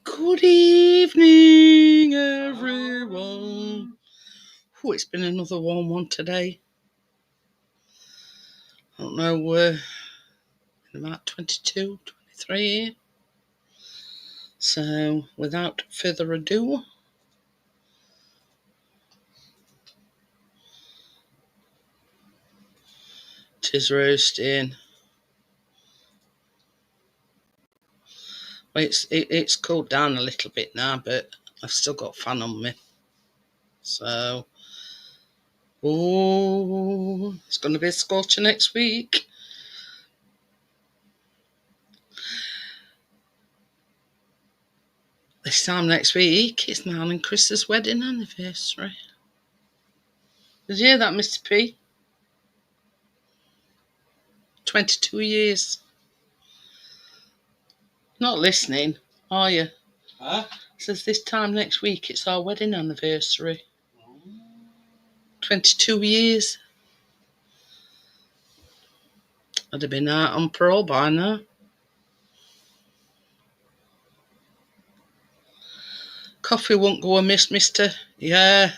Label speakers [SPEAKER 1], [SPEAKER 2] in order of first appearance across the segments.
[SPEAKER 1] Good evening, everyone. Oh, it's been another warm one today. I don't know, about 22, 23 here. So, without further ado, tis roasting. Well, it's cooled down a little bit now, but I've still got fan on me. So, it's going to be a scorcher next week. This time next week, it's mine and Chris's wedding anniversary. Did you hear that, Mr. P? 22 years. Not listening, are you?
[SPEAKER 2] Huh?
[SPEAKER 1] Says this time next week it's our wedding anniversary. 22 years. I'd have been out on parole by now. Coffee won't go amiss, mister. Yeah.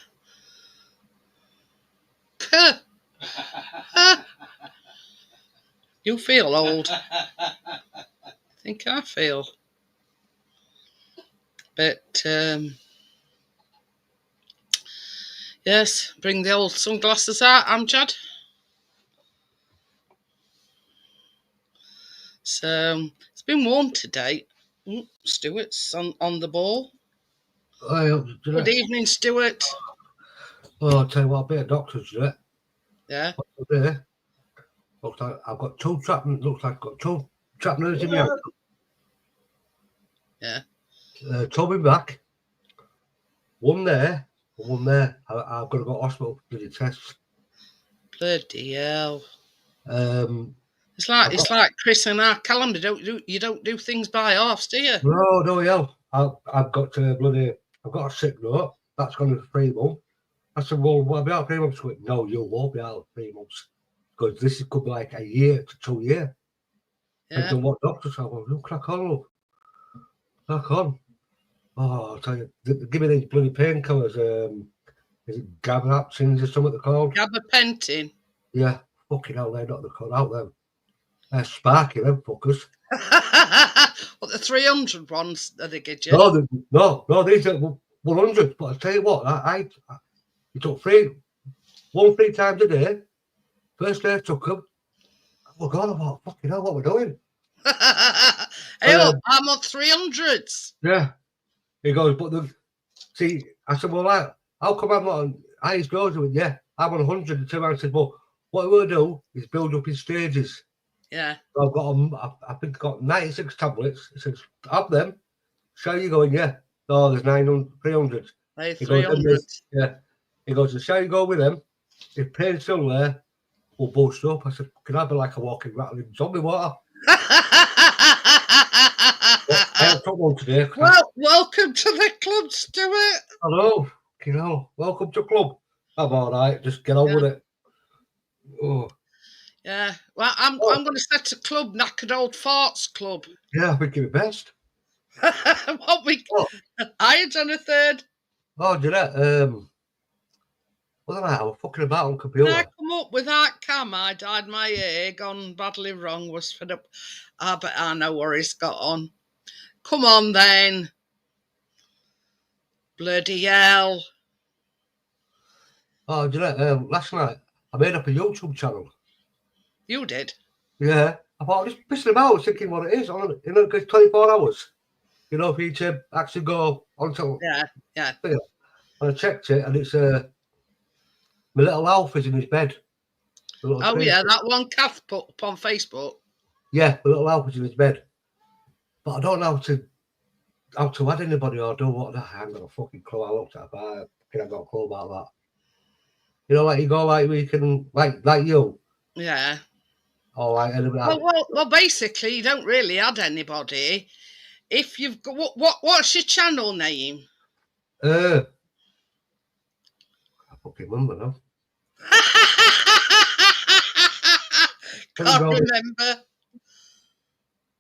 [SPEAKER 1] You feel old. I think I feel. But, yes, bring the old sunglasses out, Amjad. So, it's been warm today. Stuart's on the ball. Good evening, Stuart.
[SPEAKER 2] Well, I'll tell you what, I'll be a doctor's, yeah.
[SPEAKER 1] Yeah.
[SPEAKER 2] There. Looks like I've got two trap nerves in my hand.
[SPEAKER 1] Yeah.
[SPEAKER 2] Told me back. One there, and one there. I've got to go to hospital for the tests.
[SPEAKER 1] Bloody hell.
[SPEAKER 2] It's
[SPEAKER 1] like Chris and our calendar. You don't do things by halves, do you?
[SPEAKER 2] No, yeah. I've got a sick note. That's going to 3 months. I said, well, I'll be out 3 months. No, you won't be out 3 months. Because this could be like a year to 2 years.
[SPEAKER 1] Yeah.
[SPEAKER 2] And then what doctors are, well, crack on, look. Crack on. Oh, I'll tell you, give me these bloody painkillers. Is it gabapentin or something they're called?
[SPEAKER 1] Gabapentin.
[SPEAKER 2] Yeah, fucking hell, they're not the called out them. They're sparky, them fuckers.
[SPEAKER 1] What, the 300 ones that they get you?
[SPEAKER 2] No, these are 100. But I'll tell you what, I took 3 times a day. First day I took them. Oh God, I thought, fucking hell, what we're doing?
[SPEAKER 1] Hey, I'm on 300s.
[SPEAKER 2] Yeah. He goes, but see, I said, well, how come I'm not on highest goes with? Yeah, I'm on 100. And I said, well, what we'll do is build up in stages.
[SPEAKER 1] Yeah.
[SPEAKER 2] So I've got, I think I've got 96 tablets. He says, have them. So you going, yeah. No, there's 300.
[SPEAKER 1] Hey, 300.
[SPEAKER 2] Yeah. He goes, so you go with them. If pain's still there, we'll boost up. I said, can I be like a walking rattling zombie water? I have took one today.
[SPEAKER 1] Well, welcome to the club, Stuart.
[SPEAKER 2] Hello. Welcome to club. I'm all right. Just get on with it. Oh.
[SPEAKER 1] Yeah. Well, I'm going to set a club, Knackered Old Farts Club.
[SPEAKER 2] Yeah, I think you're best.
[SPEAKER 1] I had done a third.
[SPEAKER 2] Oh, do that. What am I was fucking about on computer.
[SPEAKER 1] When I come up with that cam, I dyed my hair, gone badly wrong, was fed up. But I know where he's got on. Come on, then. Bloody hell.
[SPEAKER 2] Oh, do that. Last night, I made up a YouTube channel.
[SPEAKER 1] You did?
[SPEAKER 2] Yeah. I thought, I'm just pissing about, thinking what it is. Because 24 hours. You know, for you to actually go onto.
[SPEAKER 1] Yeah.
[SPEAKER 2] And I checked it, and it's my little Alfie's in his bed.
[SPEAKER 1] Oh, yeah, that one Kath put up on Facebook.
[SPEAKER 2] Yeah, the little Alfie's in his bed. But I don't know how to add anybody or do what. I haven't got a fucking clue. I looked at it, but I haven't got a clue about that. You know, like you go, like we can, like you.
[SPEAKER 1] Yeah.
[SPEAKER 2] Or like anybody.
[SPEAKER 1] Well, basically, you don't really add anybody. If you've got what's your channel name?
[SPEAKER 2] I fucking remember now.
[SPEAKER 1] Can't remember.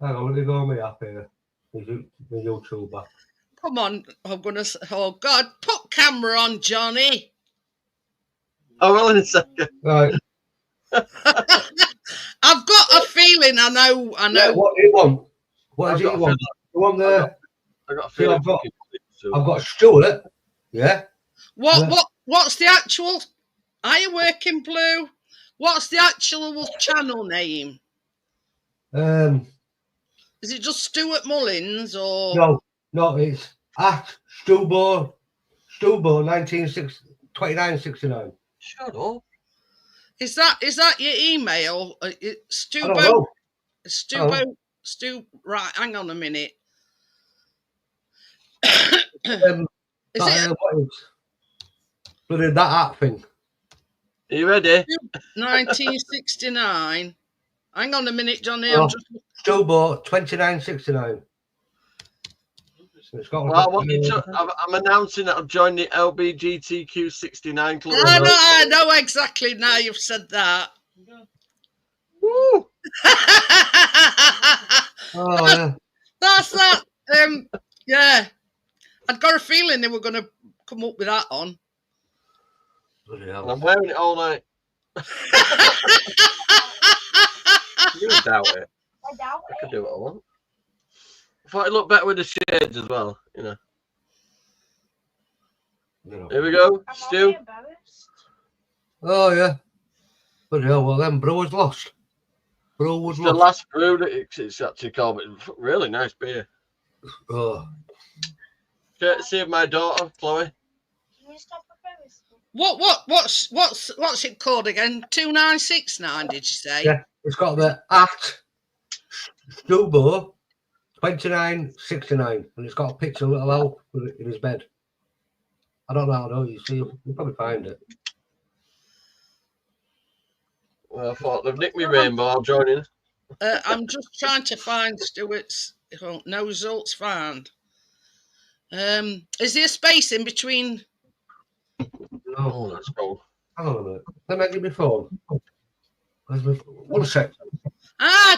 [SPEAKER 2] Hang on, let me go on my app here. The YouTuber.
[SPEAKER 1] Come on, I'm gonna. Oh God, put camera on, Johnny.
[SPEAKER 3] Oh, well, in a second.
[SPEAKER 2] Right.
[SPEAKER 1] I've got a feeling. I know.
[SPEAKER 2] Yeah, what do you want? What
[SPEAKER 3] I've
[SPEAKER 2] do you
[SPEAKER 3] got a
[SPEAKER 2] want? You want the?
[SPEAKER 3] I got a
[SPEAKER 2] See,
[SPEAKER 3] feeling.
[SPEAKER 2] I've got Stuart. Yeah.
[SPEAKER 1] What's the actual? Are you working blue? What's the actual channel name? Is it just Stuart Mullins or?
[SPEAKER 2] No, it's at Stubo 2969.
[SPEAKER 3] Shut up.
[SPEAKER 1] Is that your email?
[SPEAKER 2] I don't know.
[SPEAKER 1] Stu. Right, hang on a minute. Is it
[SPEAKER 2] What is bloody that app thing?
[SPEAKER 3] Are you ready?
[SPEAKER 1] 1969? Hang on a minute, Johnny.
[SPEAKER 2] Oh,
[SPEAKER 1] I'm just.
[SPEAKER 2] Stubo 2969.
[SPEAKER 3] Well, I'm announcing that I've joined the LBGTQ 69 club.
[SPEAKER 1] I know exactly now you've said that.
[SPEAKER 3] Woo!
[SPEAKER 2] Oh, yeah.
[SPEAKER 1] That's that. Yeah. I'd got a feeling they were going to come up with that on.
[SPEAKER 3] I'm wearing it all night. You doubt it.
[SPEAKER 4] I doubt
[SPEAKER 3] I could do what I want. I thought it looked better with the shades as well, you know. Here we go, Stu.
[SPEAKER 2] Oh, yeah. But yeah, well, then Brew was lost. Brew was
[SPEAKER 3] The
[SPEAKER 2] lost.
[SPEAKER 3] last brew that it's actually called, but really nice beer.
[SPEAKER 2] Oh.
[SPEAKER 3] Courtesy of my daughter, Chloe.
[SPEAKER 4] Can you stop with
[SPEAKER 1] What's it called again? 2969, did you say?
[SPEAKER 2] Yeah, it's got the at Stubo 2969, and it's got a picture of a little elf in his bed. I don't know how to know. You see, you'll probably find it.
[SPEAKER 3] Well, I thought they've nicked me rainbow. I'll join in.
[SPEAKER 1] I'm just trying to find Stuart's. No results found. Is there a space in between?
[SPEAKER 2] No.
[SPEAKER 3] Oh, that's cool.
[SPEAKER 2] Hang on a minute. Let me give me phone. Where's my phone? 1 sec.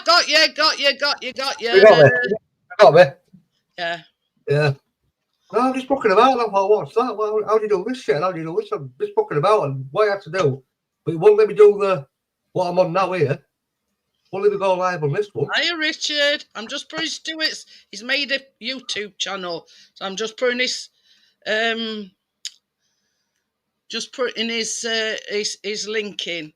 [SPEAKER 1] Got you.
[SPEAKER 2] You got me? Got me?
[SPEAKER 1] Yeah.
[SPEAKER 2] Yeah. No, I'm just fucking about. I thought, what's that? Well, how do you do this shit? How do you do this? I'm just fucking about and what I have to do. But it won't let me do what I'm on now here. Won't let me go live on this one.
[SPEAKER 1] Hiya, Richard. I'm just putting Stuart's. He's made a YouTube channel, so I'm just putting his his link in.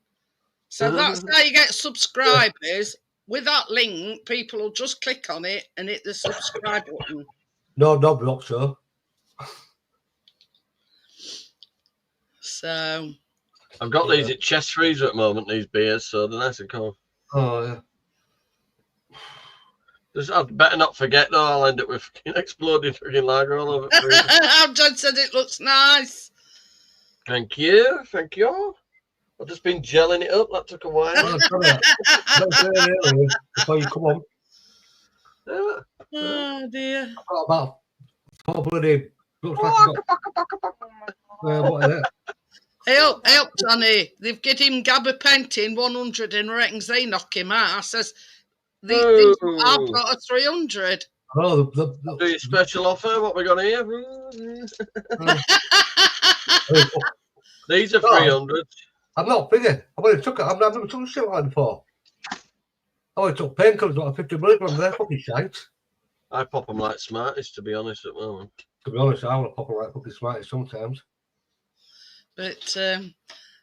[SPEAKER 1] So that's how you get subscribers. With that link, people will just click on it and hit the subscribe button.
[SPEAKER 2] No, not sure.
[SPEAKER 1] So
[SPEAKER 3] I've got these at Chest Freezer at the moment, these beers, so they're nice and cool.
[SPEAKER 2] Oh, yeah.
[SPEAKER 3] I'd better not forget, though. I'll end up with exploding freaking lager all over.
[SPEAKER 1] John said it looks nice.
[SPEAKER 3] Thank you. I've just been gelling it up. That took a while.
[SPEAKER 2] Before you come on.
[SPEAKER 3] Yeah.
[SPEAKER 1] Oh dear.
[SPEAKER 2] I've got about 4 bloody. Looks like I've got, what is it?
[SPEAKER 1] Help, Johnny. They've get him gabapentin 100 and reckons they knock him out. I says, I've got a 300.
[SPEAKER 2] Oh,
[SPEAKER 3] Do your special offer. What we got here? These are 300.
[SPEAKER 2] I'm not figuring. I've only took it. I've never took shit like that before. I only took painkillers about 50 milligrams. They're fucking shite.
[SPEAKER 3] I pop them like Smarties, to be honest, at the moment.
[SPEAKER 2] To be honest, I want to pop them like fucking Smarties sometimes.
[SPEAKER 1] But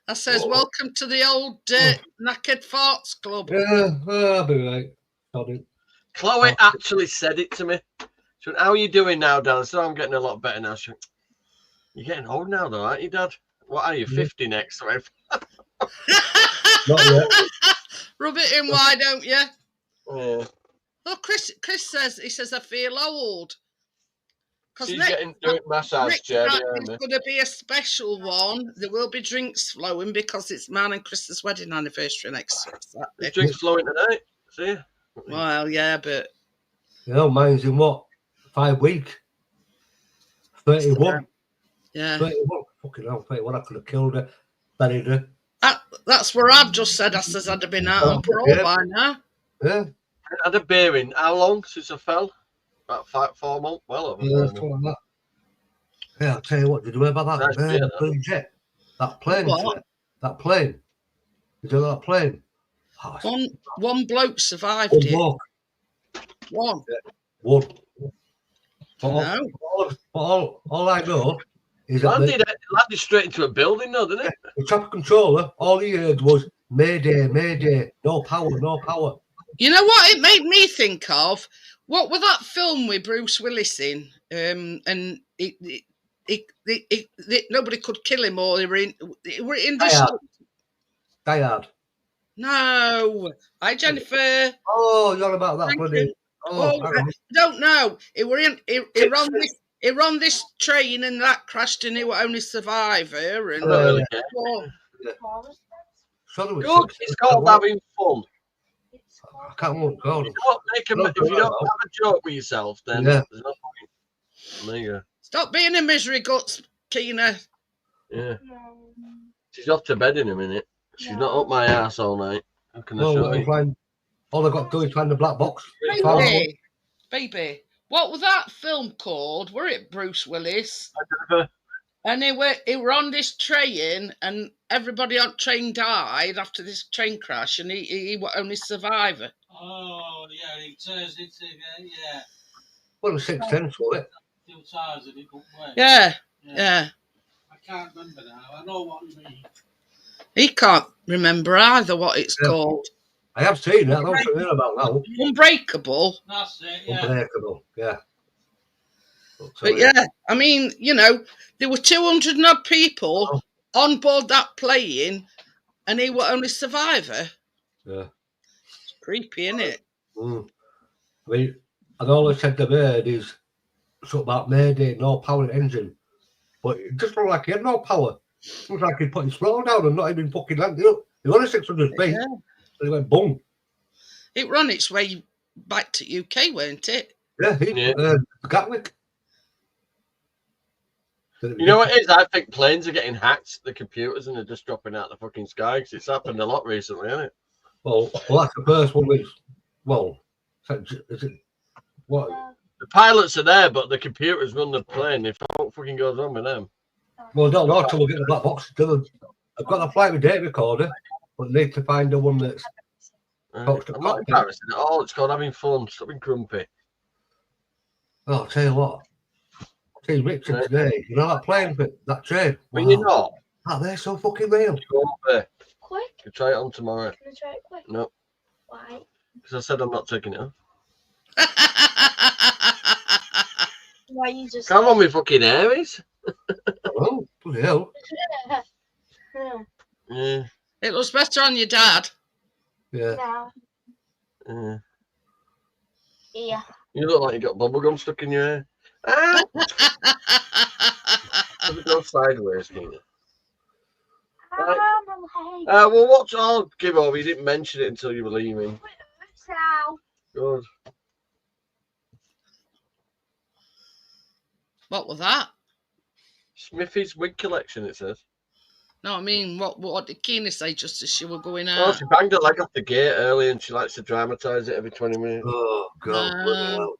[SPEAKER 1] I says, welcome to the old knackered farts club.
[SPEAKER 2] Yeah, I'll be right.
[SPEAKER 3] Chloe actually said it to me. She went, how are you doing now, Dan? I said, I'm getting a lot better now. She went, you're getting old now, though, aren't you, Dad? What are you, 50 next?
[SPEAKER 2] Not yet.
[SPEAKER 1] Rub it in, why don't you?
[SPEAKER 3] Yeah.
[SPEAKER 1] Oh, Chris says, I feel old.
[SPEAKER 3] She's getting doing massage chair.
[SPEAKER 1] It's going to be a special one. There will be drinks flowing because it's mine and Chris's wedding anniversary next Saturday.
[SPEAKER 3] There's drinks flowing tonight. See?
[SPEAKER 1] Well, yeah, but...
[SPEAKER 2] Mine's in what? 5 weeks? 31.
[SPEAKER 1] Yeah.
[SPEAKER 2] 31. Fucking hell, 31. I could have killed her. Buried her.
[SPEAKER 1] That's where I've just said. I says I'd have been out on parole by now.
[SPEAKER 2] Yeah.
[SPEAKER 3] I had a beer in. How long since I fell? About 4 months. Well over 4
[SPEAKER 2] Yeah,
[SPEAKER 3] months.
[SPEAKER 2] something like that. Yeah, I'll tell you what, did you hear about that?
[SPEAKER 3] Nice beer, that.
[SPEAKER 2] Blue jet? That plane
[SPEAKER 1] What?
[SPEAKER 2] today. That plane. Did you know that plane? Oh,
[SPEAKER 1] One bloke survived
[SPEAKER 2] one
[SPEAKER 1] it.
[SPEAKER 2] bloke.
[SPEAKER 1] One.
[SPEAKER 2] One.
[SPEAKER 1] No.
[SPEAKER 2] All I know is that
[SPEAKER 3] Landed straight into a building, though, didn't it?
[SPEAKER 2] the traffic controller, all he heard was Mayday, Mayday, no power, no power.
[SPEAKER 1] You know what it made me think of? What was that film with Bruce Willis in? And nobody could kill him, or they were in this.
[SPEAKER 2] Die Hard.
[SPEAKER 1] No. Hi, Jennifer.
[SPEAKER 2] Oh, you're about that
[SPEAKER 1] Thank
[SPEAKER 2] bloody.
[SPEAKER 1] you.
[SPEAKER 2] Oh,
[SPEAKER 1] I don't know. It run this train and that crashed and he was only survivor. And
[SPEAKER 3] I don't really care. Good. It's called having fun.
[SPEAKER 2] I can't remember what it's called.
[SPEAKER 3] If you don't have a joke with yourself, then there's no point. There you go.
[SPEAKER 1] Stop being a misery guts, Keena.
[SPEAKER 3] Yeah. She's off to bed in a minute. She's not up my ass all night. How can I show you?
[SPEAKER 2] All I've got to do is find the black box.
[SPEAKER 1] Baby, what was that film called? Were it Bruce Willis? And they were on this train, and everybody on train died after this train crash, and he was only survivor.
[SPEAKER 5] Oh yeah, he turns it again. Yeah.
[SPEAKER 2] Well, it was 6 tenths, wasn't it?
[SPEAKER 5] Two tires and it couldn't work.
[SPEAKER 1] Yeah.
[SPEAKER 5] I can't remember now. I know what you mean.
[SPEAKER 1] He can't remember either what it's called.
[SPEAKER 2] I have seen it. I don't know about that.
[SPEAKER 1] Unbreakable.
[SPEAKER 5] That's it. Yeah.
[SPEAKER 2] Unbreakable. Yeah.
[SPEAKER 1] But yeah, I mean, there were 200 and odd people on board that plane, and he was only survivor.
[SPEAKER 2] Yeah.
[SPEAKER 1] It's creepy, isn't it?
[SPEAKER 2] I mean, and all I said to Bird is something about Mayday, no power engine. But it just looked like he had no power. It looked like he'd put his throttle down and not even fucking landed up. He was only 600 feet.
[SPEAKER 1] Yeah.
[SPEAKER 2] So he went boom.
[SPEAKER 1] It ran its way back to UK, weren't it?
[SPEAKER 2] Yeah, Gatwick.
[SPEAKER 3] You know what it is? I think planes are getting hacked, the computers, and they're just dropping out the fucking sky, because it's happened a lot recently, hasn't it?
[SPEAKER 2] Well, that's the first one. Is it what?
[SPEAKER 3] The pilots are there, but the computers run the plane. If what fucking goes wrong with them?
[SPEAKER 2] Well, I don't know until we get the black box. I've got a flight with data recorder, but need to find the one that's.
[SPEAKER 3] I'm not embarrassed at all. It's called having fun. Stop being grumpy.
[SPEAKER 2] Oh, I'll tell you what. See Richard today. You know that plane, that train.
[SPEAKER 3] But you're not.
[SPEAKER 2] Oh, they're so fucking real.
[SPEAKER 4] Quick.
[SPEAKER 3] You try it on tomorrow.
[SPEAKER 4] Can I try it quick?
[SPEAKER 3] No.
[SPEAKER 4] Why?
[SPEAKER 3] Because I said I'm not taking it off.
[SPEAKER 4] Why you just?
[SPEAKER 3] Come on, me fucking Aries.
[SPEAKER 2] Oh, bloody hell.
[SPEAKER 3] Yeah.
[SPEAKER 1] It looks better on your dad.
[SPEAKER 2] Yeah.
[SPEAKER 4] No.
[SPEAKER 3] Yeah. You look like you got bubblegum stuck in your hair. Ah! Let me go sideways, Keena. Well, watch. I'll give over. You didn't mention it until you were leaving. Good.
[SPEAKER 1] What was that?
[SPEAKER 3] Smithy's wig collection, it says.
[SPEAKER 1] No, I mean, what did Keena say just as she were going
[SPEAKER 3] Oh,
[SPEAKER 1] out?
[SPEAKER 3] she banged her leg off the gate early, and she likes to dramatise it every 20 minutes.
[SPEAKER 2] Oh, God. bloody hell.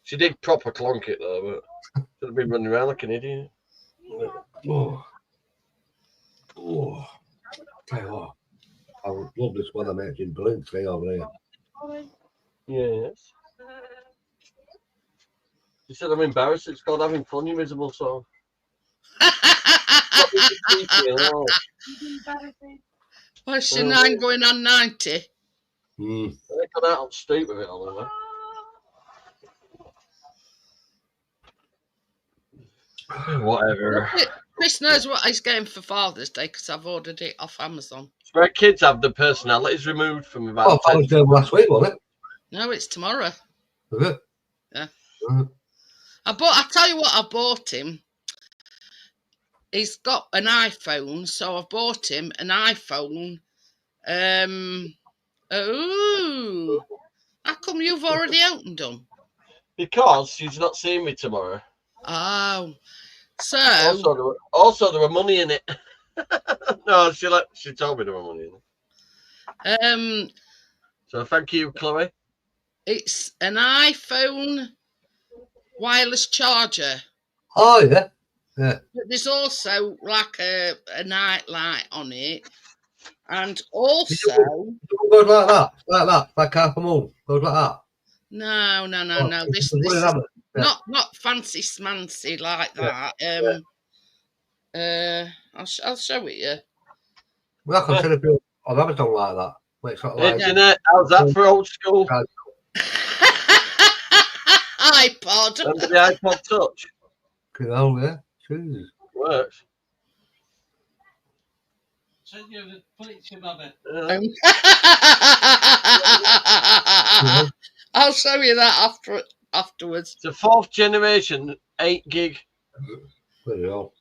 [SPEAKER 3] She did proper clonk it, though, but should have been running around like an idiot.
[SPEAKER 2] Oh. Tell you what. I love this weather, mate. It's brilliant today over there.
[SPEAKER 3] Yes. She said I'm embarrassed. It's called having fun, you miserable soul.
[SPEAKER 1] What's your 9 going on 90?
[SPEAKER 3] They got out on the street with it all over. Whatever.
[SPEAKER 1] Chris knows what he's getting for Father's Day because I've ordered it off Amazon.
[SPEAKER 3] It's where kids have the personalities removed from about.
[SPEAKER 2] Oh, Father's Day last week, wasn't it?
[SPEAKER 1] No, it's tomorrow.
[SPEAKER 2] Is it?
[SPEAKER 1] Yeah.
[SPEAKER 2] Mm.
[SPEAKER 1] I tell you what, I bought him. He's got an iPhone, so I bought him an iPhone. How come you've already opened them?
[SPEAKER 3] Because she's not seeing me tomorrow.
[SPEAKER 1] Oh, so
[SPEAKER 3] also there were money in it. No, she told me there were money in
[SPEAKER 1] it.
[SPEAKER 3] So thank you, Chloe.
[SPEAKER 1] It's an iPhone wireless charger.
[SPEAKER 2] Oh yeah, yeah.
[SPEAKER 1] But there's also like a night light on it. And also,
[SPEAKER 2] Goes like that, like half a moon. Goes like that.
[SPEAKER 1] no.
[SPEAKER 2] Oh,
[SPEAKER 1] This
[SPEAKER 2] it's a wooden
[SPEAKER 1] is
[SPEAKER 2] hammer. Yeah.
[SPEAKER 1] not fancy smancy like that. I'll show it you.
[SPEAKER 2] Well, I consider people on Amazon like that. Where it's sort of like
[SPEAKER 3] Internet, how's that for old school?
[SPEAKER 1] iPod.
[SPEAKER 3] Remember the iPod Touch?
[SPEAKER 2] oh yeah, Jesus.
[SPEAKER 3] Works.
[SPEAKER 5] So you put it to Bobby.
[SPEAKER 1] I'll show you that afterwards.
[SPEAKER 3] It's a 4th generation 8 gig
[SPEAKER 2] There you go.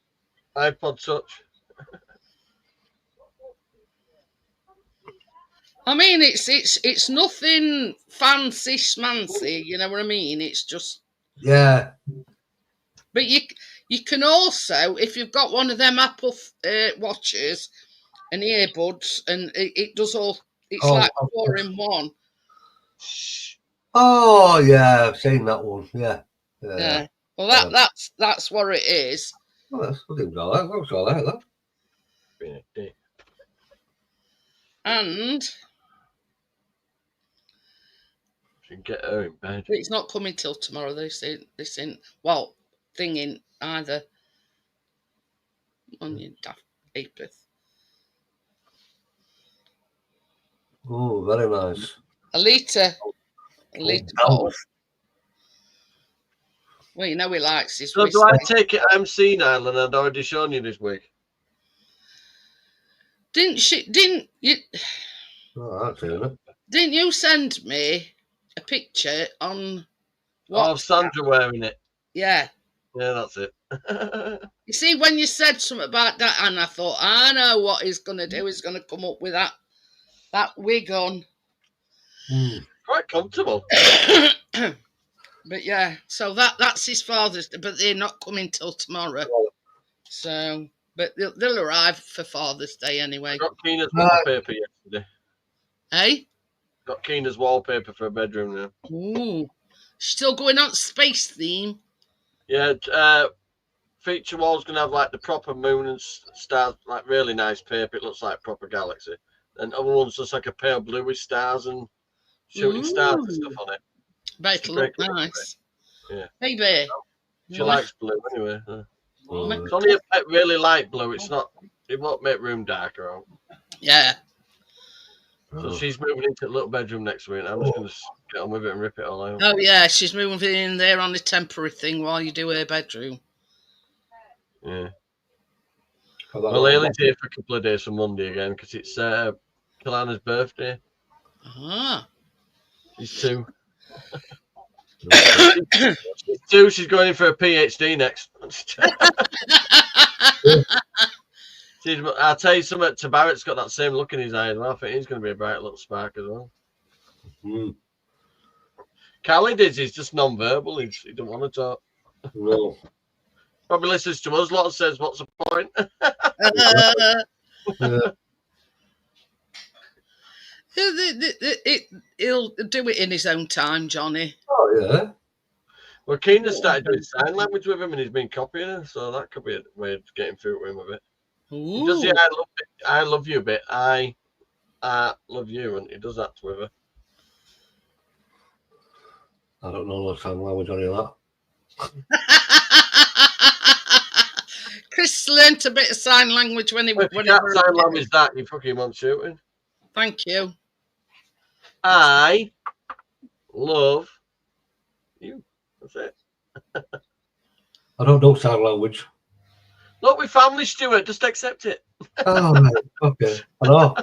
[SPEAKER 3] iPod Touch.
[SPEAKER 1] I mean, it's nothing fancy schmancy, you know what I mean? It's just,
[SPEAKER 2] Yeah.
[SPEAKER 1] but you can also, if you've got one of them Apple watches and earbuds, and it does all, it's like 4 in 1.
[SPEAKER 2] Oh yeah, I've seen that one. Yeah.
[SPEAKER 1] Yeah. Well, that's what it is.
[SPEAKER 2] Oh, that's all right. That's all right. That.
[SPEAKER 1] And
[SPEAKER 3] You can get her in bed.
[SPEAKER 1] it's not coming till tomorrow. This ain't thinking either. On your daft apeth.
[SPEAKER 2] Oh, very nice.
[SPEAKER 1] A litre bottle. Well, you know he likes his
[SPEAKER 3] So
[SPEAKER 1] whiskey.
[SPEAKER 3] do I take it I'm senile and I'd already shown you this week?
[SPEAKER 1] Didn't you?
[SPEAKER 2] Oh, that's it.
[SPEAKER 1] Didn't you send me a picture on
[SPEAKER 3] Oh,
[SPEAKER 1] WhatsApp?
[SPEAKER 3] Sandra wearing it.
[SPEAKER 1] Yeah.
[SPEAKER 3] Yeah, that's it.
[SPEAKER 1] You see, when you said something about that, and I thought, I know what he's going to do. He's going to come up with that wig on.
[SPEAKER 3] Quite comfortable.
[SPEAKER 1] But yeah, so that's his Father's Day, but they're not coming till tomorrow. So, but they'll arrive for Father's Day anyway.
[SPEAKER 3] Got Keena's wallpaper yesterday.
[SPEAKER 1] Hey?
[SPEAKER 3] Got Keena's wallpaper for a bedroom now.
[SPEAKER 1] Ooh. Still going on space theme?
[SPEAKER 3] Yeah, feature wall's going to have like the proper moon and stars, like really nice paper. It looks like proper galaxy. And other ones just like a pale bluish stars and shooting stars and stuff on it.
[SPEAKER 1] Bet it'll look nice.
[SPEAKER 3] Yeah.
[SPEAKER 1] Baby.
[SPEAKER 3] She likes blue anyway. It's only a really light blue. It won't make room darker.
[SPEAKER 1] Yeah.
[SPEAKER 3] So she's moving into a little bedroom next week. I'm just going to get on with it and rip it all out.
[SPEAKER 1] Oh yeah, she's moving in there on the temporary thing while you do her bedroom.
[SPEAKER 3] Yeah. Well, Aileen's here for a couple of days for Monday again because it's Kalana's birthday.
[SPEAKER 1] Ah.
[SPEAKER 3] She's 2. She's 2. She's going in for a PhD next. I'll tell you something. Tabarek's got that same look in his eyes. I think he's going to be a bright little spark as well. Khalid he's just non-verbal. He don't want to talk.
[SPEAKER 2] No.
[SPEAKER 3] Probably listens to us a lot and says, "What's the point?"
[SPEAKER 1] He'll do it in his own time, Johnny.
[SPEAKER 2] Oh yeah.
[SPEAKER 3] Well, Keena started doing sign language with him, and he's been copying her, so that could be a way of getting through to him a bit.
[SPEAKER 1] Ooh.
[SPEAKER 3] He does the I love you bit. I love you, and he does that with her.
[SPEAKER 2] I don't know what sign language on that.
[SPEAKER 1] Chris learnt a bit of sign language when he
[SPEAKER 3] If you can't sign language that, you fucking want shooting.
[SPEAKER 1] Thank you.
[SPEAKER 3] I love you. That's it.
[SPEAKER 2] I don't know sign language.
[SPEAKER 3] Look, we're family, Stuart. Just accept it.
[SPEAKER 2] Oh, right. Okay. I know.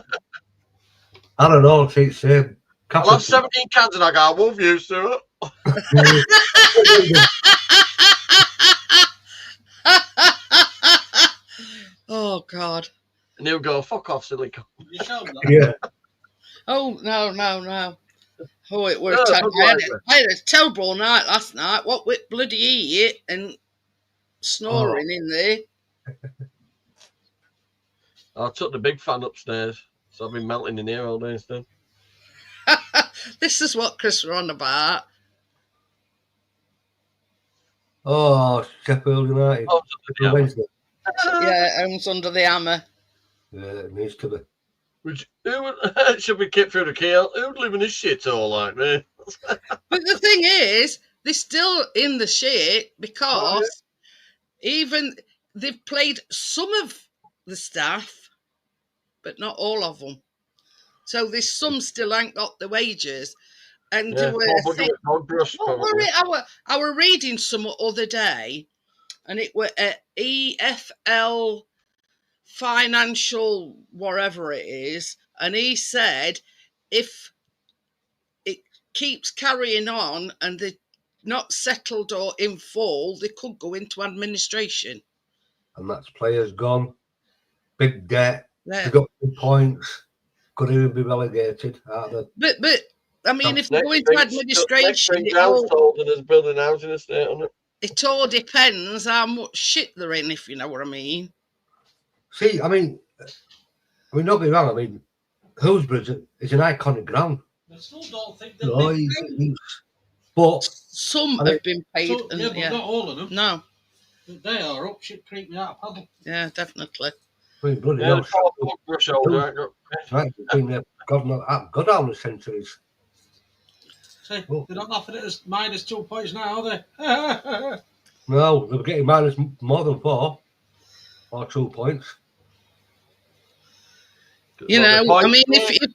[SPEAKER 2] I don't know. It's same.
[SPEAKER 3] I'll have 17 cans and I go, I love you, Stuart.
[SPEAKER 1] Oh, God.
[SPEAKER 3] And he'll go, fuck off, silly cunt.
[SPEAKER 2] Yeah.
[SPEAKER 1] Oh, no. Oh, it was
[SPEAKER 3] No,
[SPEAKER 1] I had a terrible night last night. What with bloody eat and snoring in there.
[SPEAKER 3] I took the big fan upstairs, so I've been melting in here all day instead.
[SPEAKER 1] This is what Chris were on about.
[SPEAKER 2] Oh, Sheffield United.
[SPEAKER 3] Oh, yeah.
[SPEAKER 2] Wednesday.
[SPEAKER 1] Yeah, owns under the hammer.
[SPEAKER 2] Yeah, it needs to be.
[SPEAKER 3] It should be kicked through the keel. Who'd live in this shithole like me?
[SPEAKER 1] But the thing is, they're still in the shit because even they've played some of the staff, but not all of them. So there's some still ain't got the wages. And
[SPEAKER 3] Yeah,
[SPEAKER 1] they were
[SPEAKER 3] what
[SPEAKER 1] were it? I were reading some other day, and it were at EFL Financial, whatever it is, and he said if it keeps carrying on and they're not settled or in full, they could go into administration.
[SPEAKER 2] And that's players gone. Big debt.
[SPEAKER 1] Yeah.
[SPEAKER 2] They got 2 points. Could even be relegated.
[SPEAKER 1] But I mean, if they go into administration, it all depends how much shit they're in, if you know what I mean.
[SPEAKER 2] See, I mean, don't get me wrong. I mean, Hillsborough is an iconic ground.
[SPEAKER 5] I still don't think they'll
[SPEAKER 2] but
[SPEAKER 1] some have been paid.
[SPEAKER 5] So, but not all of them.
[SPEAKER 1] No.
[SPEAKER 5] But they are up shit creek me out of paddle.
[SPEAKER 1] Yeah, definitely.
[SPEAKER 2] I mean, bloody hell. Right, been there, God how many centuries.
[SPEAKER 5] See, they're not laughing at us minus 2 points now, are they?
[SPEAKER 2] No, they're getting minus more than 4 or 2 points.
[SPEAKER 1] You know, I mean, if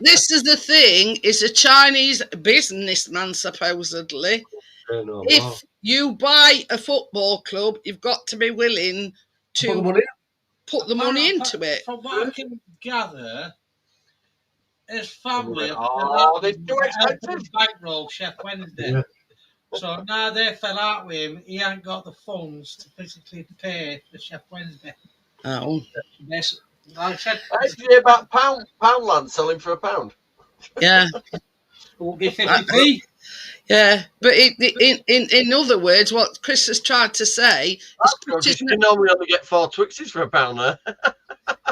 [SPEAKER 1] this is the thing, is a Chinese businessman, supposedly. If you buy a football club, you've got to be willing to put the money into it.
[SPEAKER 5] From what I can gather, his family
[SPEAKER 3] they're too expensive.
[SPEAKER 5] Bankroll Chef Wednesday. Yeah. So now they fell out with him, he ain't got the funds to physically pay for Chef Wednesday.
[SPEAKER 1] Oh.
[SPEAKER 3] Like I said, I used to hear about Poundland selling for £1.
[SPEAKER 1] Yeah.
[SPEAKER 5] Won't give 50p.
[SPEAKER 1] Yeah, but in other words, what Chris has tried to say is
[SPEAKER 3] you normally only get 4 Twixes for £1 there.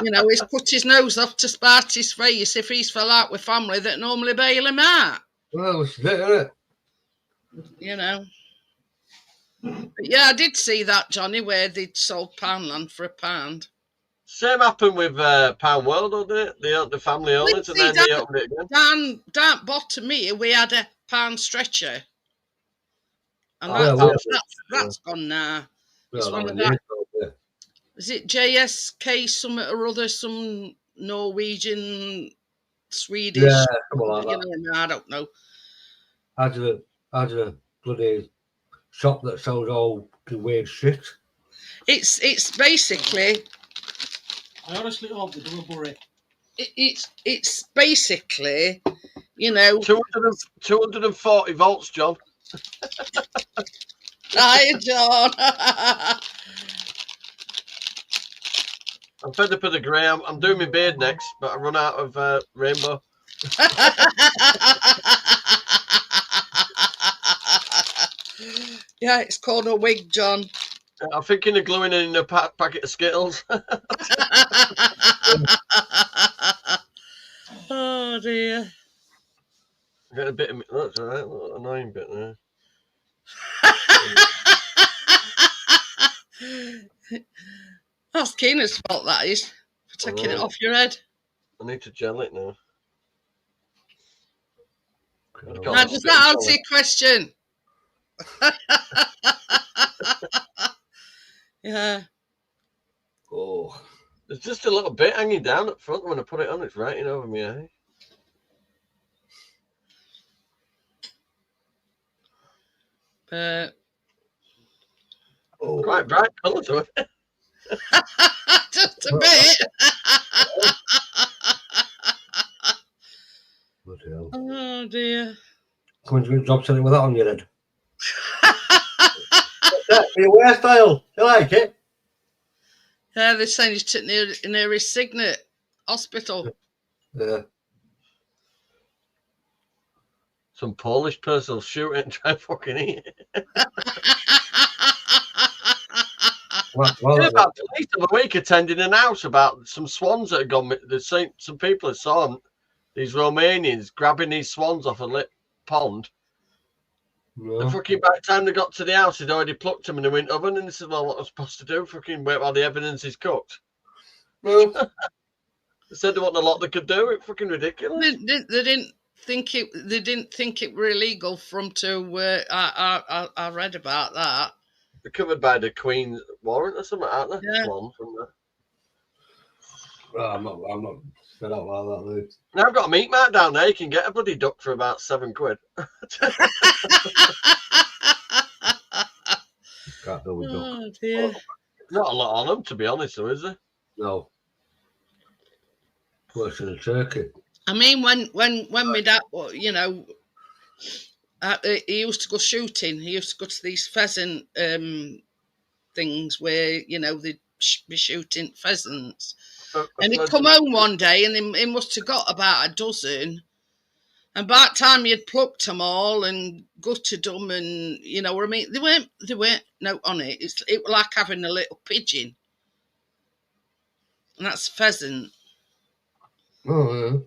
[SPEAKER 1] You know, he's put his nose off to spite his face if he's fell out with family that normally bail him out.
[SPEAKER 2] Well, it's there, isn't it?
[SPEAKER 1] You know. But yeah, I did see that, Johnny, where they'd sold Poundland for £1.
[SPEAKER 3] Same happened with Pound World, didn't it? The family owners, and then they opened it again.
[SPEAKER 1] Down bottom here, we had a pound stretcher. And that's gone now. It's one of that. Is it JSK something or other, some Norwegian, Swedish?
[SPEAKER 2] Yeah, like
[SPEAKER 1] I don't know.
[SPEAKER 2] I did a bloody shop that sells all the weird shit.
[SPEAKER 1] It's basically.
[SPEAKER 5] I honestly hope they do a bury.
[SPEAKER 1] It's basically, you know,
[SPEAKER 3] 240 volts, John.
[SPEAKER 1] Hi, John.
[SPEAKER 3] I'm fed up of the grey. I'm doing my beard next, but I run out of rainbow.
[SPEAKER 1] Yeah, it's called a wig, John.
[SPEAKER 3] I'm thinking of gluing in a packet of Skittles.
[SPEAKER 1] Oh dear.
[SPEAKER 3] I got a bit of that's all right, a little annoying bit there.
[SPEAKER 1] That's Keena's fault, that is, for taking it off your head.
[SPEAKER 3] I need to gel it now.
[SPEAKER 1] Now, does that answer your question? Yeah.
[SPEAKER 3] Oh, there's just a little bit hanging down at front. When I put it on, it's right in over my eye. Quite bright colour to it.
[SPEAKER 1] Just a bit. Oh dear.
[SPEAKER 2] Come on, you drop something with that on your head. Your hairstyle, you like it?
[SPEAKER 1] Yeah, they're saying he's near his signet hospital.
[SPEAKER 2] Yeah.
[SPEAKER 3] Some Polish person will shoot it and try and fucking eat it. About police of the week attending an house about some swans that had gone. Some people had saw them, these Romanians grabbing these swans off a lit pond
[SPEAKER 2] No.
[SPEAKER 3] The fucking by the time they got to the house, he'd already plucked them in the wind oven, and he said, "Well, what was supposed to do? Fucking wait while the evidence is cooked."
[SPEAKER 2] No.
[SPEAKER 3] They said there wasn't a lot they could do. It's fucking ridiculous.
[SPEAKER 1] They didn't think it. They didn't think it were illegal for them to. I read about that.
[SPEAKER 3] They're covered by the Queen's warrant or something, aren't they?
[SPEAKER 1] Yeah.
[SPEAKER 3] One from there.
[SPEAKER 2] Oh, I'm not fed up like that, Lou.
[SPEAKER 3] Now I've got a meat market down there. You can get a bloody duck for about £7.
[SPEAKER 2] Can't do with duck.
[SPEAKER 1] Oh dear.
[SPEAKER 3] Not a lot on them, to be honest, though, is there?
[SPEAKER 2] No. Worse than a turkey.
[SPEAKER 1] I mean, when my dad, you know, he used to go shooting. He used to go to these pheasant things where, you know, they'd be shooting pheasants. And he'd come home one day and he must have got about a dozen. And by the time you'd plucked them all and gutted them, and you know what I mean, they weren't no on it. It was like having a little pigeon, and that's pheasant.
[SPEAKER 2] Oh, yeah.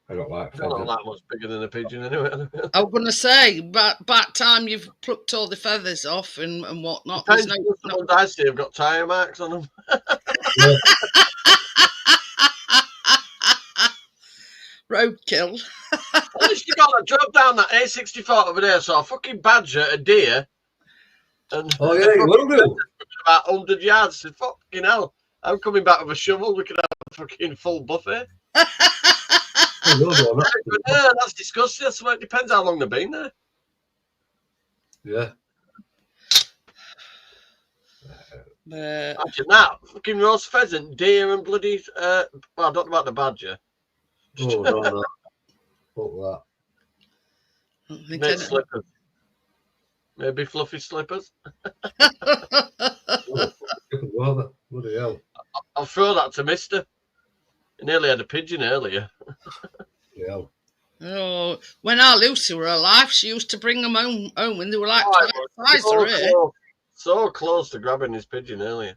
[SPEAKER 2] I don't like
[SPEAKER 3] Not
[SPEAKER 2] pheasant.
[SPEAKER 3] that much bigger than a pigeon, anyway.
[SPEAKER 1] I was gonna say, but by the time you've plucked all the feathers off and whatnot, there's
[SPEAKER 3] The
[SPEAKER 1] no
[SPEAKER 3] ones I see have got tyre marks on them.
[SPEAKER 2] Yeah.
[SPEAKER 1] roadkill.
[SPEAKER 3] Honestly, God, I drove down that A64 over there, saw a fucking badger, a deer, and
[SPEAKER 2] Oh, yeah, you will do.
[SPEAKER 3] about 100 yards. I said, fucking hell, I'm coming back with a shovel. We could have a fucking full buffet.
[SPEAKER 2] You will do,
[SPEAKER 3] Yeah, that's disgusting. That's what, it depends how long they've been there.
[SPEAKER 2] Yeah.
[SPEAKER 3] Imagine that. Fucking roast pheasant, deer, and bloody. Well, I don't know about the badger.
[SPEAKER 2] Oh, no. Fuck that.
[SPEAKER 1] I don't think
[SPEAKER 3] Maybe
[SPEAKER 1] I-
[SPEAKER 3] slippers. Maybe fluffy slippers.
[SPEAKER 2] Bloody hell.
[SPEAKER 3] I'll throw that to Mister. He nearly had a pigeon earlier.
[SPEAKER 2] Yeah.
[SPEAKER 1] Oh, when our Lucy were alive, she used to bring them home when they were like
[SPEAKER 3] Oh,
[SPEAKER 1] twice size of her.
[SPEAKER 3] So close to grabbing his pigeon earlier.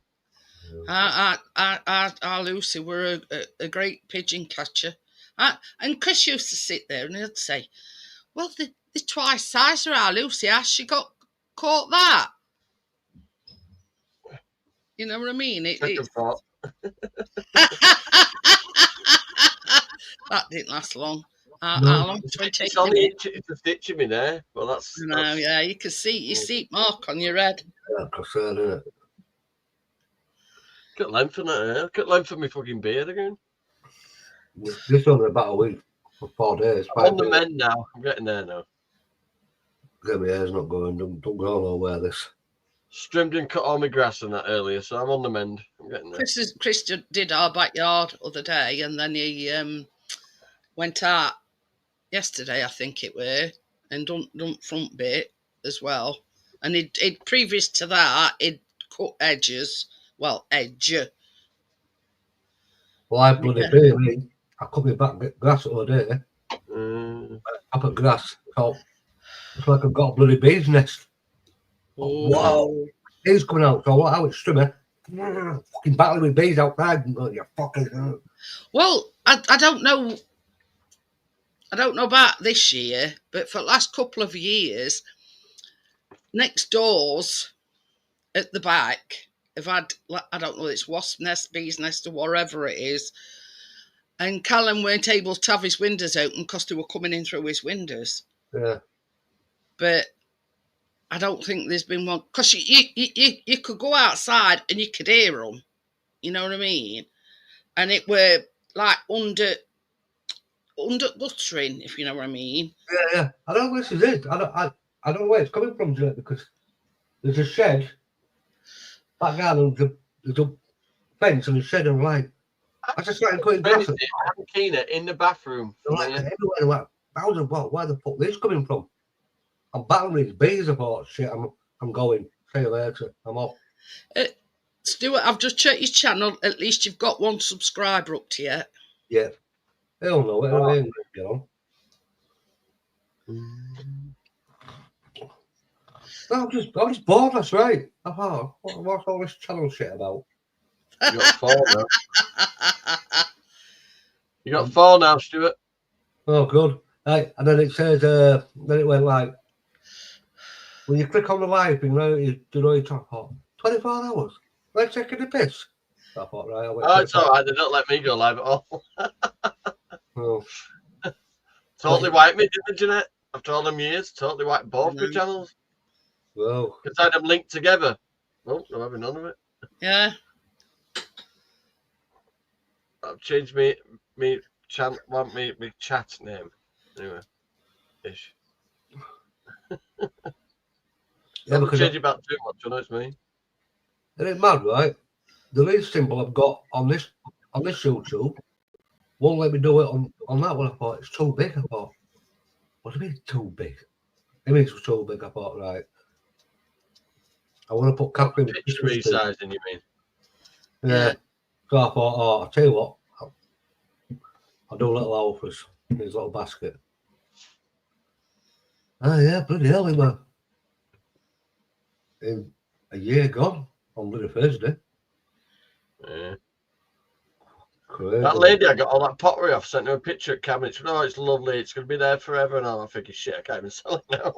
[SPEAKER 1] Our Lucy were a great pigeon catcher. And Chris used to sit there and he'd say, well, they're twice size of our Lucy. How she got caught that? You know what I mean?
[SPEAKER 3] Second thought.
[SPEAKER 1] That didn't last long.
[SPEAKER 2] No.
[SPEAKER 1] How long? 28
[SPEAKER 3] It's only
[SPEAKER 1] minutes.
[SPEAKER 3] it's just itching me there. Well, that's.
[SPEAKER 1] No, yeah, you can see your seat mark on your head.
[SPEAKER 2] Yeah, concern, isn't it?
[SPEAKER 3] Look at length of that. Look at length of my fucking beard again.
[SPEAKER 2] This only about a week for 4 days.
[SPEAKER 3] I'm on the mend now. I'm getting there now.
[SPEAKER 2] Get my hair's not going. Don't go nowhere. This.
[SPEAKER 3] Trimmed and cut all my grass and that earlier, so I'm on the mend. I'm getting there.
[SPEAKER 1] Chris did our backyard other day, and then he went out yesterday, I think it were, and done front bit as well. And he'd previous to that, he'd cut edges. Well, edge.
[SPEAKER 2] Well, I bloody baby. I cut my back get grass all day. I put grass. So it's like I've got a bloody bee's nest.
[SPEAKER 1] Oh.
[SPEAKER 2] Wow. Bees coming out. So what? How it's strimming. Fucking battling with bees outside. Oh, you fucking.
[SPEAKER 1] Well, I don't know. I don't know about this year, but for the last couple of years, next doors at the back have had, I don't know, it's wasp nest, bee's nest, or whatever it is. And Callum weren't able to have his windows open because they were coming in through his windows.
[SPEAKER 2] Yeah.
[SPEAKER 1] But I don't think there's been one, because you could go outside and you could hear them. You know what I mean? And it were like under guttering, if you know what I mean.
[SPEAKER 2] Yeah. I don't know where this is. I don't know where it's coming from, Jake, because there's a shed. Back garden, there's a fence and a shed and like. I just started cutting grass.
[SPEAKER 3] Keener in the bathroom.
[SPEAKER 2] Like everywhere. I'm like, thousand what? Where the fuck this coming from? I'm battling with these bees. I thought, shit, I'm going. See you later. I'm off.
[SPEAKER 1] Stuart, I've just checked your channel. At least you've got one subscriber up to yet.
[SPEAKER 2] Yeah. Hell no. What ain't get on. I'm just bored. That's right. I thought, what's all this channel shit about?
[SPEAKER 3] You got 4 now. You got 4 now, Stuart.
[SPEAKER 2] Oh, good. Right, and then it says, then it went like, when you click on the live thing, right, you know you talk about 24 hours. Let's take the piss. I thought, right, I went
[SPEAKER 3] Oh, it's all right. They don't let me go live at all.
[SPEAKER 2] Oh,
[SPEAKER 3] Totally wiped me, didn't they, Jeanette? After all them years, totally wiped both my channels.
[SPEAKER 2] well,
[SPEAKER 3] Because I had them linked together. Oh, I'm having none of it.
[SPEAKER 1] Yeah.
[SPEAKER 3] I've changed me chat name. Anyway, ish.
[SPEAKER 2] yeah,
[SPEAKER 3] Don't
[SPEAKER 2] because
[SPEAKER 3] change it back too much, you know it's me.
[SPEAKER 2] it ain't mad, right? The lead symbol I've got on this YouTube won't let me do it on that one. I thought it's too big. I thought, what do you mean too big? It means it's too big. I thought, right. I want to put Catherine.
[SPEAKER 3] Pitch resizing, you mean?
[SPEAKER 2] Yeah. So I thought, oh, I'll tell you what, I'll do a little offers in his little basket. Oh yeah, bloody hell, it was in a year gone on Bloody Thursday.
[SPEAKER 3] Yeah.
[SPEAKER 2] Crazy.
[SPEAKER 3] That lady I got all that pottery off sent her a picture at cabinet. Oh, it's lovely. It's going to be there forever. And I'm thinking, shit, I can't even sell it now.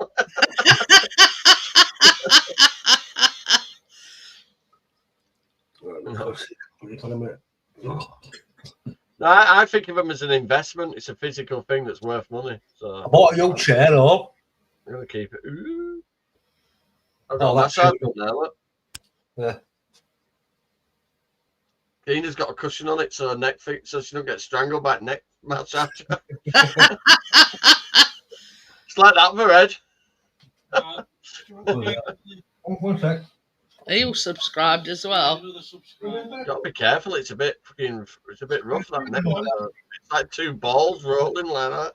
[SPEAKER 3] No, I think of them as an investment. It's a physical thing that's worth money. So
[SPEAKER 2] I bought a young chair, though.
[SPEAKER 3] I'm going to keep it. Ooh. I've
[SPEAKER 2] Oh,
[SPEAKER 3] got
[SPEAKER 2] that's
[SPEAKER 3] that
[SPEAKER 2] cool.
[SPEAKER 3] now, look.
[SPEAKER 2] Yeah.
[SPEAKER 3] Tina's got a cushion on it so her neck fix, so she don't get strangled by neck massage. It's like that for Ed.
[SPEAKER 2] One sec.
[SPEAKER 1] Are you subscribed as well?
[SPEAKER 3] Got to be careful. It's a bit rough that neck. It's like two balls rolling like that.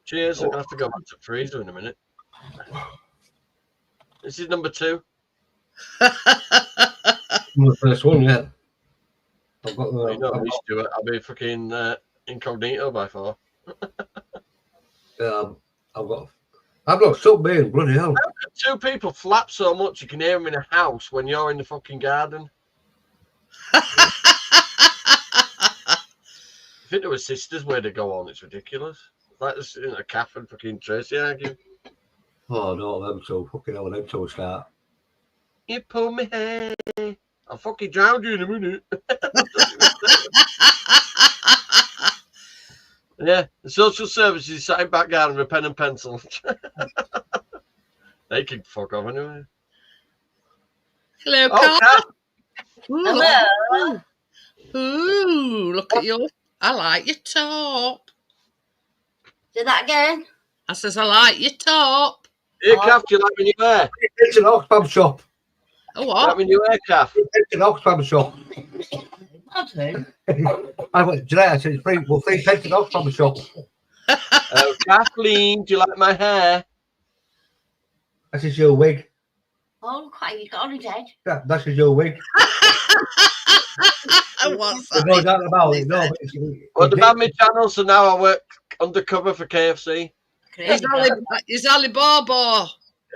[SPEAKER 3] Cheers. I'm gonna have to go back to freezer in a minute. This is number 2.
[SPEAKER 2] The first one, yeah. I've got
[SPEAKER 3] You know me, Stuart. I'll be fucking incognito by far.
[SPEAKER 2] I've got stuck being bloody hell.
[SPEAKER 3] 2 people flap so much you can hear them in a house when you're in the fucking garden. I think there were sisters where they go on. It's ridiculous. Like this in a Kath and fucking Tracy arguing.
[SPEAKER 2] Oh no, them two fucking hell, them two start.
[SPEAKER 3] You pull me hair. I'll fucking drown you in a minute. Yeah, the social services sat in back garden with a pen and pencil. They can fuck off anyway.
[SPEAKER 1] Hello,
[SPEAKER 3] Oh,
[SPEAKER 1] Carl.
[SPEAKER 3] Kat.
[SPEAKER 4] Hello.
[SPEAKER 1] Ooh, look at your. I like your top.
[SPEAKER 4] Do that again.
[SPEAKER 1] I says, I like your top.
[SPEAKER 3] Here, Kath, do you like my new hair?
[SPEAKER 2] It's an Oxfam shop.
[SPEAKER 1] Oh,
[SPEAKER 3] Like
[SPEAKER 1] what?
[SPEAKER 3] my new hair, Kath?
[SPEAKER 2] It's an Oxfam shop.
[SPEAKER 4] Pardon?
[SPEAKER 2] I went today. I said, free. Well, 3 pence an Oxfam shop.
[SPEAKER 3] Oh, Kathleen, do you like my hair?
[SPEAKER 2] That's just your wig.
[SPEAKER 4] Oh, look what you got on his head.
[SPEAKER 2] That's just your wig.
[SPEAKER 1] What's
[SPEAKER 2] There's
[SPEAKER 1] that?
[SPEAKER 2] no doubt about it. No, but
[SPEAKER 3] Well, they banned my channel, so now I work undercover for KFC.
[SPEAKER 1] Is Alibaba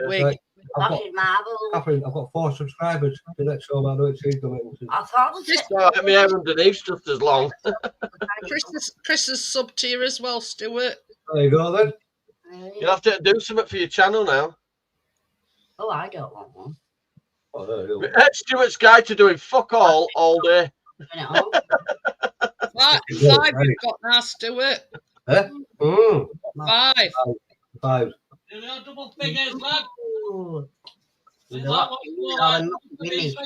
[SPEAKER 1] wig?
[SPEAKER 2] Right. I've got,
[SPEAKER 4] Fucking marble.
[SPEAKER 2] Catherine, I've got 4 subscribers. The next show I don't see them.
[SPEAKER 4] I thought it
[SPEAKER 3] So I my hair underneath's just as long.
[SPEAKER 1] Chris is sub tier as well, Stuart.
[SPEAKER 2] There you go then.
[SPEAKER 3] You'll have to do something for your channel now.
[SPEAKER 4] Oh, I don't want one.
[SPEAKER 2] Oh, there you go.
[SPEAKER 3] Stuart's guide to doing fuck all day.
[SPEAKER 4] Bring it home.
[SPEAKER 1] Five
[SPEAKER 2] Right.
[SPEAKER 1] you've got now, Stuart.
[SPEAKER 2] Eh? Mm.
[SPEAKER 1] 5.
[SPEAKER 2] 5.
[SPEAKER 5] Do the double figures, lad.
[SPEAKER 4] Ooh.
[SPEAKER 5] Is
[SPEAKER 4] know
[SPEAKER 5] that
[SPEAKER 4] what?
[SPEAKER 5] what you
[SPEAKER 4] Darling,
[SPEAKER 5] want?
[SPEAKER 4] really.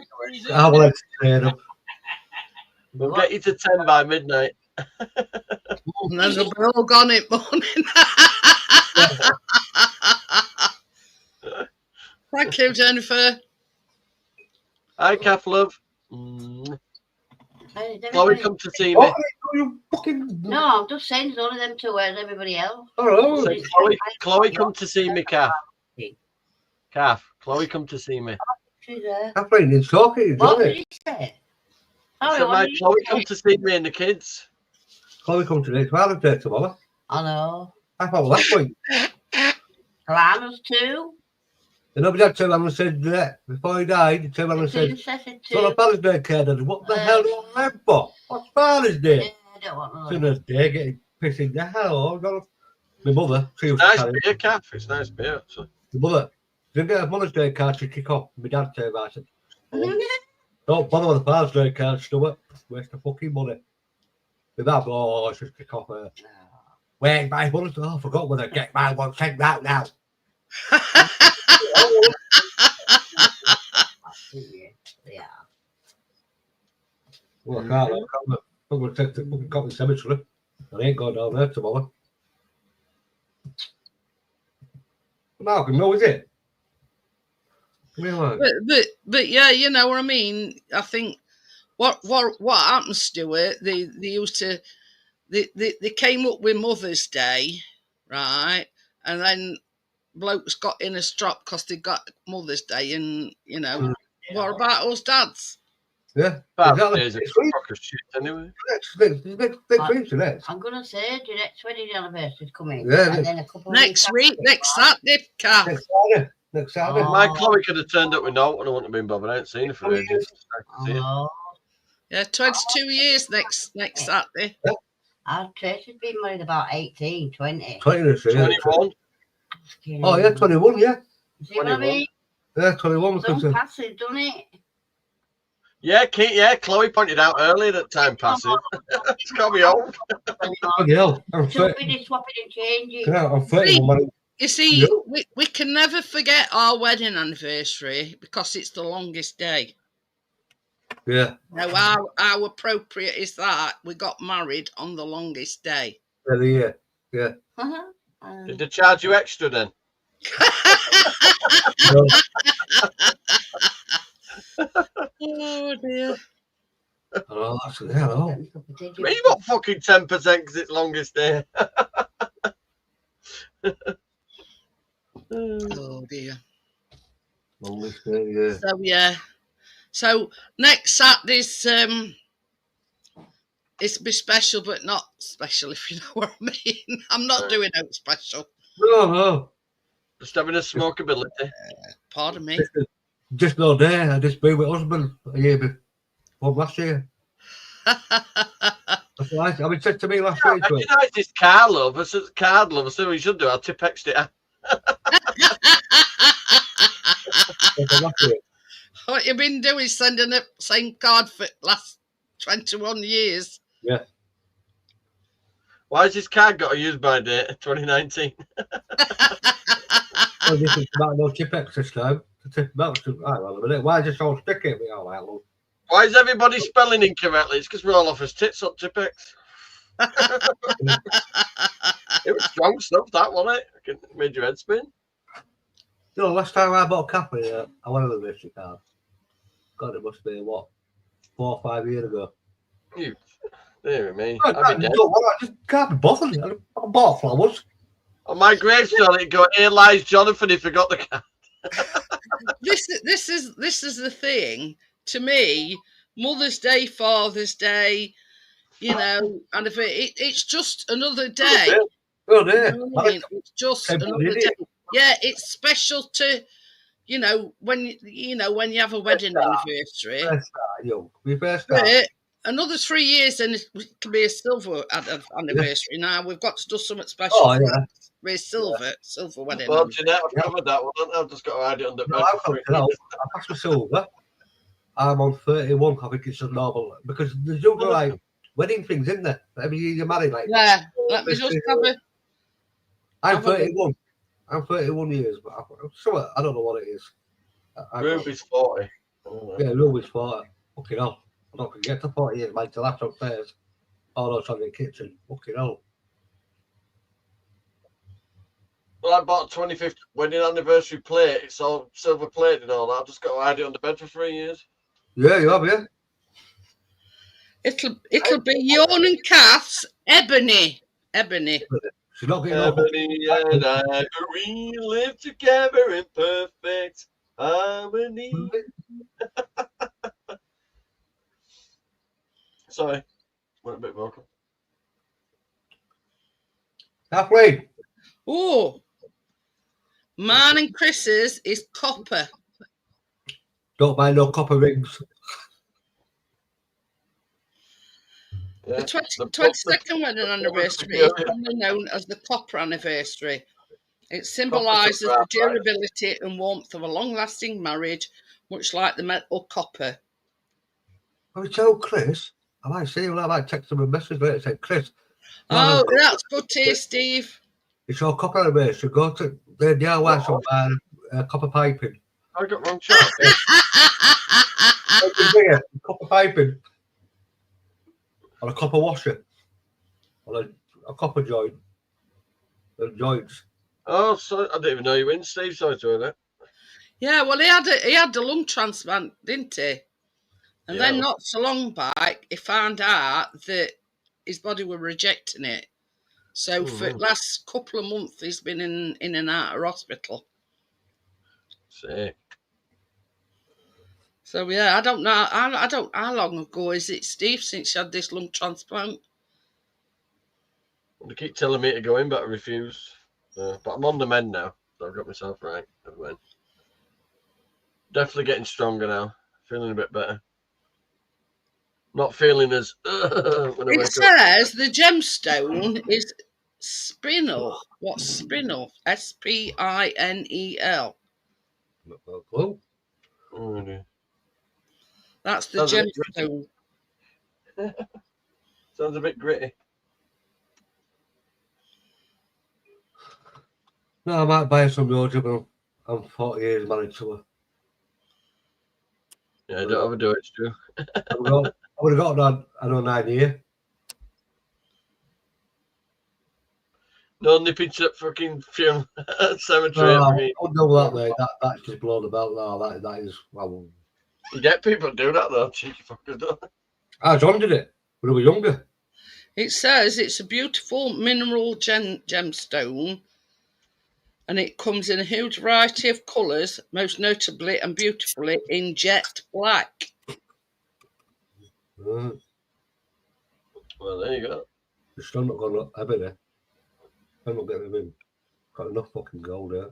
[SPEAKER 2] I will entertain them.
[SPEAKER 3] We'll get you to 10 by midnight.
[SPEAKER 1] And then they'll be all gone in morning. Thank you, Jennifer.
[SPEAKER 3] Hi, Kath, love.
[SPEAKER 4] Hey, is
[SPEAKER 3] Chloe,
[SPEAKER 4] everybody-
[SPEAKER 3] come to see me.
[SPEAKER 2] Oh, you fucking.
[SPEAKER 4] No, I'm just saying it's only them two. Where's everybody else?
[SPEAKER 2] Oh,
[SPEAKER 3] Say, Chloe, come to see me, Kath. Kath, Chloe, come to see me.
[SPEAKER 4] She's there.
[SPEAKER 2] Catherine, he's talking. He's
[SPEAKER 4] What
[SPEAKER 2] on
[SPEAKER 4] did
[SPEAKER 2] it.
[SPEAKER 4] he say?
[SPEAKER 3] So,
[SPEAKER 4] what
[SPEAKER 3] my
[SPEAKER 4] did he
[SPEAKER 3] Chloe,
[SPEAKER 4] say?
[SPEAKER 3] come to see me and the kids.
[SPEAKER 2] Chloe, come today. It's Father's Day tomorrow.
[SPEAKER 4] I know.
[SPEAKER 2] I thought last week.
[SPEAKER 4] Lana's too.
[SPEAKER 2] And nobody had 2 and said that before he died. 2 and said,
[SPEAKER 4] Princess said
[SPEAKER 2] "Son of
[SPEAKER 4] too.
[SPEAKER 2] Father's Day, kid." What the hell do I live for? What's Father's Day?
[SPEAKER 4] Yeah, I don't want
[SPEAKER 2] Soon
[SPEAKER 4] to.
[SPEAKER 2] as day, pissing the hell out. My mother, she was
[SPEAKER 3] Nice
[SPEAKER 2] carrying-
[SPEAKER 3] beer, Kath. It's nice beer, actually.
[SPEAKER 2] my mother didn't get a Mother's Day card to kick off. My dad turned around and said, don't bother with the Father's Day card, Stuart. Waste of fucking money. My dad, oh, it's just kick off. Wait, my Mother's Day. Oh, I forgot whether I get my one sent out now.
[SPEAKER 4] Yeah.
[SPEAKER 2] Well, I can't. I'm going to take the fucking copy cemetery. I ain't going down there tomorrow. Malcolm, no, is it? Really?
[SPEAKER 1] But yeah, you know what I mean. I think what happened, Stuart? They used to they came up with Mother's Day, right? And then blokes got in a strop because they got Mother's Day, and you know what about us dads?
[SPEAKER 2] Yeah.
[SPEAKER 3] Father's Day is a crock of shit, anyway.
[SPEAKER 2] Next week, isn't
[SPEAKER 4] I'm gonna say the next wedding anniversary is coming.
[SPEAKER 2] Yeah,
[SPEAKER 4] And then a couple of
[SPEAKER 1] Next
[SPEAKER 4] weeks
[SPEAKER 1] week, next Saturday, Kath.
[SPEAKER 2] Next Saturday.
[SPEAKER 4] Oh.
[SPEAKER 3] My Chloe could have turned up with no one. I wouldn't have been bothered. I ain't seen her for ages. Nice to see her.
[SPEAKER 4] Oh,
[SPEAKER 1] Yeah, 22 years next Saturday.
[SPEAKER 4] our Tracy's been married about 18, 20.
[SPEAKER 2] 20 this year.
[SPEAKER 3] 21.
[SPEAKER 2] Oh, yeah, 21, yeah.
[SPEAKER 4] See what I mean?
[SPEAKER 2] Yeah, 21.
[SPEAKER 4] Some
[SPEAKER 2] Because,
[SPEAKER 4] passes, done it?
[SPEAKER 3] Yeah, Chloe pointed out earlier that time passes. It's got me old.
[SPEAKER 2] bloody hell. I'm
[SPEAKER 4] Should
[SPEAKER 2] 30.
[SPEAKER 4] be swapping and changing.
[SPEAKER 2] Yeah, I'm 31, man.
[SPEAKER 1] You see,
[SPEAKER 2] Yeah.
[SPEAKER 1] we can never forget our wedding anniversary because it's the longest day.
[SPEAKER 2] Yeah.
[SPEAKER 1] Now, how appropriate is that? We got married on the longest day.
[SPEAKER 2] Yeah.
[SPEAKER 4] Uh-huh.
[SPEAKER 3] Did they charge you extra then?
[SPEAKER 2] No,
[SPEAKER 1] Oh dear.
[SPEAKER 2] oh, that's it. Yeah, oh.
[SPEAKER 4] Did
[SPEAKER 3] Me, you got fucking 10% because it's longest day.
[SPEAKER 1] Oh dear.
[SPEAKER 2] Longest day, yeah.
[SPEAKER 1] So yeah. So next Saturday's it's be special but not special, if you know what I mean. I'm not doing out special.
[SPEAKER 2] No.
[SPEAKER 3] Just having a smokeability.
[SPEAKER 1] Pardon me.
[SPEAKER 2] Just no day. I just been with husband a year before last year. That's right. I mean, said to me last week.
[SPEAKER 3] I recognise this car love. I said, card love. I said, what you should do, I'll Tipex it.
[SPEAKER 2] Last year.
[SPEAKER 1] What you been doing? Sending the same card for last 21 years.
[SPEAKER 2] Yeah.
[SPEAKER 3] Why has this card got a use by date? 2019.
[SPEAKER 2] Oh, this is about no Tipex this time. The Tipex, hang on a minute. Why is this all sticky at me? Oh, right, look.
[SPEAKER 3] Why is everybody spelling incorrectly? It's because we're all off his tits on Tipex. It was strong stuff, that, wasn't it? It made your head spin.
[SPEAKER 2] You know, last time I bought a cafe, I went on the mystery card. God, it must be, what, 4 or 5 years ago.
[SPEAKER 3] You, dear me.
[SPEAKER 2] I
[SPEAKER 3] I'd be dead.
[SPEAKER 2] just can't be bothered. I bought flowers.
[SPEAKER 3] On my gravestone, it go, here lies Jonathan, he forgot the card.
[SPEAKER 1] This is the thing. To me, Mother's Day, Father's Day, you know, and if it's just another day.
[SPEAKER 2] Oh, dear.
[SPEAKER 1] You know what I mean? It's just another day. Yeah, it's special to, you know, when you have a wedding anniversary. But another 3 years, and it can be a silver anniversary. Now we've got to do something special.
[SPEAKER 2] Oh, yeah.
[SPEAKER 1] With silver wedding.
[SPEAKER 3] Well, Jeanette, I've covered that one. I've just got to hide it under
[SPEAKER 2] No, I passed my silver. I'm on 31. I think it's just normal because there's other like wedding things in there. Every year you're married, like
[SPEAKER 1] Yeah, let me just have a.
[SPEAKER 2] I'm 31. I'm 31 years, but I don't know what it is.
[SPEAKER 3] Ruby's 40.
[SPEAKER 2] Yeah, Ruby's 40. Fucking hell. I'm not going to get to 40 years, mate, till after upstairs. Oh, no, it's on the kitchen. Fucking hell.
[SPEAKER 3] Well, I bought a 25th wedding anniversary plate. It's all silver plated and all that. I've just got to hide it under bed for 3 years.
[SPEAKER 2] Yeah, you have, yeah.
[SPEAKER 1] It'll be Yawn and Kath's Ebony.
[SPEAKER 2] She's not getting
[SPEAKER 3] Ebony and Ivory live together in perfect harmony. Sorry, went a bit vocal.
[SPEAKER 2] Halfway.
[SPEAKER 1] Oh, mine and Chris's is copper.
[SPEAKER 2] Don't buy no copper rings.
[SPEAKER 3] Yeah.
[SPEAKER 1] The 22nd wedding anniversary is commonly known as the copper anniversary. It symbolises the durability and warmth of a long-lasting marriage, much like the metal copper.
[SPEAKER 2] Can we tell Chris? I might see him, I might text him a message later saying, Chris.
[SPEAKER 1] Oh, that's good to hear, Steve.
[SPEAKER 2] It's your copper anniversary. Go to the DIY shop and copper piping.
[SPEAKER 3] I got wrong shot.
[SPEAKER 2] Copper piping. Or a copper washer. Or a copper joint. The joints.
[SPEAKER 3] Oh, sorry. I didn't even know you were in, Steve. Sorry to hear that.
[SPEAKER 1] Yeah, well, he had a lung transplant, didn't he? And then not so long back, he found out that his body were rejecting it. So for the last couple of months, he's been in and out of hospital.
[SPEAKER 3] Sick.
[SPEAKER 1] So yeah, I don't know. How long ago is it, Steve, since you had this lung transplant?
[SPEAKER 3] They keep telling me to go in, but I refuse. But I'm on the mend now, so I've got myself right. Definitely getting stronger now. Feeling a bit better. Not feeling as. When
[SPEAKER 1] It says the gemstone is spinel. What's spinel? Spinel.
[SPEAKER 2] Oh,
[SPEAKER 1] That's the gemstone.
[SPEAKER 3] Sounds a bit gritty.
[SPEAKER 2] no, I might buy some Roger, but I'm 40 years married to her.
[SPEAKER 3] Yeah, don't overdo it, Stu.
[SPEAKER 2] I would have got another 9 years.
[SPEAKER 3] No nipping to fucking funeral cemetery.
[SPEAKER 2] No, I don't know that, mate. That's just blown the belt now. That is. Well,
[SPEAKER 3] you get people do that though, cheeky fuckers.
[SPEAKER 2] John did it when I was younger.
[SPEAKER 1] It says it's a beautiful mineral gemstone, and it comes in a huge variety of colours, most notably and beautifully in jet black.
[SPEAKER 3] Well, there you go.
[SPEAKER 2] It's still not going to have it. I'm not getting them in. Got enough fucking gold there.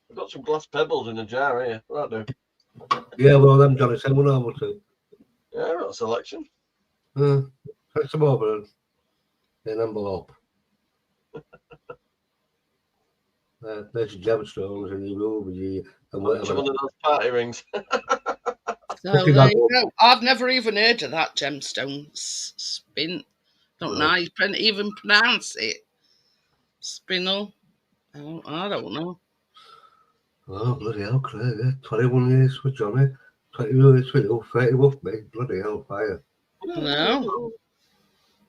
[SPEAKER 3] I've got some glass pebbles in a jar here. What do?
[SPEAKER 2] Yeah, well, them Johnny said one over to.
[SPEAKER 3] Yeah, I've got a selection.
[SPEAKER 2] Take some over in an envelope. There's your gemstones and your rubies and whatever.
[SPEAKER 3] One of those party rings.
[SPEAKER 1] So there you go. I've never even heard of that gemstone. Spin. Don't know how you even pronounce it. Spinel. Oh, I don't know.
[SPEAKER 2] Oh, bloody hell, Craig. 21 years with Johnny. 20 years with you. 30 with me. Bloody hell, fire.
[SPEAKER 1] No.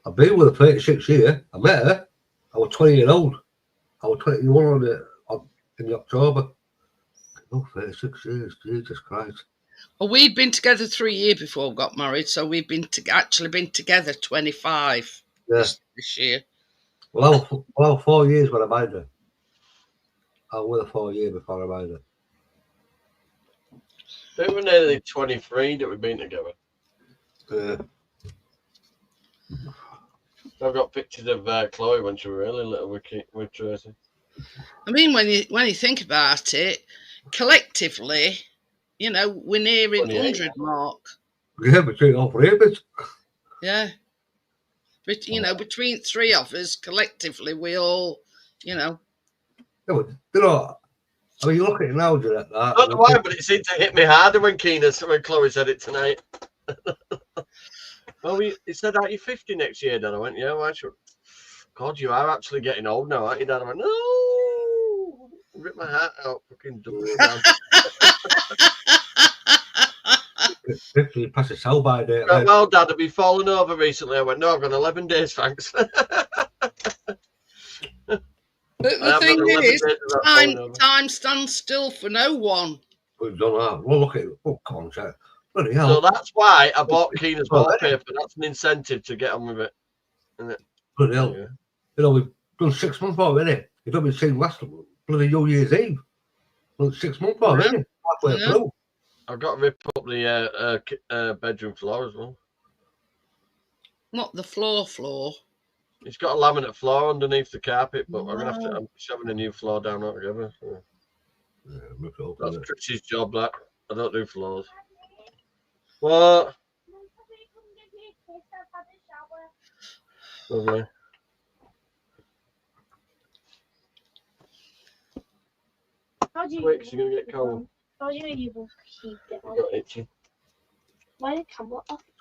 [SPEAKER 2] I've been with her 36 years. I met her. I was 20 years old. I was 21 in October. Oh, 36 years. Jesus Christ.
[SPEAKER 1] Well, we'd been together 3 years before we got married, so we've actually been together 25 this year.
[SPEAKER 2] Well, I was 4 years when I married her. I was with her 4 years before I married her.
[SPEAKER 3] They were nearly 23 that we've been together. I've got pictures of Chloe when she was really little with Tracy.
[SPEAKER 1] I mean, when you think about it, collectively, you know, we're nearing 100 mark.
[SPEAKER 2] Yeah, between all three of us.
[SPEAKER 1] Yeah. But, you know, between three of us, collectively, we all, you know.
[SPEAKER 2] Yeah, but, you know, I mean, you look at it now, Jeanette.
[SPEAKER 3] I don't know why, but it seemed to hit me harder when Chloe said it tonight. Well, he said, "Are you 50 next year, Dad?" I went, "Yeah, why should?" God, you are actually getting old now, aren't you, Dad? I went, "No." Rip my heart out, fucking double down.
[SPEAKER 2] 50, pass a sell by date.
[SPEAKER 3] Right, well, Dad, have you fallen over recently? I went, "No, I've got 11 days, thanks."
[SPEAKER 1] But the thing is, time stands still for no one.
[SPEAKER 2] We've done that. Well, look at it. Oh, come on, Jack. Bloody hell.
[SPEAKER 3] So that's why I bought Keena's wallpaper. That's an incentive to get on with it. Isn't it?
[SPEAKER 2] Bloody hell. Yeah. You know, we've done 6 months already. You've done the same last bloody New Year's Eve. Well, 6 months already. Halfway through.
[SPEAKER 3] I've got to rip up the bedroom floor as well.
[SPEAKER 1] Not the floor.
[SPEAKER 3] It's got a laminate floor underneath the carpet, but I'm shoving a new floor down altogether. So. Yeah, that's Trish's job, that. I don't do floors. What? Lovely. Quick, you're gonna get cold. Got itchy.
[SPEAKER 2] What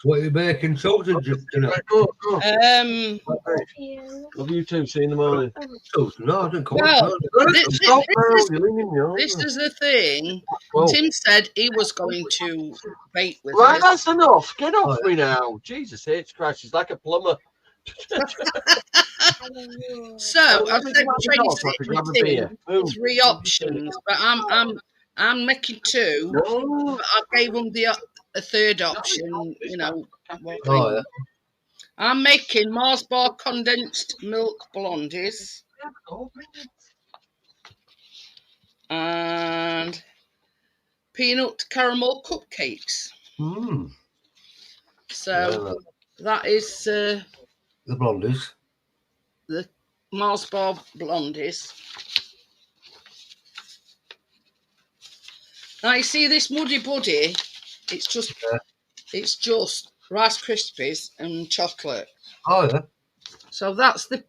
[SPEAKER 2] are you making? Susan just tonight?
[SPEAKER 3] Go. Love you too. See you in the morning.
[SPEAKER 2] Susan, no, I didn't come
[SPEAKER 1] Well,
[SPEAKER 2] on.
[SPEAKER 1] This is the thing.
[SPEAKER 3] Whoa.
[SPEAKER 1] Tim said he was going to bake with
[SPEAKER 3] Right,
[SPEAKER 1] us.
[SPEAKER 3] that's enough. Get off me now. Jesus H. Christ, she's like a plumber.
[SPEAKER 1] So I said
[SPEAKER 3] I could grab a beer. Boom.
[SPEAKER 1] 3 options, but I'm making 2.
[SPEAKER 3] No.
[SPEAKER 1] But I gave them a 3rd option. You know.
[SPEAKER 2] Oh, yeah.
[SPEAKER 1] I'm making Mars bar condensed milk blondies and peanut caramel cupcakes.
[SPEAKER 2] Mm.
[SPEAKER 1] So that is
[SPEAKER 2] The blondies.
[SPEAKER 1] the Mars bar blondies. Now you see this Muddy Buddy, it's just Rice Krispies and chocolate.
[SPEAKER 2] Oh, yeah.
[SPEAKER 1] So that's the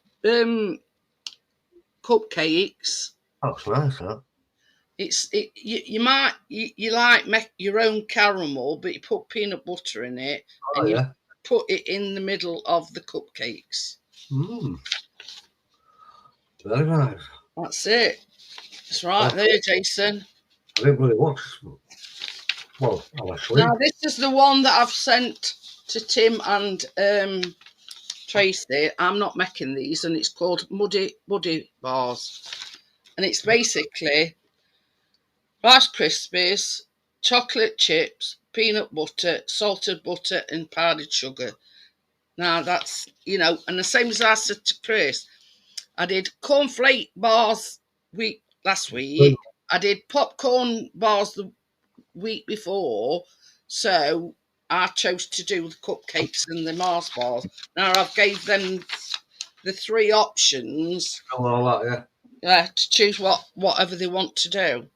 [SPEAKER 1] cupcakes.
[SPEAKER 2] That's nice, huh?
[SPEAKER 1] You might like make your own caramel, but you put peanut butter in it
[SPEAKER 2] Oh,
[SPEAKER 1] and you
[SPEAKER 2] yeah.
[SPEAKER 1] put it in the middle of the cupcakes.
[SPEAKER 2] Mm. Very nice.
[SPEAKER 1] That's it. It's right there, Jason.
[SPEAKER 2] I didn't really watch. Well, I was asleep.
[SPEAKER 1] Now this is the one that I've sent to Tim and Tracy. I'm not making these, and it's called Muddy Buddy Bars, and it's basically Rice Krispies, chocolate chips, peanut butter, salted butter, and powdered sugar. Now that's, you know, and the same as I said to Chris, I did cornflake bars last week. I did popcorn bars the week before, so I chose to do the cupcakes and the Mars bars. Now I've gave them the 3 options
[SPEAKER 2] All that,
[SPEAKER 1] to choose whatever they want to do.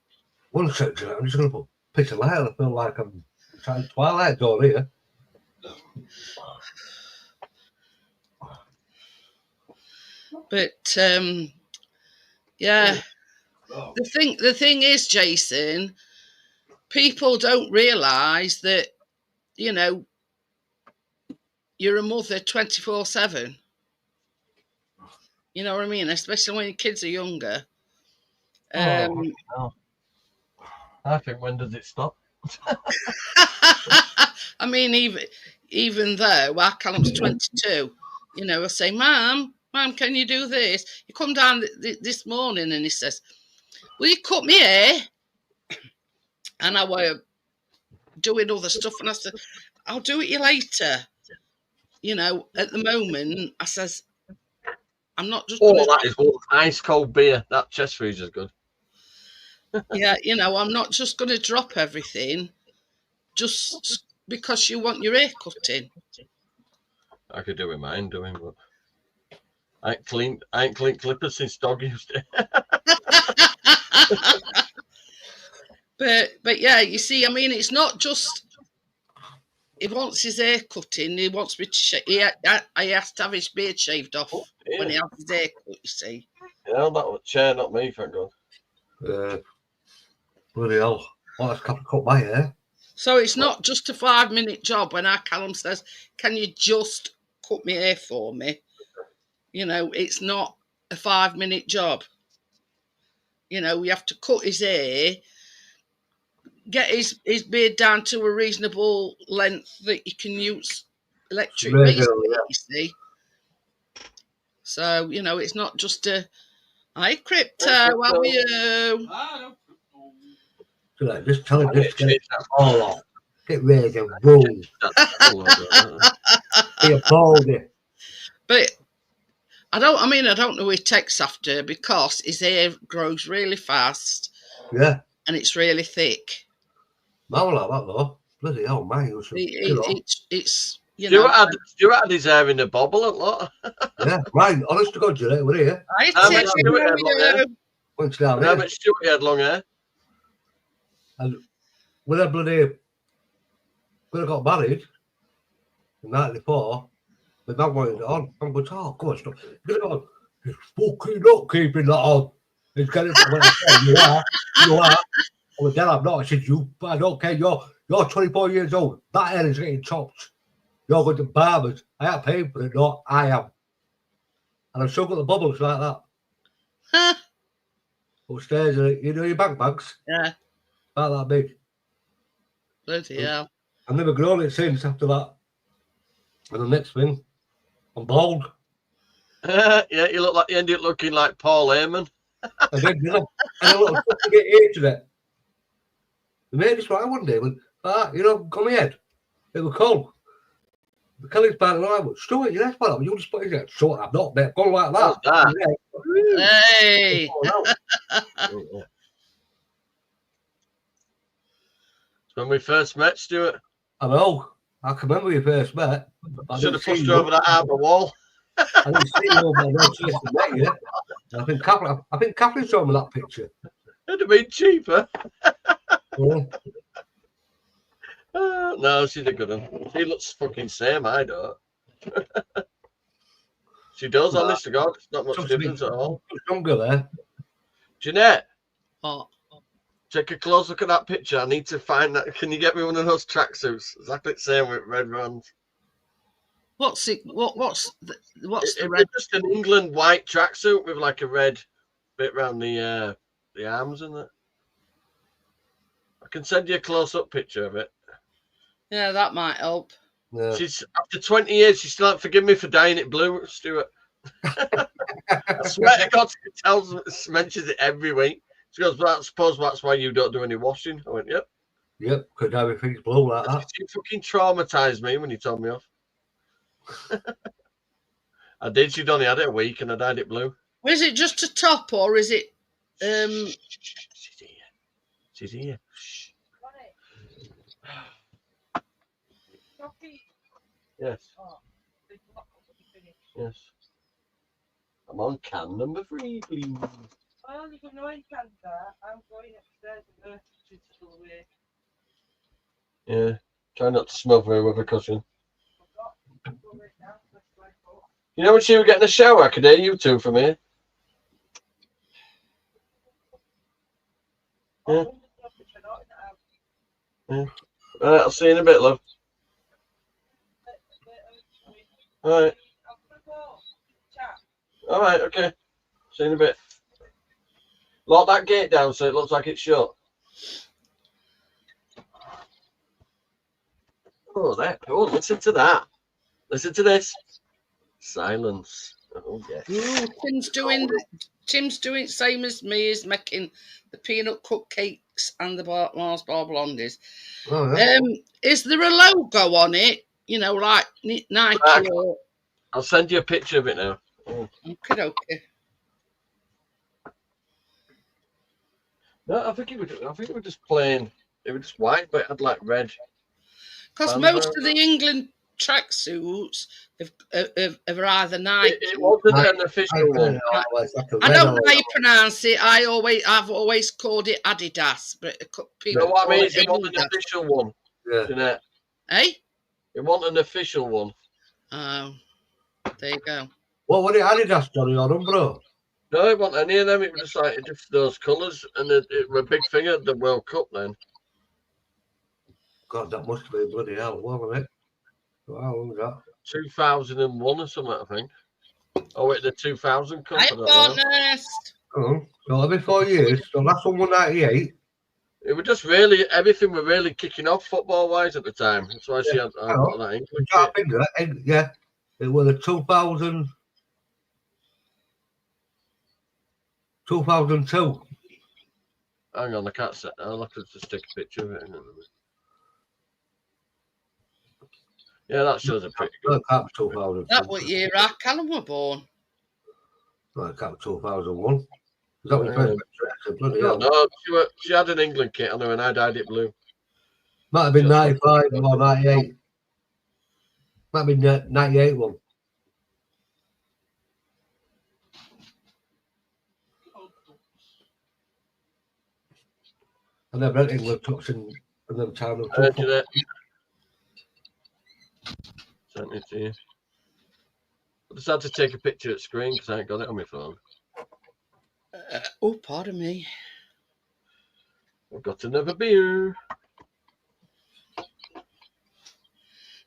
[SPEAKER 2] One second, I'm just going to put a piece of light on. I feel like I'm trying to Twilight Zone here.
[SPEAKER 1] But yeah, the thing is, Jason, people don't realise that, you know, you're a mother 24/7. You know what I mean? Especially when your kids are younger.
[SPEAKER 3] No. I think, when does it stop?
[SPEAKER 1] I mean, even though our Callum's 22, you know, I say, Mum, can you do this? He come down this morning and he says, will you cut me hair? And I were doing other stuff, and I said, I'll do it you later. You know, at the moment, I says, I'm not just.
[SPEAKER 3] That is one ice cold beer. That chest freezer's good.
[SPEAKER 1] Yeah, you know, I'm not just going to drop everything just because you want your hair cutting.
[SPEAKER 3] I could do with mine doing, but I ain't clean clippers since dog used it.
[SPEAKER 1] But yeah, you see, I mean, it's not just he wants his hair cutting. He wants me to he has to have his beard shaved off when he has his hair cut. You see.
[SPEAKER 3] Yeah, that was chair, not me, thank God.
[SPEAKER 2] Bloody hell! Well, I've cut my hair.
[SPEAKER 1] So it's not just a 5-minute job when our Callum says, "Can you just cut my hair for me?" You know, it's not a 5-minute job. You know, we have to cut his hair, get his beard down to a reasonable length that you can use electric razor, you see. So, you know, it's not just a, hi, Crypto, how are you?
[SPEAKER 2] Just tell him just to get it all off. Get rid of boom. Be a baldy.
[SPEAKER 1] But I don't know who he takes after, because his hair grows really fast.
[SPEAKER 2] Yeah.
[SPEAKER 1] And it's really thick.
[SPEAKER 2] Mine like that though. Bloody hell, mine.
[SPEAKER 1] It's you know.
[SPEAKER 3] Stuart had his hair in a bobble a lot.
[SPEAKER 2] Yeah, mine. Honest to God, Julie, we're here.
[SPEAKER 3] How much Stuart had long hair?
[SPEAKER 2] And with a bloody when I got married in 94, my mum wanted it on. I'm going, oh, God, stop. Get it on. He's fucking not keeping that on. He's getting it. I went, you are. I went, Dad, I'm not. I said, I don't care. You're 24 years old. That hair is getting chopped. You're going to barbers. I ain't paying for it. No, I am. And I've still got the bubbles like that.
[SPEAKER 1] Huh?
[SPEAKER 2] Upstairs, you know your bank bags?
[SPEAKER 1] Yeah.
[SPEAKER 2] About that big.
[SPEAKER 1] Bloody hell.
[SPEAKER 2] I've never grown it since after that. And the next thing, I'm bald.
[SPEAKER 3] Yeah, you look like you ended up looking like Paul Heyman.
[SPEAKER 2] I did, you know. And I look to get age of it. The mate just right one day went, you know, come head. It was cold. The Kelly's part of the line went, Stuart, your head's part. You just put his head. Shut up, not there. Go like that.
[SPEAKER 1] Hey.
[SPEAKER 3] When we first met, Stuart.
[SPEAKER 2] I know. I can remember we first met.
[SPEAKER 3] I should have pushed you over that harbour wall.
[SPEAKER 2] I didn't see you over there chasing met you. I think Catherine showed me that picture.
[SPEAKER 3] It'd have been cheaper.
[SPEAKER 2] Yeah.
[SPEAKER 3] No, she's a good one. She looks fucking same. I don't. She does, honest to God. It's not much difference at all.
[SPEAKER 2] Younger there.
[SPEAKER 3] Jeanette,
[SPEAKER 1] Oh.
[SPEAKER 3] take a close look at that picture. I need to find that. Can you get me one of those tracksuits? Exactly the same with red bands.
[SPEAKER 1] What's it? What's the
[SPEAKER 3] It
[SPEAKER 1] red?
[SPEAKER 3] was just an England white tracksuit with like a red bit around the arms and that. I can send you a close-up picture of it.
[SPEAKER 1] Yeah, that might help.
[SPEAKER 2] Yeah.
[SPEAKER 3] She's after 20 years, she still hasn't forgiven me for dyeing it blue, Stuart. I swear to God, she mentions it every week. She goes, "But I suppose that's why you don't do any washing." I went, "Yep."
[SPEAKER 2] Yep, because everything's blue like that.
[SPEAKER 3] You fucking traumatized me when you told me off. I did. She'd only had it a week, and I dyed it blue.
[SPEAKER 1] Is it just a top, or is it?
[SPEAKER 3] She's here. She's here. Shh. Yes. Yes. I'm on can number 3, please.
[SPEAKER 6] I only got no cancer. I'm going upstairs and her she's still awake.
[SPEAKER 3] Yeah. Try not to smother her with a cushion. You know when she was getting a shower, I could hear you two from here. Yeah. Yeah. All right, I'll see you in a bit, love. All right. All right, okay. See you in a bit. Lock that gate down so it looks like it's shut. Oh, that. Oh, listen to that. Listen to this. Silence. Oh, yes.
[SPEAKER 1] Tim's doing same as me. Is making the peanut cupcakes and the Mars bar blondies.
[SPEAKER 2] Oh, yeah.
[SPEAKER 1] Is there a logo on it? You know, like Nike or...
[SPEAKER 3] I'll send you a picture of it now. Oh.
[SPEAKER 1] Okay.
[SPEAKER 3] No, I think it was just plain. It was just white, but it had like red.
[SPEAKER 1] Because most of the England tracksuits are either Nike.
[SPEAKER 3] It wasn't an official one.
[SPEAKER 1] I don't know how you pronounce it. I've always called it Adidas, but people.
[SPEAKER 3] No, what I mean
[SPEAKER 1] call
[SPEAKER 3] is it wasn't an official one.
[SPEAKER 2] Yeah.
[SPEAKER 3] Jeanette.
[SPEAKER 1] Hey?
[SPEAKER 3] It wasn't an official one.
[SPEAKER 1] Oh, there you go.
[SPEAKER 2] What were it Adidas, Johnny, or Umbro?
[SPEAKER 3] No, it wasn't any of them. It was just like just those colours, and it was a big thing at the World Cup then.
[SPEAKER 2] God, that must have been bloody hell, wasn't it? How long was that?
[SPEAKER 3] 2001 or something, I think. Oh, wait, the 2000 Cup.
[SPEAKER 1] Hey, honest.
[SPEAKER 2] Oh, so every 4 years. So last one was 98.
[SPEAKER 3] It was just really, everything was really kicking off football-wise at the time. That's why she had a lot of that England kit.
[SPEAKER 2] Yeah, it was the 2002.
[SPEAKER 3] Hang on, I can't set. I'll have to just take a picture of it. Yeah, that shows a pretty good.
[SPEAKER 1] That what year our Callum were born?
[SPEAKER 2] Well, it can't be 2001. Is that what first bloody hell?
[SPEAKER 3] No, she had an England kit on her and I dyed it blue.
[SPEAKER 2] Might have been 95 or 98. Might have been 98 one. And they've read England Cups in them time.
[SPEAKER 3] It's here. I just had to take a picture of the screen because I ain't got it on my phone.
[SPEAKER 1] Oh, pardon me.
[SPEAKER 3] I've got another beer.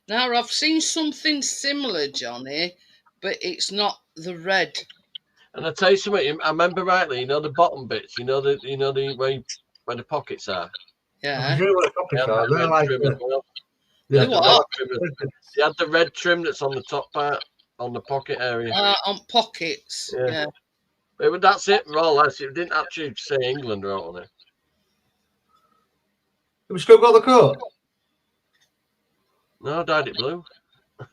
[SPEAKER 1] Now, I've seen something similar, Johnny, but it's not the red.
[SPEAKER 3] And I tell you something, I remember rightly, you know the bottom bits, you know the where the pockets are.
[SPEAKER 2] I
[SPEAKER 1] Yeah.
[SPEAKER 2] presume what the
[SPEAKER 3] They
[SPEAKER 2] pockets
[SPEAKER 3] had
[SPEAKER 2] are.
[SPEAKER 3] the
[SPEAKER 2] They're
[SPEAKER 3] red
[SPEAKER 2] like,
[SPEAKER 3] trim as well.
[SPEAKER 2] yeah,
[SPEAKER 1] The what?
[SPEAKER 3] You had the red trim that's on the top part, on the pocket area.
[SPEAKER 1] On pockets.
[SPEAKER 3] Yeah. But that's it, more or less. It didn't actually say England right on it.
[SPEAKER 2] Have you still got the coat?
[SPEAKER 3] No, I dyed it blue.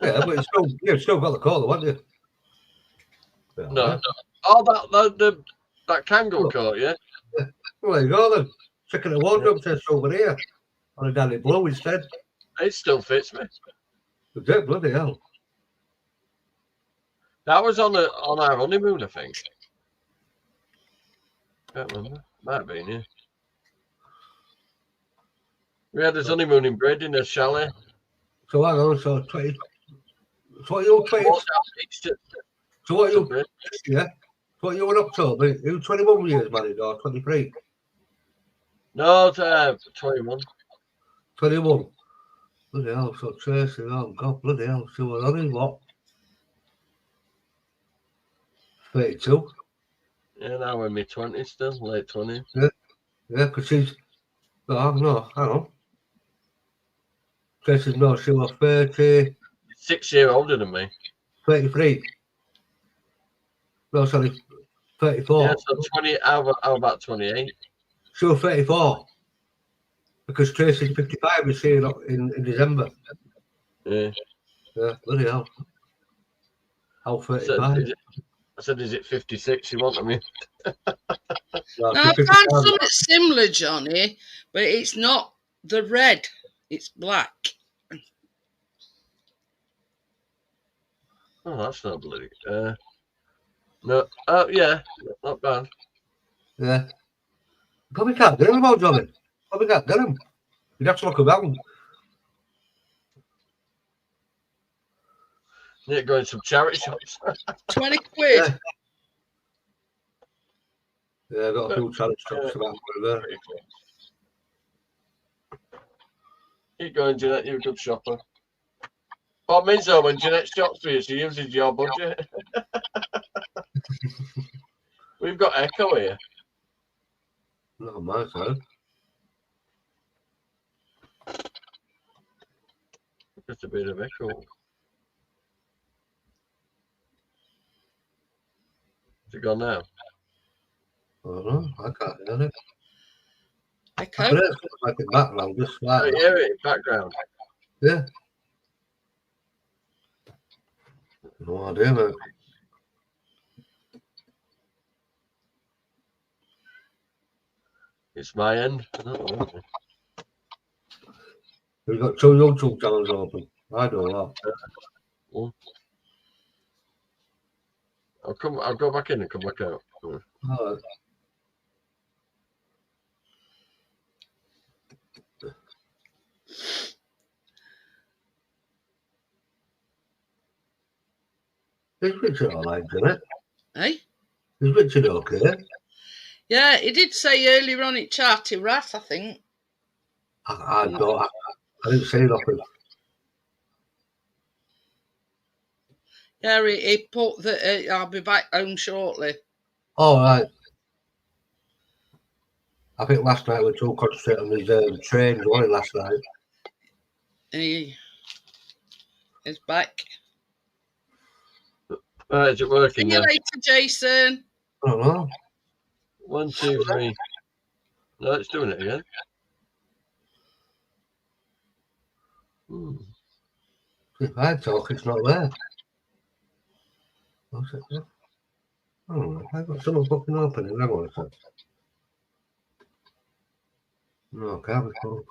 [SPEAKER 2] Yeah, but you've still got the coat, haven't you? Yeah,
[SPEAKER 3] No.
[SPEAKER 2] right.
[SPEAKER 3] Oh, that Kangol coat, yeah?
[SPEAKER 2] Well, there you go then. Checking the wardrobe test over here. On a Danny Blue instead.
[SPEAKER 3] It still fits me.
[SPEAKER 2] Is it? Bloody hell.
[SPEAKER 3] That was on our honeymoon, I think. Can't remember. Might have been, yeah. We had his honeymoon in Bred in a chalet.
[SPEAKER 2] So hang on, so 20. So what you 20? So what you? Yeah. So what you in October? You 21 years married or 23?
[SPEAKER 3] No, 21.
[SPEAKER 2] 21. Bloody hell, so Tracy, oh God, bloody hell, so we're only what? 32.
[SPEAKER 3] Yeah, now we're in my 20s still, late 20s.
[SPEAKER 2] Yeah, because she's, no, hang on. Tracy's no, she was 30,
[SPEAKER 3] 6 years older than me.
[SPEAKER 2] 33. No, sorry, 34.
[SPEAKER 3] Yeah, so 20, how about 28?
[SPEAKER 2] She was 34. Because Tracy's 55, we see in December.
[SPEAKER 3] Yeah.
[SPEAKER 2] Yeah, bloody hell. How 35?
[SPEAKER 3] I said, is it 56 you want? I mean,
[SPEAKER 2] No,
[SPEAKER 1] Now, I
[SPEAKER 2] she's
[SPEAKER 1] found
[SPEAKER 2] 55.
[SPEAKER 1] something similar, Johnny, but it's not the red. It's black.
[SPEAKER 3] oh, that's not bloody. No, yeah, not bad.
[SPEAKER 2] Yeah. Probably can't get him about Johnny. Probably can't get him. You'd have to look around.
[SPEAKER 3] Need to go in some charity shops.
[SPEAKER 1] 20 quid.
[SPEAKER 2] Yeah, got a few challenge shops about there.
[SPEAKER 3] Keep going, Jeanette, you're a good shopper. What means though, when Jeanette shops for you, she uses your budget. We've got echo here.
[SPEAKER 2] Not on my side.
[SPEAKER 3] Just a bit of echo. Is it gone now?
[SPEAKER 2] I don't know. I can't hear it. I
[SPEAKER 1] Echo.
[SPEAKER 2] can hear it like in background, just
[SPEAKER 3] I
[SPEAKER 2] like that.
[SPEAKER 3] hear it in background.
[SPEAKER 2] Yeah. No idea, mate.
[SPEAKER 3] It's my end. I don't know.
[SPEAKER 2] We've got 2 YouTube channels open. I do that.
[SPEAKER 3] I'll go back in and come back out.
[SPEAKER 2] All right. Is Richard all right, isn't it?
[SPEAKER 1] Hey?
[SPEAKER 2] Is Richard okay?
[SPEAKER 1] Yeah, he did say earlier on in chat, he rat, I think.
[SPEAKER 2] I didn't say nothing.
[SPEAKER 1] Yeah, he put that I'll be back home shortly.
[SPEAKER 2] All right. I think last night we were too concentrated on his trains, wasn't it, last night?
[SPEAKER 1] He is back.
[SPEAKER 3] Is it working
[SPEAKER 1] See you
[SPEAKER 3] now?
[SPEAKER 1] later, Jason.
[SPEAKER 2] I don't know.
[SPEAKER 3] 1, 2, 3. No, it's doing it again.
[SPEAKER 2] If I talk, it's not there. What's it? Oh, I've got someone fucking opening. Hang on a sec. No, can't be cool.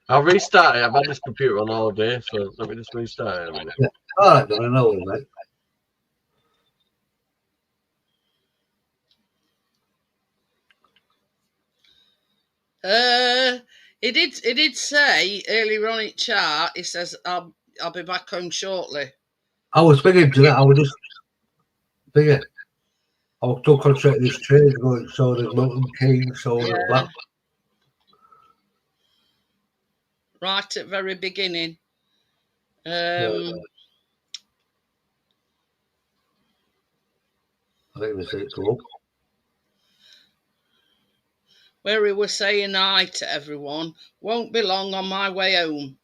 [SPEAKER 3] I'll restart it. I've had this computer on all day, so let me just restart it a minute.
[SPEAKER 2] Yeah. All right, then I know it, mate.
[SPEAKER 1] He did say earlier on in chat. He says, "I'll be back home shortly."
[SPEAKER 2] I was thinking to that. I was just thinking. I was still concentrating this train going. So there's Milton Keynes, so
[SPEAKER 1] Yeah.
[SPEAKER 2] Black.
[SPEAKER 1] Right at very beginning.
[SPEAKER 2] I think we see it come up.
[SPEAKER 1] Where he was saying hi to everyone. Won't be long on my way home.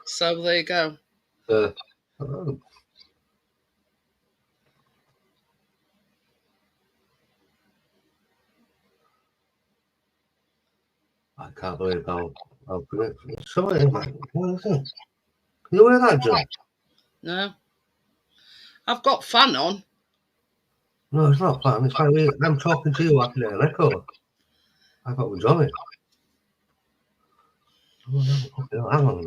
[SPEAKER 1] So there you go.
[SPEAKER 2] I can't believe how good it's so like, what is it? You wear that, John?
[SPEAKER 1] No. I've got fan on.
[SPEAKER 2] No, it's not fun. It's like I'm talking to you, I can hear an echo. I thought it was on it. Oh, no, hang on a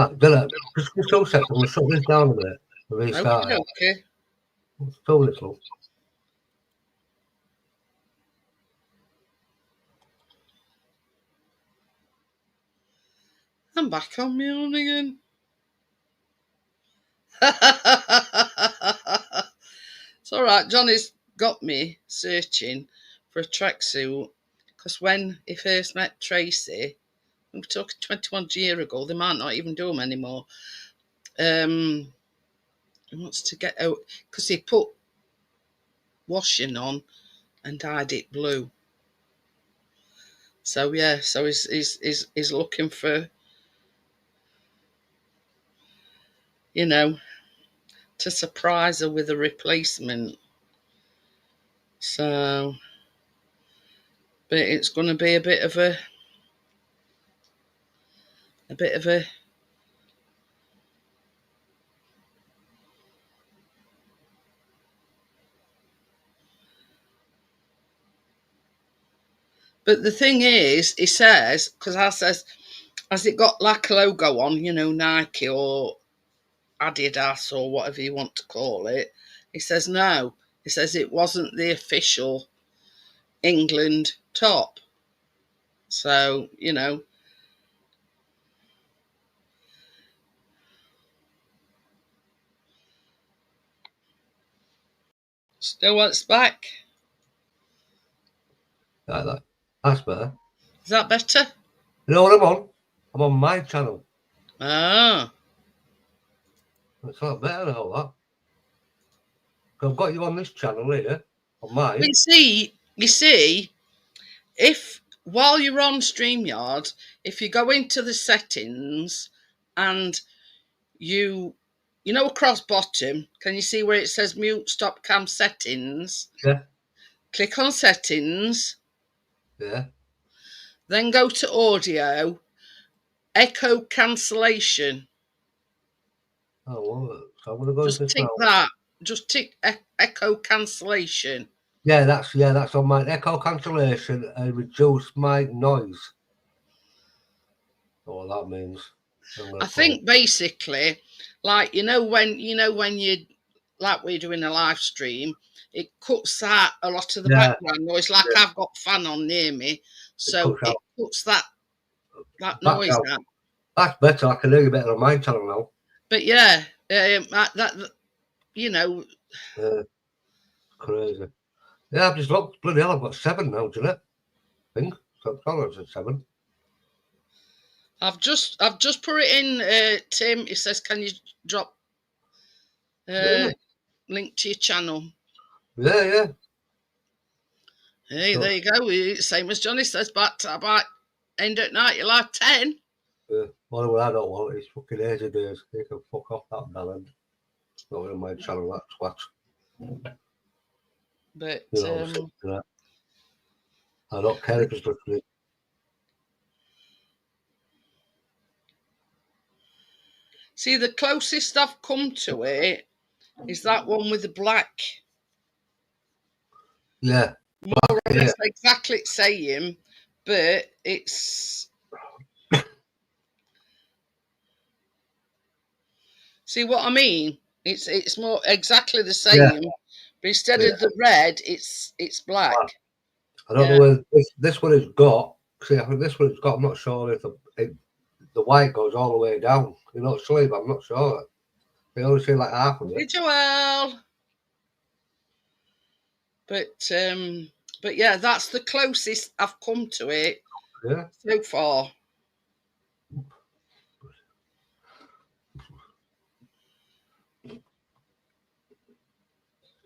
[SPEAKER 2] minute. Just 2 seconds. I'm going to shut this down a bit. Restart.
[SPEAKER 1] Okay.
[SPEAKER 2] So little.
[SPEAKER 1] I'm back on my own again. It's all right. Johnny's got me searching for a tracksuit because when he first met Tracy, we were talking 21 years ago, they might not even do them anymore. He wants to get out because he put washing on and dyed it blue. So yeah, so he's looking for, you know, to surprise her with a replacement. So, but it's going to be a bit of a But the thing is, he says, because I says, has it got like a logo on, you know, Nike or Adidas or whatever you want to call it? He says, no. He says it wasn't the official England top. So, you know. Still wants back.
[SPEAKER 2] Like that. That's better.
[SPEAKER 1] Is that better?
[SPEAKER 2] You know what I'm on? I'm on my channel.
[SPEAKER 1] Ah.
[SPEAKER 2] It's not better than all that. I've got you on this channel here, on mine.
[SPEAKER 1] You see, if while you're on StreamYard, if you go into the settings and you know across bottom, can you see where it says mute stop cam settings?
[SPEAKER 2] Yeah.
[SPEAKER 1] Click on settings.
[SPEAKER 2] Yeah.
[SPEAKER 1] Then go to audio, echo cancellation.
[SPEAKER 2] Oh, well, so I'm going to go
[SPEAKER 1] Just
[SPEAKER 2] into this
[SPEAKER 1] tick
[SPEAKER 2] now.
[SPEAKER 1] that. Just tick echo cancellation.
[SPEAKER 2] Yeah, that's on mine. Echo cancellation and reduce mic noise. What that means.
[SPEAKER 1] I think basically, like you know when you like we're doing a live stream, it cuts out a lot of the background noise. Like I've got fan on near me, so it cuts that noise out.
[SPEAKER 2] That's better. I can hear you better on my channel now.
[SPEAKER 1] But yeah, that you know.
[SPEAKER 2] Crazy. Yeah, I've just looked. Bloody hell, I've got 7 now, do you know? I think. So it's 7.
[SPEAKER 1] I've just put it in, Tim. It says, can you drop link to your channel?
[SPEAKER 2] Yeah.
[SPEAKER 1] Hey, so, there you go. Same as Johnny says, but about end at night, you're like 10.
[SPEAKER 2] Yeah. Well, I don't want it. It's fucking 80 days. You can fuck off that bellend. Not in my channel, that twat.
[SPEAKER 1] But,
[SPEAKER 2] you know, I don't care if it's looking.
[SPEAKER 1] See, the closest I've come to it is that one with the black.
[SPEAKER 2] Yeah.
[SPEAKER 1] More or less exactly the same, but it's... See what I mean? It's more exactly the same, but instead of the red, it's black.
[SPEAKER 2] I don't know where this one has got. See, I think this one has got. I'm not sure if the white goes all the way down. You know, sleeve. I'm not sure. They only see like half of
[SPEAKER 1] Hey,
[SPEAKER 2] it.
[SPEAKER 1] Joel. But yeah, that's the closest I've come to it so far.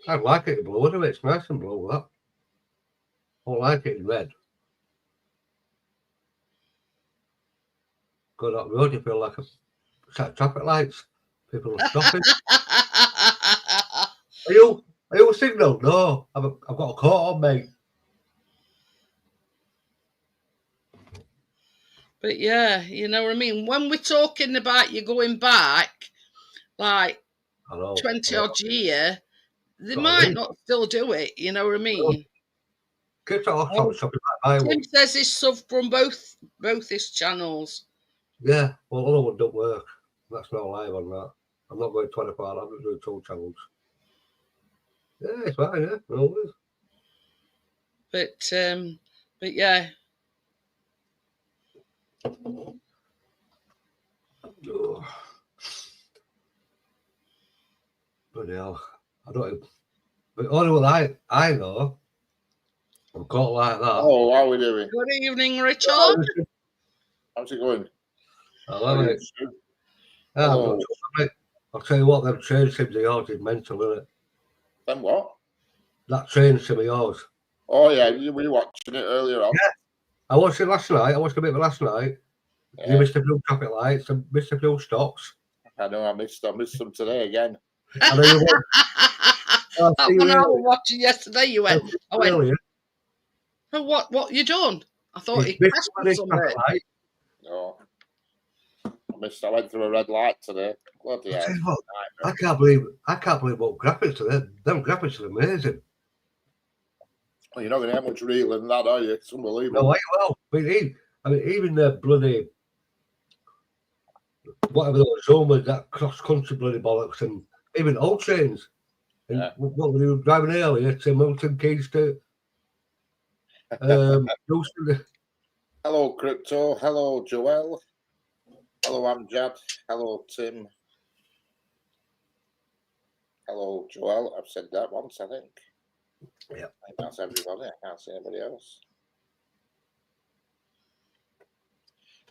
[SPEAKER 2] I'd like it in blue. Anyway, it's nice and blue. That. I don't like it in red. Going up the road, you feel like a set of traffic lights. People are stopping. Are you a signal? No, I've got a coat on, mate.
[SPEAKER 1] But yeah, you know what I mean? When we're talking about you going back, like 20 odd year, they might not still do it, you know what I mean?
[SPEAKER 2] Kids are off shopping like
[SPEAKER 1] Tim says he's subbed from both his channels.
[SPEAKER 2] Yeah, well, other one don't work. That's not live on that. I'm not going 24 hours, I'm just doing 2 channels. Yeah, it's fine, yeah, always.
[SPEAKER 1] But yeah.
[SPEAKER 2] Oh. Bloody hell. I don't even, but only what I know, I'm caught like that.
[SPEAKER 7] Oh, how are we doing?
[SPEAKER 1] Good evening, Richard.
[SPEAKER 7] How's it going?
[SPEAKER 2] Hello, mate. I'll tell you what, them train sims of yours is mental, isn't it?
[SPEAKER 7] Then what?
[SPEAKER 2] That train sim of yours.
[SPEAKER 7] Oh, yeah, you were watching it earlier on.
[SPEAKER 2] Yeah. I watched it last night. I watched a bit of it last night.
[SPEAKER 7] Yeah.
[SPEAKER 2] You missed a few traffic lights and missed a few stops.
[SPEAKER 7] I know, I missed them today again.
[SPEAKER 2] I know you went.
[SPEAKER 1] That one I was watching yesterday, you went. I went, oh, what you done? I thought he crashed or something.
[SPEAKER 7] No. I went through a red light today. Bloody hell.
[SPEAKER 2] I can't believe what graphics are there. Them graphics are amazing.
[SPEAKER 7] Well, you're not going to have much real in that, are you? It's unbelievable.
[SPEAKER 2] No, well, I mean, even the bloody whatever those zoomers, that cross country bloody bollocks, and even old trains. And what were you driving earlier to Milton Keynes to Houston?
[SPEAKER 7] Hello, Crypto. Hello, Joel. Hello, Amjad. Hello, Tim. Hello, Joel. I've said that once, I think.
[SPEAKER 2] Yeah.
[SPEAKER 7] I think that's everybody. I can't see anybody else.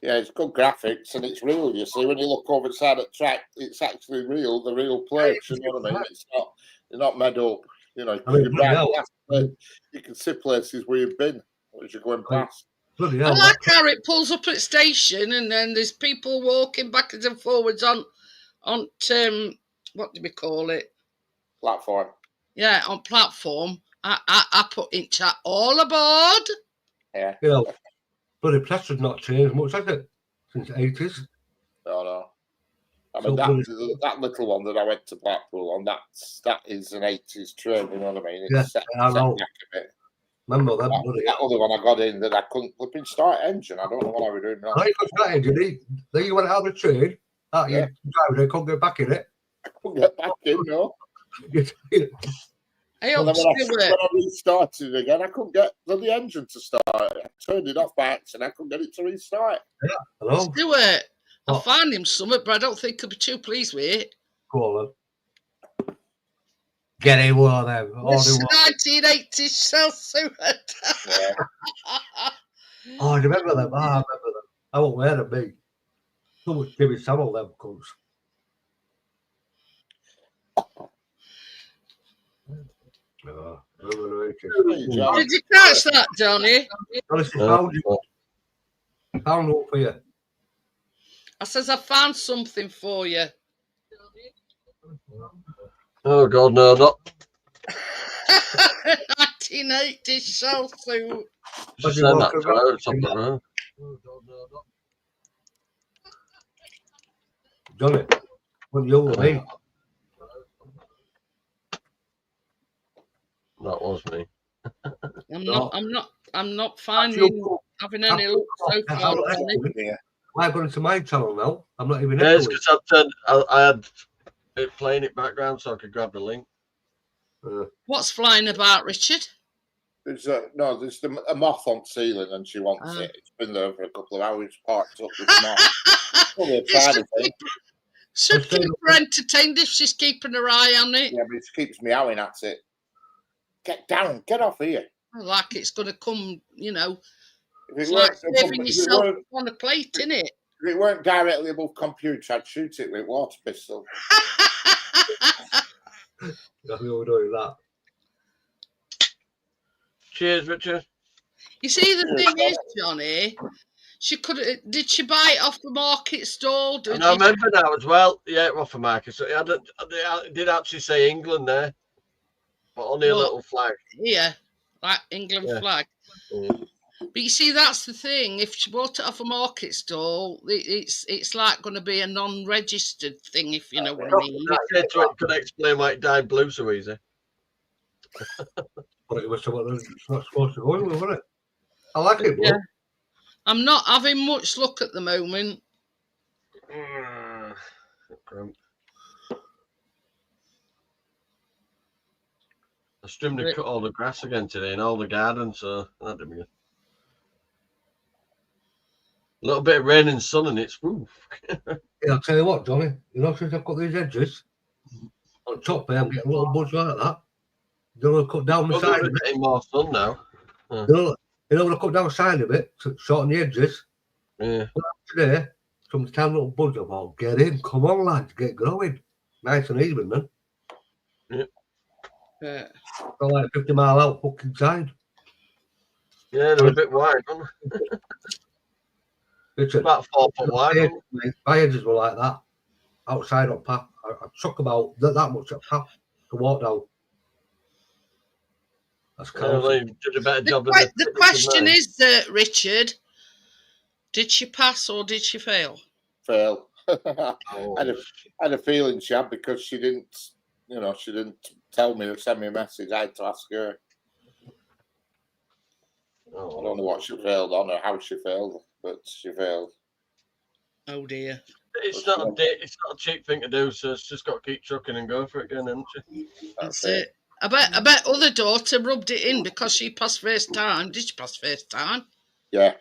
[SPEAKER 7] Yeah, it's good graphics and it's real. You see, when you look over the side of the track, it's actually real. The real place. You know what I mean? It's not. You're not made up. You know, you can see places where you've been as you're going past.
[SPEAKER 1] I like how it pulls up at station and then there's people walking backwards and forwards on what do we call it?
[SPEAKER 7] Platform.
[SPEAKER 1] Yeah, on platform. I put in chat all aboard.
[SPEAKER 7] Yeah.
[SPEAKER 2] Yeah. Bloody Preston's not changed much, has it? Since the 80s.
[SPEAKER 7] No. I mean, that little one that I went to Blackpool on, that is an 80s train, you know what I mean? It's set back a bit.
[SPEAKER 2] Remember that?
[SPEAKER 7] That other one I got in that I couldn't flipping start engine. I don't know what I was doing wrong.
[SPEAKER 2] No, you couldn't start engine. Then you went out of the train. You driving it, couldn't get back in it.
[SPEAKER 7] I couldn't get back in, no.
[SPEAKER 1] Hey,
[SPEAKER 7] when I restarted it again, I couldn't get the engine to start. I turned it off by accident. I couldn't get it to restart.
[SPEAKER 2] Yeah, hello.
[SPEAKER 1] Stuart, I'll find him something, but I don't think he'll be too pleased with it.
[SPEAKER 2] Go on, then. Get it, one of them.
[SPEAKER 1] This 1980s Chelsea.
[SPEAKER 2] Oh, I remember them. I remember them. I won't wear them, me. So much Jimmy Savile, them cunts.
[SPEAKER 1] Did you catch that, Johnny?
[SPEAKER 2] Honestly, found one for you.
[SPEAKER 1] I says I found something for you.
[SPEAKER 3] Oh God, no, not
[SPEAKER 1] 1980s shell suit.
[SPEAKER 3] Just send that to her or something.
[SPEAKER 2] Johnny, what you with me?
[SPEAKER 3] That was me.
[SPEAKER 1] I'm not finding having any luck so far.
[SPEAKER 2] Why going to my channel now? I'm not even.
[SPEAKER 3] Yeah, it's because I had it playing it background so I could grab the link.
[SPEAKER 1] What's flying about, Richard?
[SPEAKER 7] There's a moth on the ceiling and she wants it. It's been there for a couple of hours, parked up with moth. Only a tiny thing.
[SPEAKER 1] Should keep her entertained if she's keeping her eye on it.
[SPEAKER 7] Yeah, but it keeps meowing at it. Get down, get off here.
[SPEAKER 1] Like it's going to come, you know.
[SPEAKER 7] If
[SPEAKER 1] It's like saving yourself on a plate, isn't it?
[SPEAKER 7] If it weren't directly above computer, I'd shoot it with a water pistol.
[SPEAKER 2] We were doing that.
[SPEAKER 3] Cheers, Richard.
[SPEAKER 1] You see, the thing is, Johnny, did she buy it off the market stall?
[SPEAKER 3] And I remember now as well. Yeah, off the market. So it did actually say England there, but only a little flag.
[SPEAKER 1] Yeah, like England flag.
[SPEAKER 3] Mm.
[SPEAKER 1] But you see, that's the thing. If she bought it off a market stall, it's like going to be a non-registered thing, if you know what I mean.
[SPEAKER 3] That could explain why it died blue so easy.
[SPEAKER 2] But it was something that's not supposed to go in, wasn't it? I like it,
[SPEAKER 1] yeah. I'm not having much luck at the moment.
[SPEAKER 3] I streamed to cut all the grass again today in all the gardens, so that did me good. A little bit of rain and sun and it's woof.
[SPEAKER 2] Yeah, I'll tell you what, Johnny, you know, since I've got these edges on top there, I'm getting a little buds like that. You know, cut down the side of it.
[SPEAKER 3] Getting more sun now.
[SPEAKER 2] You know, when I cut down the side of it to shorten the edges.
[SPEAKER 3] Yeah.
[SPEAKER 2] Today, some tiny little buds I thought, get in, come on, lads, get growing. Nice and even, then.
[SPEAKER 1] Yeah.
[SPEAKER 2] They're like 50 mile out fucking side.
[SPEAKER 3] Yeah, they're a bit wide, aren't they?
[SPEAKER 2] It's
[SPEAKER 3] about 4 foot wide.
[SPEAKER 2] My edges were like that, outside on path. I took about that much at path to walk down. That's kind of.
[SPEAKER 3] They did a better job.
[SPEAKER 1] The question is, Richard, did she pass or did she fail?
[SPEAKER 7] Fail. I had a feeling she had because she didn't tell me or send me a message. I had to ask her. I don't know what she failed on or how she failed, but she failed.
[SPEAKER 1] Oh dear.
[SPEAKER 3] It's not a cheap thing to do, so it's just got to keep trucking and go for it again, hasn't she?
[SPEAKER 1] That's it. I bet other daughter rubbed it in because she passed first time. Did she pass first time?
[SPEAKER 7] Yeah.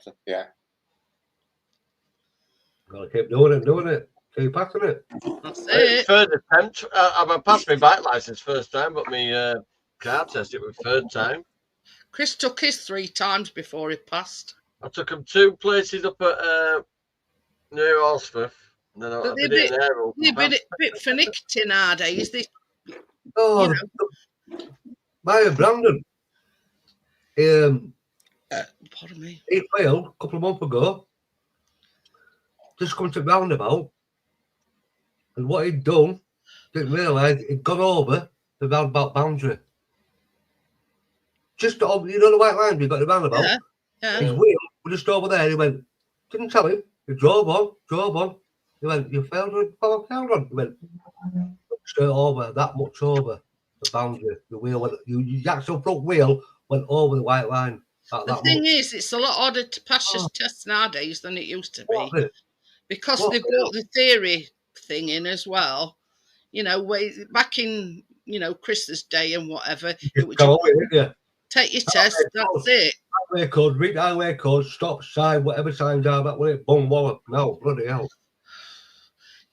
[SPEAKER 2] Gotta keep doing it. Keep passing it.
[SPEAKER 1] That's it.
[SPEAKER 3] Third attempt. I passed my bike license first time, but my car test it was third time.
[SPEAKER 1] Chris took his 3 times before he passed.
[SPEAKER 3] I took him 2 places up at near Alsforth. Then I did it in Aero.
[SPEAKER 1] They're a bit finicky nowadays.
[SPEAKER 2] Oh, my Brandon.
[SPEAKER 1] Pardon me.
[SPEAKER 2] He failed a couple of months ago. Just come to the roundabout. And what he'd done, didn't realise he'd gone over the roundabout boundary. Just over, you know the white line we got the roundabout?
[SPEAKER 1] Yeah.
[SPEAKER 2] His wheel was just over there. He went, didn't tell him. He drove on. He went, you failed on. He went, straight over, that much over the boundary. The wheel went, the actual front wheel went over the white line.
[SPEAKER 1] The thing is, it's a lot harder to pass your tests nowadays than it used to be. Because they've brought the theory thing in as well. You know, back in, Chris's day and whatever. It would just take your test, that's it.
[SPEAKER 2] Highway code, stop sign, whatever signs are, that way, boom, wallop. No, bloody hell.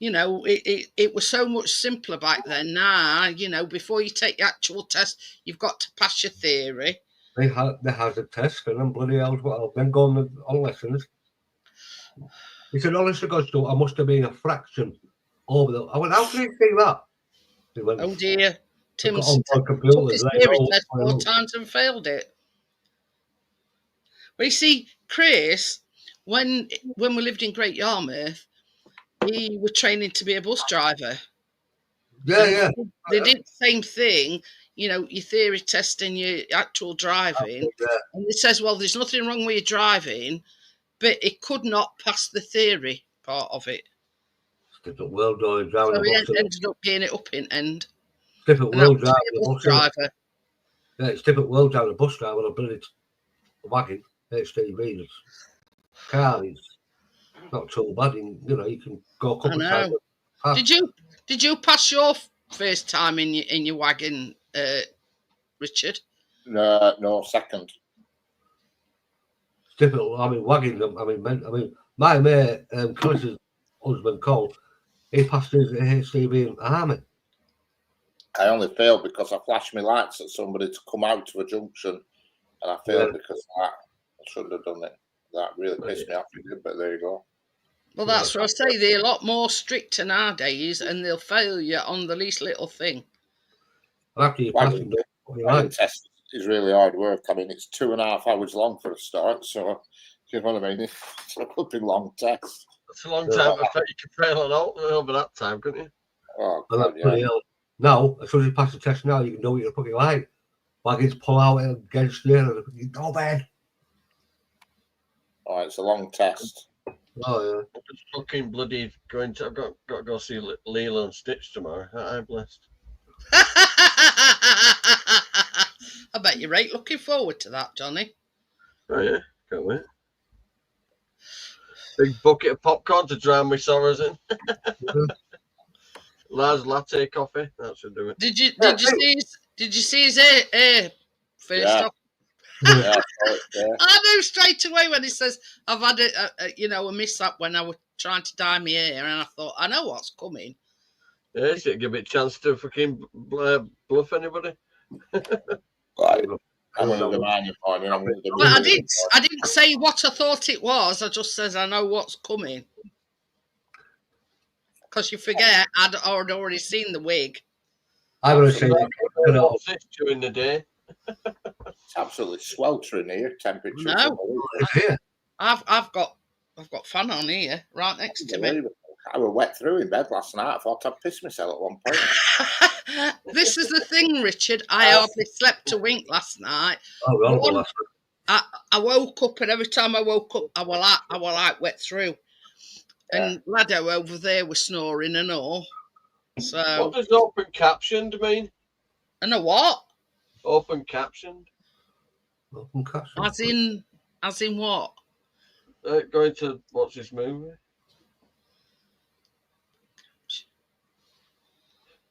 [SPEAKER 1] It was so much simpler back then. Now, before you take the actual test, you've got to pass your theory.
[SPEAKER 2] They had a test, and then bloody hell, what else? Then go on lessons. He said, honestly, God, I must have been a fraction over the. I went, how can you see that? He went,
[SPEAKER 1] oh dear. Tim's took his theory test 4 times and failed it. Well, you see, Chris, when we lived in Great Yarmouth, he was training to be a bus driver.
[SPEAKER 2] Yeah.
[SPEAKER 1] They did the same thing, your theory test and your actual driving. And it says, well, there's nothing wrong with your driving, but it could not pass the theory part of it.
[SPEAKER 2] Different world driving.
[SPEAKER 1] So he ended up getting it up in end.
[SPEAKER 2] Different world driving a bus
[SPEAKER 1] driver.
[SPEAKER 2] Yeah, it's different world driving a bus driver. I built a wagon, HTV. Car is not too bad. You can go a couple of times.
[SPEAKER 1] Did you pass your first time in your wagon, Richard?
[SPEAKER 7] No, second.
[SPEAKER 2] It's difficult. I mean, wagons. I mean, my mate, Chris's husband, Cole, he passed his HCV in army.
[SPEAKER 7] I only failed because I flashed my lights at somebody to come out to a junction, and I failed because of that. I shouldn't have done it. That really pissed me off, but there you go.
[SPEAKER 1] Well, that's what I say. They're a lot more stricter nowadays, and they'll fail you on the least little thing.
[SPEAKER 2] After you pass him,
[SPEAKER 7] Wagon test is really hard work. I mean, it's 2.5 hours long for a start, so you know what I mean. It's a flipping long test.
[SPEAKER 3] It's a long time. I bet you could fail on all over that time, couldn't you?
[SPEAKER 7] Oh,
[SPEAKER 2] God,
[SPEAKER 7] God, yeah.
[SPEAKER 2] Now, as soon as you pass the test now, you can know what you're fucking like. Wagons pull out against you, and you go bed.
[SPEAKER 7] Oh, it's a long test.
[SPEAKER 2] Oh, yeah.
[SPEAKER 3] I'm just fucking bloody going to. I've got to go see Lilo and Stitch tomorrow. I'm blessed.
[SPEAKER 1] I bet you're right looking forward to that, Johnny.
[SPEAKER 3] Oh yeah, can't wait. Big bucket of popcorn to drown my sorrows in. Large latte coffee. That should do it.
[SPEAKER 1] Did you see his first
[SPEAKER 7] Yeah.
[SPEAKER 1] off?
[SPEAKER 7] Yeah, yeah.
[SPEAKER 1] I knew straight away when he says, I've had a mishap when I was trying to dye my hair, and I thought, I know what's coming.
[SPEAKER 3] Yeah, so give it a chance to fucking bluff anybody.
[SPEAKER 7] Right. I'm going to mind your point. I'm going to
[SPEAKER 1] But I didn't say what I thought it was. I just says I know what's coming. Because you forget, I'd already seen the wig.
[SPEAKER 2] I'm going to say,
[SPEAKER 3] What's this during the day?
[SPEAKER 7] It's absolutely sweltering here. Temperature.
[SPEAKER 1] No.
[SPEAKER 2] it's here.
[SPEAKER 1] I've got fan on here, right next to me.
[SPEAKER 7] I was wet through in bed last night. I thought I'd pissed myself at one point.
[SPEAKER 1] This is the thing, Richard. I hardly slept a wink last night.
[SPEAKER 2] Oh, well,
[SPEAKER 1] I woke up, and every time I woke up, I was like wet through. And Lado over there was snoring and all. So
[SPEAKER 3] What does open captioned mean?
[SPEAKER 1] and a what?
[SPEAKER 3] Open captioned.
[SPEAKER 1] As in what?
[SPEAKER 3] Going to watch this movie.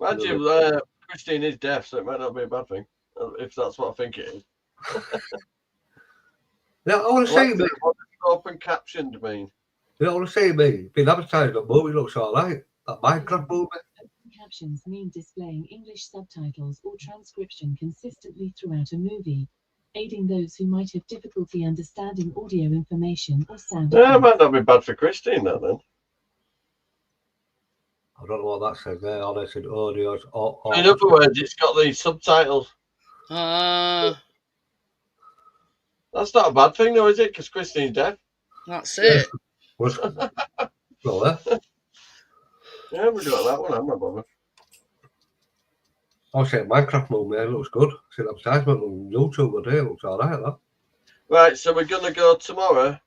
[SPEAKER 3] Imagine Christine is deaf, so it might not be a bad thing, if that's what I think it is.
[SPEAKER 2] Yeah, I want to say, mate.
[SPEAKER 3] What does open captioned mean?
[SPEAKER 2] You know what I want to say, mate? It's been advertised that movie looks all right. That Minecraft movie.
[SPEAKER 8] Captions mean displaying English subtitles or transcription consistently throughout a movie, aiding those who might have difficulty understanding audio information or sound.
[SPEAKER 3] Yeah, it might not be bad for Christine, that then.
[SPEAKER 2] I don't know what that says there. All they said audios.
[SPEAKER 3] In other words, it's got these subtitles.
[SPEAKER 1] That's
[SPEAKER 3] That's not a bad thing, though, is it? Because Christine's deaf.
[SPEAKER 1] it.
[SPEAKER 2] Well,
[SPEAKER 3] Yeah, we got that one. I'm not bothered.
[SPEAKER 2] I'll say Minecraft movie. It looks good. It's an advertisement on YouTube today. It looks all right, that.
[SPEAKER 3] Right, so we're going to go tomorrow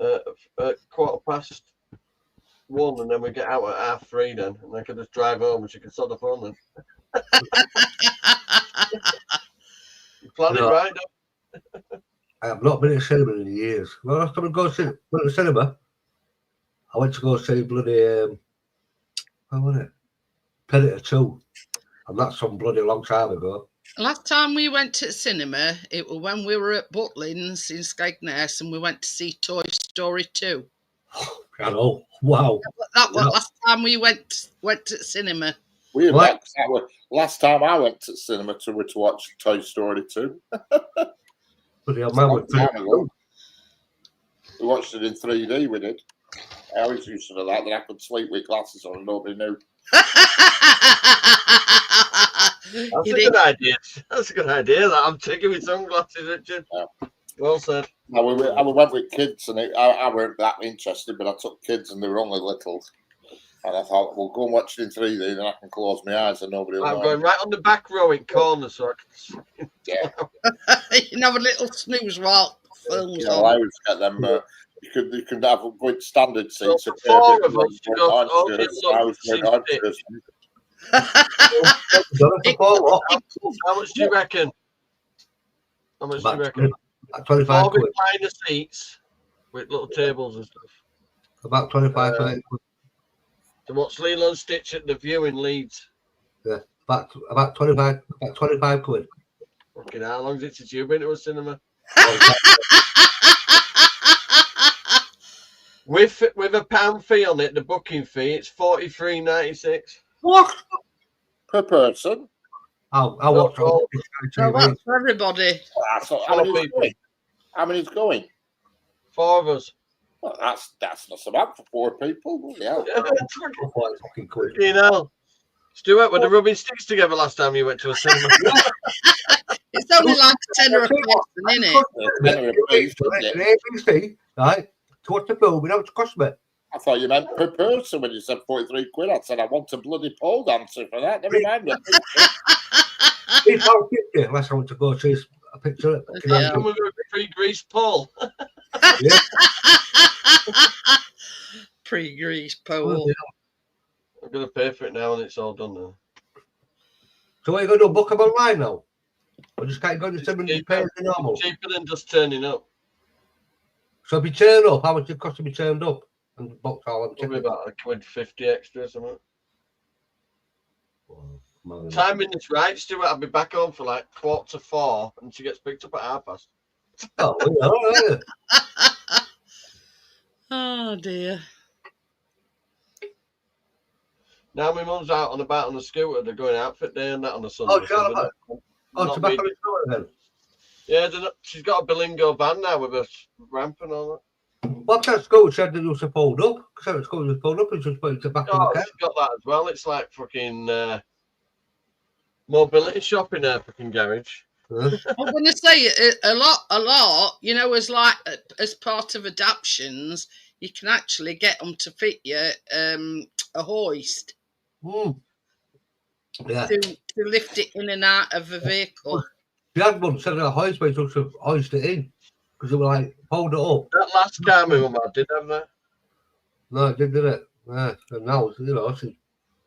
[SPEAKER 3] at 1:15, and then we get out at 3:30 then, and I can just drive home and she can sod the phone then. You planning right?
[SPEAKER 2] I have not been to cinema in years. Well, last time I went to the cinema, I went to go see bloody, how was it? Predator 2. And that's some bloody long time ago.
[SPEAKER 1] Last time we went to the cinema, it was when we were at Butlins in Skegness, and we went to see Toy Story 2.
[SPEAKER 2] I know. Wow.
[SPEAKER 1] That was last time we went to the cinema.
[SPEAKER 7] We
[SPEAKER 2] What?
[SPEAKER 7] last time I went to the cinema to watch Toy Story 2.
[SPEAKER 2] Bloody hell, man, with Predator 2.
[SPEAKER 7] We watched it in 3D, we did. I always used to do that, then I could sleep with glasses on and nobody knew.
[SPEAKER 3] That's a good idea. That's a good idea. That I'm taking my sunglasses, Richard.
[SPEAKER 7] Yeah.
[SPEAKER 3] Well said.
[SPEAKER 7] I went with kids, and I weren't that interested, but I took kids, and they were only little. And I thought, well, go and watch it in 3D, then I can close my eyes and nobody will
[SPEAKER 3] I'm
[SPEAKER 7] know.
[SPEAKER 3] going right on the back row in corner, so I can...
[SPEAKER 7] Yeah.
[SPEAKER 1] You can have a little snooze while films
[SPEAKER 7] You know,
[SPEAKER 1] on.
[SPEAKER 7] I always get them. You can have a good standard seats.
[SPEAKER 3] So for 4 of us to go to audience How much do you reckon? How much do you reckon?
[SPEAKER 2] 25
[SPEAKER 3] 4
[SPEAKER 2] quid.
[SPEAKER 3] recliner seats with little tables and stuff.
[SPEAKER 2] About 25 quid.
[SPEAKER 3] To watch Lilo and Stitch at the View in Leeds.
[SPEAKER 2] About 25 quid.
[SPEAKER 3] Fucking how long is it since you've been to a cinema? With a £1 fee on it, the booking fee, it's $43.96.
[SPEAKER 2] What?
[SPEAKER 7] Per person.
[SPEAKER 2] I'll watch
[SPEAKER 3] all-
[SPEAKER 2] it.
[SPEAKER 1] So that's for everybody.
[SPEAKER 7] How many's going?
[SPEAKER 3] 4 of us.
[SPEAKER 7] Well, that's not so bad for 4 people. Bloody hell.
[SPEAKER 2] Fucking quid.
[SPEAKER 3] You know, Stuart, were the rubbing sticks together last time you went to a cinema?
[SPEAKER 1] It's only like a tenner a person, isn't it?
[SPEAKER 2] ABC, right? To watch the film without cost me.
[SPEAKER 7] I thought you meant per person when you said 43 quid. I said I want a bloody pole dancer for that. Never mind.
[SPEAKER 2] It's about 50 unless I want to go see a picture.
[SPEAKER 1] Yeah.
[SPEAKER 3] And with a free grease pole.
[SPEAKER 2] Yeah.
[SPEAKER 1] Pre-grease pole.
[SPEAKER 3] I'm going to pay for it now and it's all done now.
[SPEAKER 2] So what are you going to do? Book them online now? Or just can't go to the cinema and just pay the normal?
[SPEAKER 3] Cheaper than just turning up.
[SPEAKER 2] So if you turn up, how much it cost to be turned up? And booked all them
[SPEAKER 3] Probably
[SPEAKER 2] tickets?
[SPEAKER 3] about a £50 extra or something.
[SPEAKER 2] Well,
[SPEAKER 3] Timing is right, Stuart. I'll be back home for like 3:45 and she gets picked up at 5:30.
[SPEAKER 2] Oh, yeah.
[SPEAKER 1] Oh dear.
[SPEAKER 3] Now my mum's out and about on a scooter. They're going outfit day and that on a Sunday.
[SPEAKER 2] Oh, Charlotte. Oh,
[SPEAKER 3] Not
[SPEAKER 2] tobacco
[SPEAKER 3] me.
[SPEAKER 2] is not then.
[SPEAKER 3] Yeah, she's got a Bilingo van now with a ramp and all that.
[SPEAKER 2] What that school said that it was fold up? Because that school was fold up and just put tobacco in
[SPEAKER 3] Oh,
[SPEAKER 2] the
[SPEAKER 3] she's got that as well. It's like fucking mobility shop in her fucking garage.
[SPEAKER 2] car.
[SPEAKER 1] I'm going to say a lot, you know, as part of adaptions, you can actually get them to fit you a hoist
[SPEAKER 2] Yeah.
[SPEAKER 1] to lift it in and out of a vehicle.
[SPEAKER 2] The had one said a hoist way to hoist it in because they were like, hold it up.
[SPEAKER 3] That last car my mum had did have that.
[SPEAKER 2] No, it did it? Yeah. And now, you know, as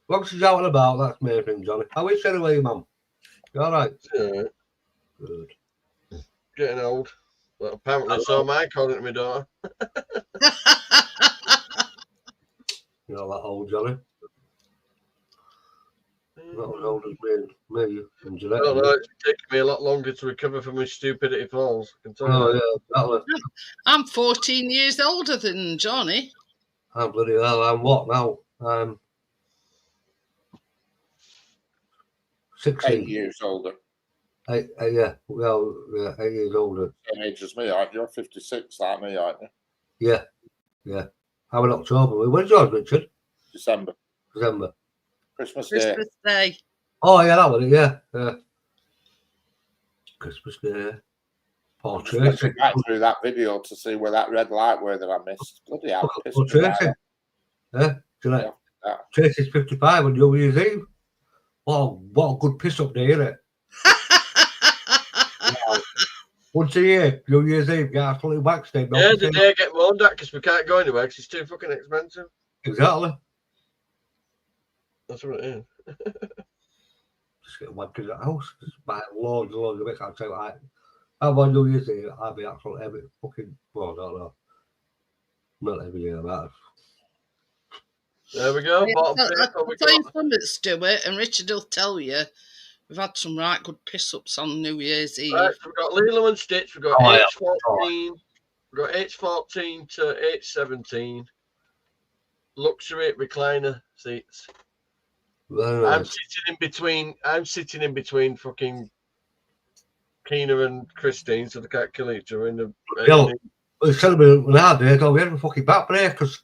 [SPEAKER 2] long as she's out and about, that's my thing, Johnny. I wish anyway, Mum. You all right?
[SPEAKER 3] Yeah,
[SPEAKER 2] Good.
[SPEAKER 3] getting old. But apparently so am I, according to my daughter.
[SPEAKER 2] You're not that old, Johnny. Not as old as me and Jeanette.
[SPEAKER 3] I don't know, it's taking me a lot longer to recover from my stupidity falls. I can tell
[SPEAKER 2] Oh,
[SPEAKER 3] you.
[SPEAKER 2] yeah. That
[SPEAKER 1] I'm 14 years older than Johnny.
[SPEAKER 2] I'm bloody hell. I'm what now? 16.
[SPEAKER 7] 8 years older.
[SPEAKER 2] Yeah. Well, yeah, 8 years older.
[SPEAKER 7] Same age as me, aren't you? You're 56, like me, aren't you?
[SPEAKER 2] Yeah. Yeah. I'm in October. When's yours, Richard?
[SPEAKER 7] December.
[SPEAKER 2] December.
[SPEAKER 7] Christmas Day.
[SPEAKER 1] Christmas Day.
[SPEAKER 2] Oh, yeah, that was it. Yeah. Yeah. Christmas Day. Paul
[SPEAKER 7] Just went
[SPEAKER 2] Tracy.
[SPEAKER 7] back through that video to see where that red light were that I missed. Bloody hell. pissed
[SPEAKER 2] Paul
[SPEAKER 7] me
[SPEAKER 2] Tracy.
[SPEAKER 7] off.
[SPEAKER 2] Yeah. Jeanette.
[SPEAKER 7] Yeah.
[SPEAKER 2] Tracy's 55 on New Year's Eve. What a good piss up day, isn't it? Once a year, New Year's Eve, get absolutely waxed.
[SPEAKER 3] Yeah, the day I get moaned at because we can't go anywhere because it's too fucking expensive.
[SPEAKER 2] Exactly.
[SPEAKER 3] That's what it is.
[SPEAKER 2] Just get one to the house, just buy loads of it. I'll tell you, I'm on New Year's Eve, I'll be absolutely every fucking, well, I don't know. Not every year, that.
[SPEAKER 3] There we go. Bottom
[SPEAKER 1] I'll
[SPEAKER 3] pick, what we
[SPEAKER 1] tell you
[SPEAKER 3] got?
[SPEAKER 1] something, Stuart, and Richard will tell you, we've had some right good piss-ups on New Year's Eve.
[SPEAKER 3] Right, so we've got Lilo and Stitch, we've got
[SPEAKER 2] Oh, yeah.
[SPEAKER 3] age 14, we've got age 14 to age 17. Luxury recliner seats.
[SPEAKER 2] Very
[SPEAKER 3] I'm
[SPEAKER 2] nice.
[SPEAKER 3] sitting in between fucking Keena and Christine, so they can't kill each other in the.
[SPEAKER 2] Yo, it's telling me when I did, we had a fucking back breakers.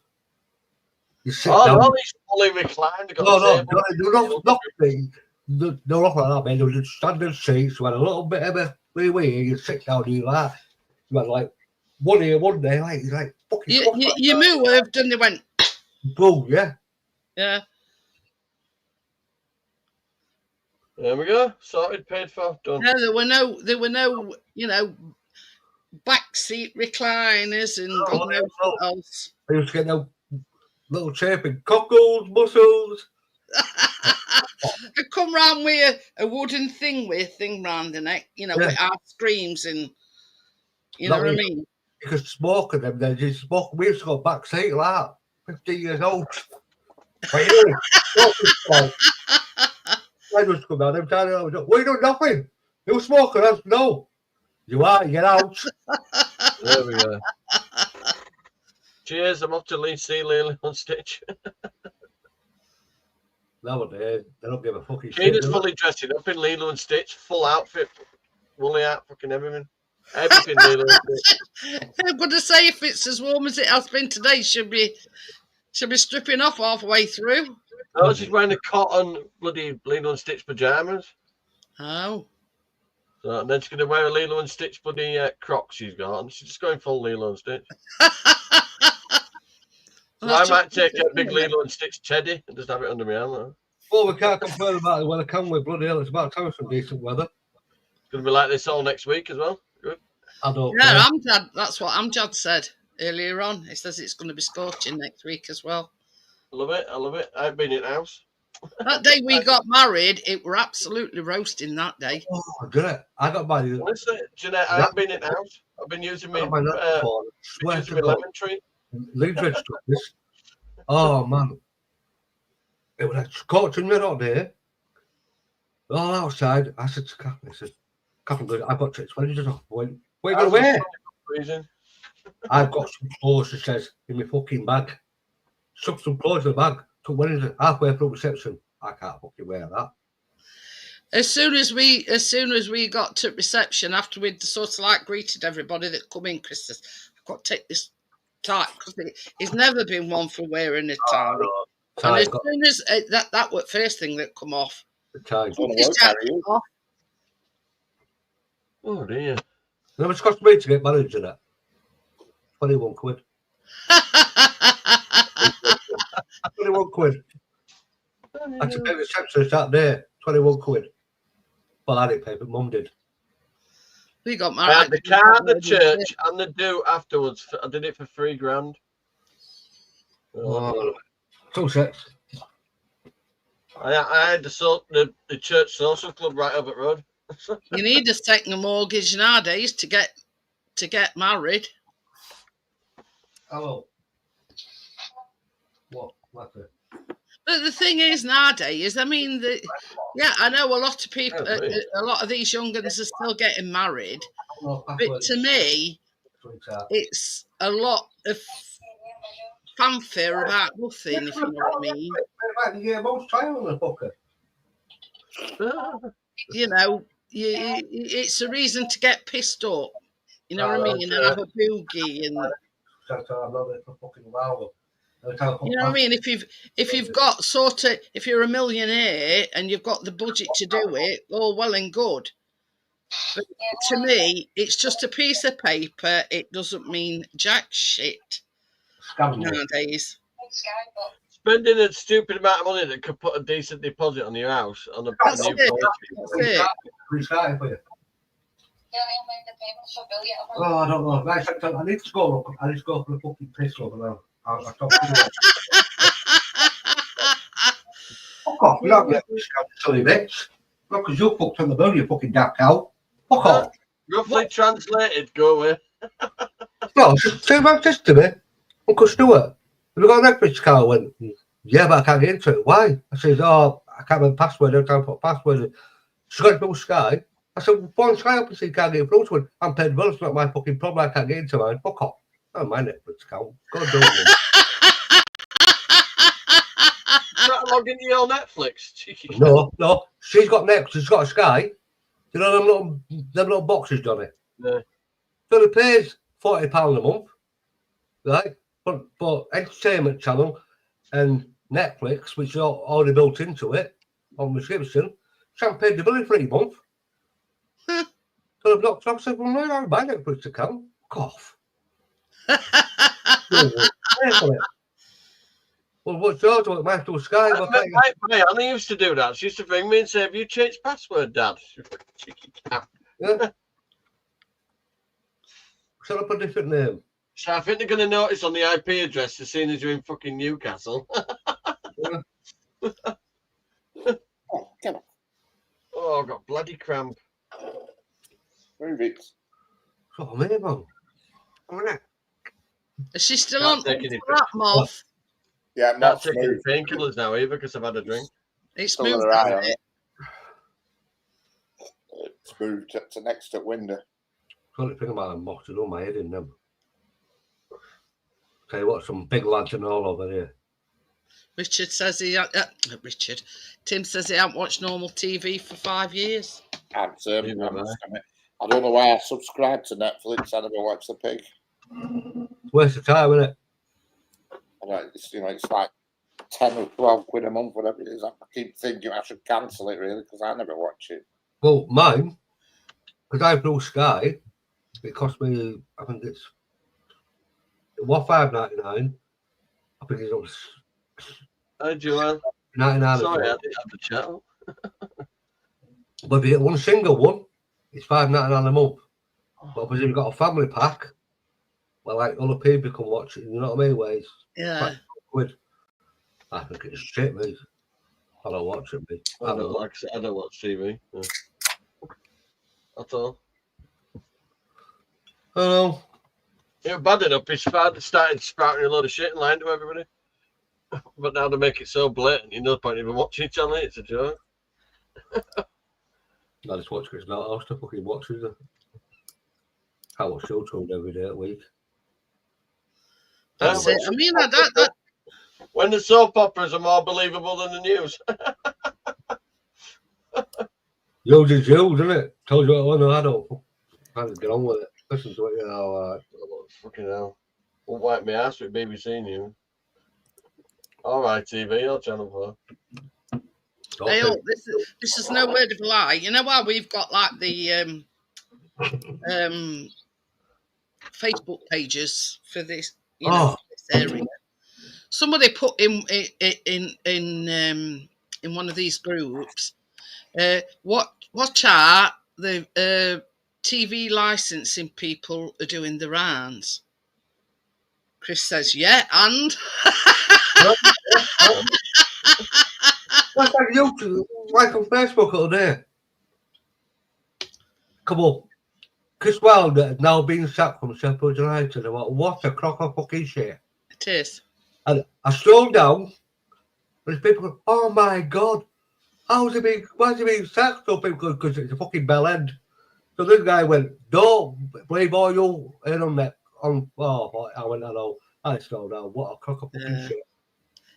[SPEAKER 2] You sit
[SPEAKER 3] Oh,
[SPEAKER 2] down.
[SPEAKER 3] no, he's fully reclined. They've got
[SPEAKER 2] No,
[SPEAKER 3] the
[SPEAKER 2] no,
[SPEAKER 3] table.
[SPEAKER 2] they're not like that, man. They were just standard seats, you had a little bit of a way, you sit down, you like, you had like one here, one there, like, you're like, fucking.
[SPEAKER 1] You moved and they went,
[SPEAKER 2] Boom, yeah.
[SPEAKER 1] yeah.
[SPEAKER 3] There we go. Sorted, paid for, done.
[SPEAKER 1] No, there were no, you know, backseat recliners and God knows what else.
[SPEAKER 2] I used to get no little chirping cockles, mussels.
[SPEAKER 1] I come round with a wooden thing with a thing round the neck, you know,
[SPEAKER 2] Yeah.
[SPEAKER 1] with our screams and, you know
[SPEAKER 2] That
[SPEAKER 1] what I
[SPEAKER 2] was-
[SPEAKER 1] mean?
[SPEAKER 2] You could smoke at them, then you smoke. We used to go back seat like that, 15 years old. What you doing? I just come down. I'm telling you, what you doing? Nothing. You smoking? No. You are. Get out.
[SPEAKER 3] There we go. Cheers. I'm off to see Lilo and Stitch.
[SPEAKER 2] Nowadays, they don't give a fucking shit.
[SPEAKER 3] Keena's fully dressed up in Lilo and Stitch, full outfit, woolly out, fucking everything. Everything Lilo and Stitch.
[SPEAKER 1] I'm going to say if it's as warm as it has been today, she'll be stripping off halfway through.
[SPEAKER 3] No, she's wearing a cotton bloody Lilo and Stitch pajamas.
[SPEAKER 1] Oh.
[SPEAKER 3] So, and then she's going to wear a Lilo and Stitch bloody Crocs she's got, and she's just going full Lilo and Stitch. So I might take a big Lilo and Stitch teddy and just have it under my arm.
[SPEAKER 2] Well, we can't complain about the weather, can we? Bloody hell, it's about time for some decent weather.
[SPEAKER 3] It's going to be like this all next week as well. Good.
[SPEAKER 2] I don't
[SPEAKER 1] Yeah,
[SPEAKER 2] care.
[SPEAKER 1] Amjad, that's what Amjad said earlier on. He says it's going to be scorching next week as well.
[SPEAKER 3] I love it. I love it. I've been in the house.
[SPEAKER 1] That day we got married, it were absolutely roasting that day.
[SPEAKER 2] Oh, did it? I got my.
[SPEAKER 3] Honestly, Jeanette, I haven't been in the house. I've been using my lemon tree.
[SPEAKER 2] Leaves red stuff, this. Oh, man. It was like scorching me all day. All outside. I said to Catherine, I said, Catherine, I've got tricks. When did you just where you going to wear? I've got some clothes, she says, in my fucking bag. Stuck some clothes in the bag. Took one in halfway through reception. I can't fucking wear that.
[SPEAKER 1] As soon as we got to reception, after we'd sort of like greeted everybody that come in, Chris says, I've got to take this tie because it's never been one for wearing a tie.
[SPEAKER 2] Oh, no.
[SPEAKER 1] And as soon as that was the first thing that come off.
[SPEAKER 2] The tie.
[SPEAKER 3] Oh dear.
[SPEAKER 2] How much cost me to get married to that? 21 quid. 21 quid. I had to pay receptionist that day. 21 quid. Well, I didn't pay, but Mum did.
[SPEAKER 1] We got
[SPEAKER 3] I
[SPEAKER 1] married.
[SPEAKER 3] had the car, the church, and the do afterwards. I did it for $3,000.
[SPEAKER 2] Oh, 2 sets.
[SPEAKER 3] I had the church social club right up at road.
[SPEAKER 1] You need a second mortgage nowadays to get married.
[SPEAKER 2] Hello. What?
[SPEAKER 1] But the thing is nowadays, I mean, I know a lot of people, a lot of these young ones are still getting married. But to me, it's a lot of fanfare about nothing, if you know what I mean. You know, it's a reason to get pissed up. You know what I mean? And have a boogie and. You know what I mean? If you've got if you're a millionaire and you've got the budget to do it, all well and good. But to me, it's just a piece of paper. It doesn't mean jack shit nowadays.
[SPEAKER 3] Spending a stupid amount of money that could put a decent deposit on your house on a new
[SPEAKER 1] That's it.
[SPEAKER 2] Oh, I don't know. Right, I need to go look. I need to go for a fucking piss over now. Fuck off. You're not getting this silly bitch. Not because you fucked on the bill, you fucking damn cow. Fuck off.
[SPEAKER 3] Roughly translated, go away.
[SPEAKER 2] No, say about this to me. Uncle Stuart, have you got an Netflix card? I went, yeah, but I can't get into it. Why? I said, oh, I can't remember the password. Every time I put password in. She's got it through Sky. I said, well, phone Sky up and see you can't get through to it. I'm paid well, it's not my fucking problem. I can't get into mine. Fuck off. Oh, my Netflix account. Go and do it.
[SPEAKER 3] Not logged into your Netflix.
[SPEAKER 2] No. She's got Netflix. She's got a Sky. You know them little boxes, Johnny?
[SPEAKER 3] Yeah.
[SPEAKER 2] So it pays £40 a month, right? For entertainment channel and Netflix, which is already built into it on subscription. She hasn't paid the bill in 3 months. So I've knocked off. I said, well, no, I don't buy Netflix account. Cough. Well, what's yours? What mine's to Sky?
[SPEAKER 3] My Annie used to do that. She used to ring me and say, have you changed password, Dad? Cheeky cat.
[SPEAKER 2] Yeah. Set up a different name.
[SPEAKER 3] So I think they're going to notice on the IP address as soon as you're in fucking Newcastle. Oh, I've got bloody cramp.
[SPEAKER 7] Move it.
[SPEAKER 2] Oh, man, man.
[SPEAKER 1] Is she still on that moth?
[SPEAKER 7] Yeah,
[SPEAKER 3] Can't
[SPEAKER 7] not
[SPEAKER 3] take any
[SPEAKER 7] smooth.
[SPEAKER 3] painkillers now either because I've had a drink.
[SPEAKER 1] It's
[SPEAKER 7] Still
[SPEAKER 1] moved,
[SPEAKER 7] got an eye
[SPEAKER 1] hasn't
[SPEAKER 7] on
[SPEAKER 1] it?
[SPEAKER 7] It's moved to next to window.
[SPEAKER 2] The only thing about them boxes on my head in them. Tell you what, some big lads and all over here.
[SPEAKER 1] Richard says Tim says he hasn't watched normal TV for 5 years.
[SPEAKER 7] I'm
[SPEAKER 3] Neither have
[SPEAKER 7] I don't know why I subscribed to Netflix. I never watched The Pig.
[SPEAKER 2] Waste of time, isn't it?
[SPEAKER 7] It's like 10 or 12 quid a month, whatever it is. I keep thinking I should cancel it really because I never watch it.
[SPEAKER 2] Well, mine, because I have Blue Sky, it cost me, I think it was $5.99. I think it was
[SPEAKER 3] Hi, Joanne.
[SPEAKER 2] $99.
[SPEAKER 3] Sorry, I didn't have the chat.
[SPEAKER 2] But if you get one single one, it's $5.99 a month. But if you've got a family pack, well, like other people can watch it, you know what I mean? Where it's
[SPEAKER 1] Yeah.
[SPEAKER 2] quid. I think it's shit, mate. I don't watch it, mate.
[SPEAKER 3] I don't watch TV. No. At all.
[SPEAKER 2] Oh,
[SPEAKER 3] It was bad enough. His father started spouting a load of shit and lying to everybody. But now they make it so blatant, you no point even watching each other. It's a joke.
[SPEAKER 2] I just watch Chris Not House to fucking watch it. I watch Showtime every day a week.
[SPEAKER 1] That's it. I mean, that
[SPEAKER 3] When the soap operas are more believable than the news.
[SPEAKER 2] Yours is yours, isn't it? Tells you what I know. I don't get on with it. Listen to it, you know.
[SPEAKER 3] Fucking hell. Won't wipe my ass with BBC News. Alright, TV or Channel 4.
[SPEAKER 1] Hey, this is no word of a lie. You know how we've got like the Facebook pages for this, you know, this area. Somebody put in one of these groups, watch out, the TV licensing people are doing the rounds. Chris says, yeah, and
[SPEAKER 2] That's like YouTube, like on Facebook all day. Come on. Chris Wilder has now been sacked from Sheffield United. What a crock of fucking shit.
[SPEAKER 1] it is.
[SPEAKER 2] And I strolled down, and people go, oh my God, why is he being sacked? So people go, because it's a fucking bell end. So this guy went, don't believe all you in on that. I went, I know. I strolled down. What a crock of fucking shit.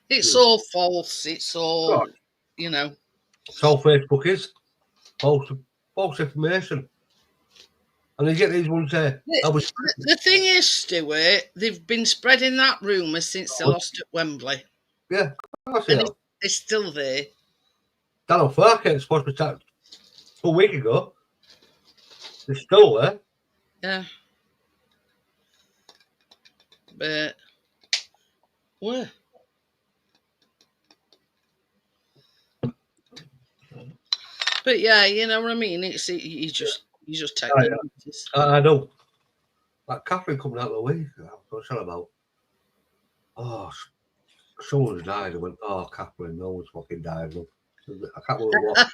[SPEAKER 1] It's all false. It's all, you know.
[SPEAKER 2] It's all Facebook is. False information. And you get these ones there.
[SPEAKER 1] The thing is, Stuart, they've been spreading that rumour since they lost at Wembley.
[SPEAKER 2] Yeah,
[SPEAKER 1] and it's still there.
[SPEAKER 2] Daniel Farke supposed to be sacked a week ago. They're still there.
[SPEAKER 1] Yeah. But where? But yeah, you know what I mean. It's you just take notice.
[SPEAKER 2] I know. Like Catherine coming out of the way. What's that about? Oh, someone's died. I went, oh, Catherine, no one's fucking died. Look. I can't remember what.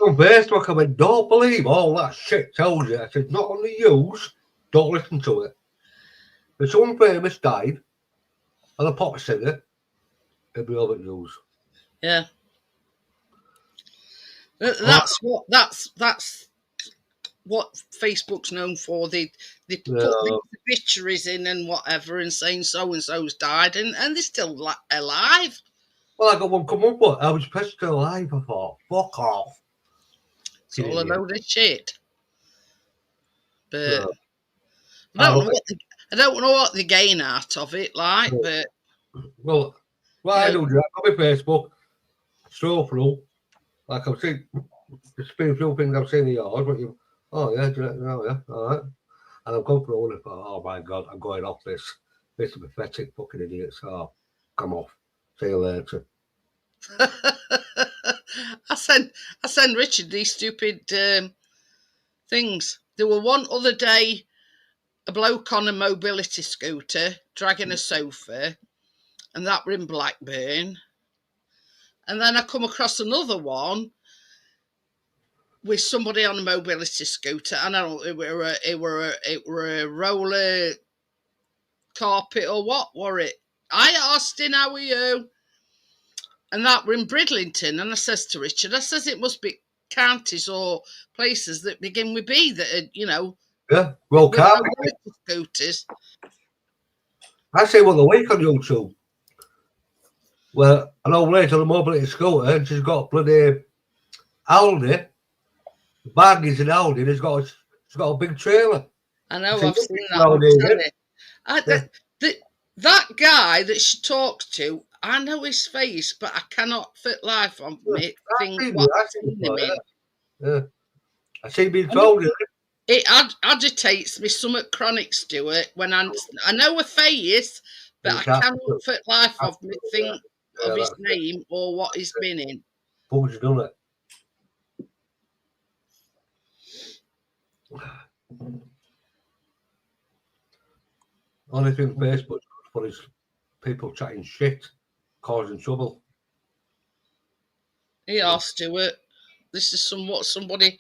[SPEAKER 2] On Facebook, I went, don't believe all that shit tells you. I said, not on the news. Don't listen to it. If someone famous died, and a pop singer, it'd be over the news.
[SPEAKER 1] Yeah. That's what Facebook's known for. They put the obituaries in and whatever, and saying so and so's died, and they're still alive.
[SPEAKER 2] Well, I got one come up, but I was pressed to alive. I thought, fuck off.
[SPEAKER 1] It's all a load of shit. But I don't know what they gain out of it, like. But
[SPEAKER 2] well, I do. I'll be Facebook. Stroll through. Like I've seen, there's been a few things I've seen in yours, but you, oh yeah, all right. And I've gone through all and thought, oh my God, I'm going off this. This is pathetic fucking idiots. Oh, come off. See you later.
[SPEAKER 1] I send Richard these stupid things. There were one other day, a bloke on a mobility scooter dragging a sofa, and that were in Blackburn. And then I come across another one with somebody on a mobility scooter. I know it were a roller carpet or what were it? Hi, Austin, how are you? And that were in Bridlington. And I says to Richard, I says it must be counties or places that begin with B that are, you know,
[SPEAKER 2] Yeah, well,
[SPEAKER 1] with no
[SPEAKER 2] carpet.
[SPEAKER 1] water scooters.
[SPEAKER 2] I see one the week on YouTube. Well, an old lady on a mobility scooter, and she's got bloody Aldi. The baggies in Aldi, and she's got a big trailer.
[SPEAKER 1] I know,
[SPEAKER 2] See,
[SPEAKER 1] I've seen that
[SPEAKER 2] well,
[SPEAKER 1] on
[SPEAKER 2] David.
[SPEAKER 1] telly. That guy that she talks to, I know his face, but I cannot fit life on me think what I've seen him in.
[SPEAKER 2] Yeah. I see being told it.
[SPEAKER 1] It agitates me somewhat chronic, Stuart, when I know a face, but I cannot fit life of me think of his name or what he's been in.
[SPEAKER 2] Who's done it? Only thing Facebook's good for is people chatting shit, causing trouble.
[SPEAKER 1] Yeah, Stuart. This is what somebody.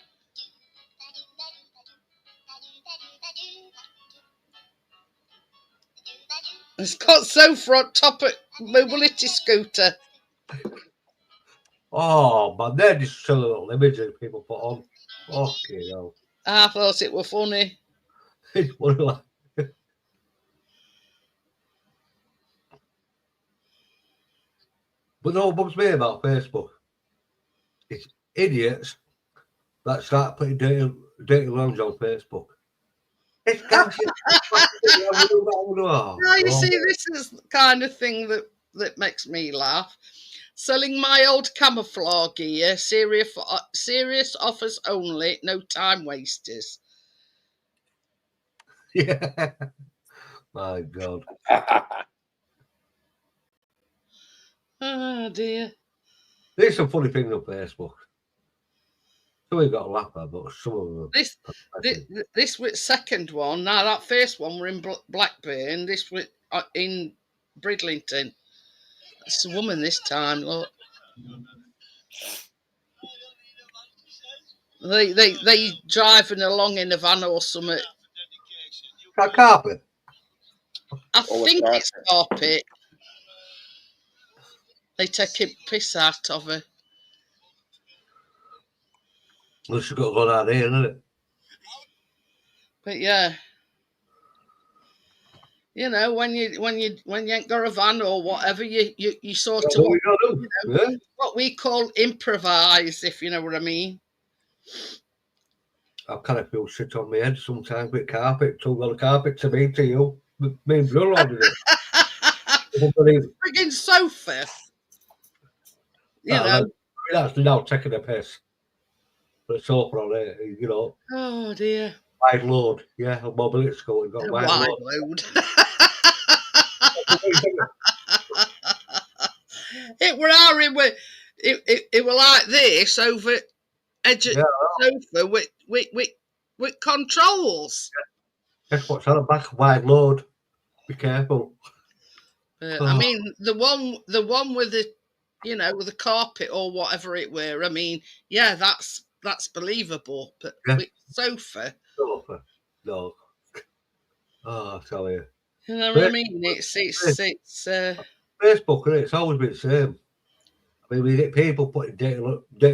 [SPEAKER 1] It's got sofa on top of mobility scooter.
[SPEAKER 2] Oh man, they're just silly little images people put on. Fucking hell.
[SPEAKER 1] I thought it were funny.
[SPEAKER 2] It's funny like. But no, what bugs me about Facebook, it's idiots that start putting dirty lounge on Facebook. It's
[SPEAKER 1] Now you see, this is the kind of thing that makes me laugh. Selling my old camouflage gear, serious offers only, no time wasters.
[SPEAKER 2] Yeah. My God.
[SPEAKER 1] Oh dear.
[SPEAKER 2] There's some funny things on Facebook. Some we got a laugh at, but some of them.
[SPEAKER 1] This was second one. Now that first one were in Blackburn. This was in Bridlington. It's a woman this time. Look. They driving along in a van or something.
[SPEAKER 2] That carpet.
[SPEAKER 1] I think it's carpet. They take a piss out of her.
[SPEAKER 2] Well, she's got to go down here, isn't it?
[SPEAKER 1] But yeah, you know, when you ain't got a van or whatever, you sort of what we call improvise, if you know what I mean.
[SPEAKER 2] I kind of feel shit on my head sometimes with carpet. Too well carpet to me, to you. Me and Blue ordered it.
[SPEAKER 1] Friggin' sofa. You know.
[SPEAKER 2] That's now taking a piss. But it's sofa on it, you know.
[SPEAKER 1] Oh dear.
[SPEAKER 2] Wide load, yeah, a mobility scooter. Got wide
[SPEAKER 1] load. It were our it were like this over edge of sofa with controls.
[SPEAKER 2] Yeah. Guess what's on the back? Wide load. Be careful.
[SPEAKER 1] I mean, the one with the, you know, with the carpet or whatever it were. I mean, yeah, that's believable. But with sofa.
[SPEAKER 2] No. Oh, I tell you.
[SPEAKER 1] You know what I mean? It's
[SPEAKER 2] Facebook, it's always been the same. I mean, we get people putting dirty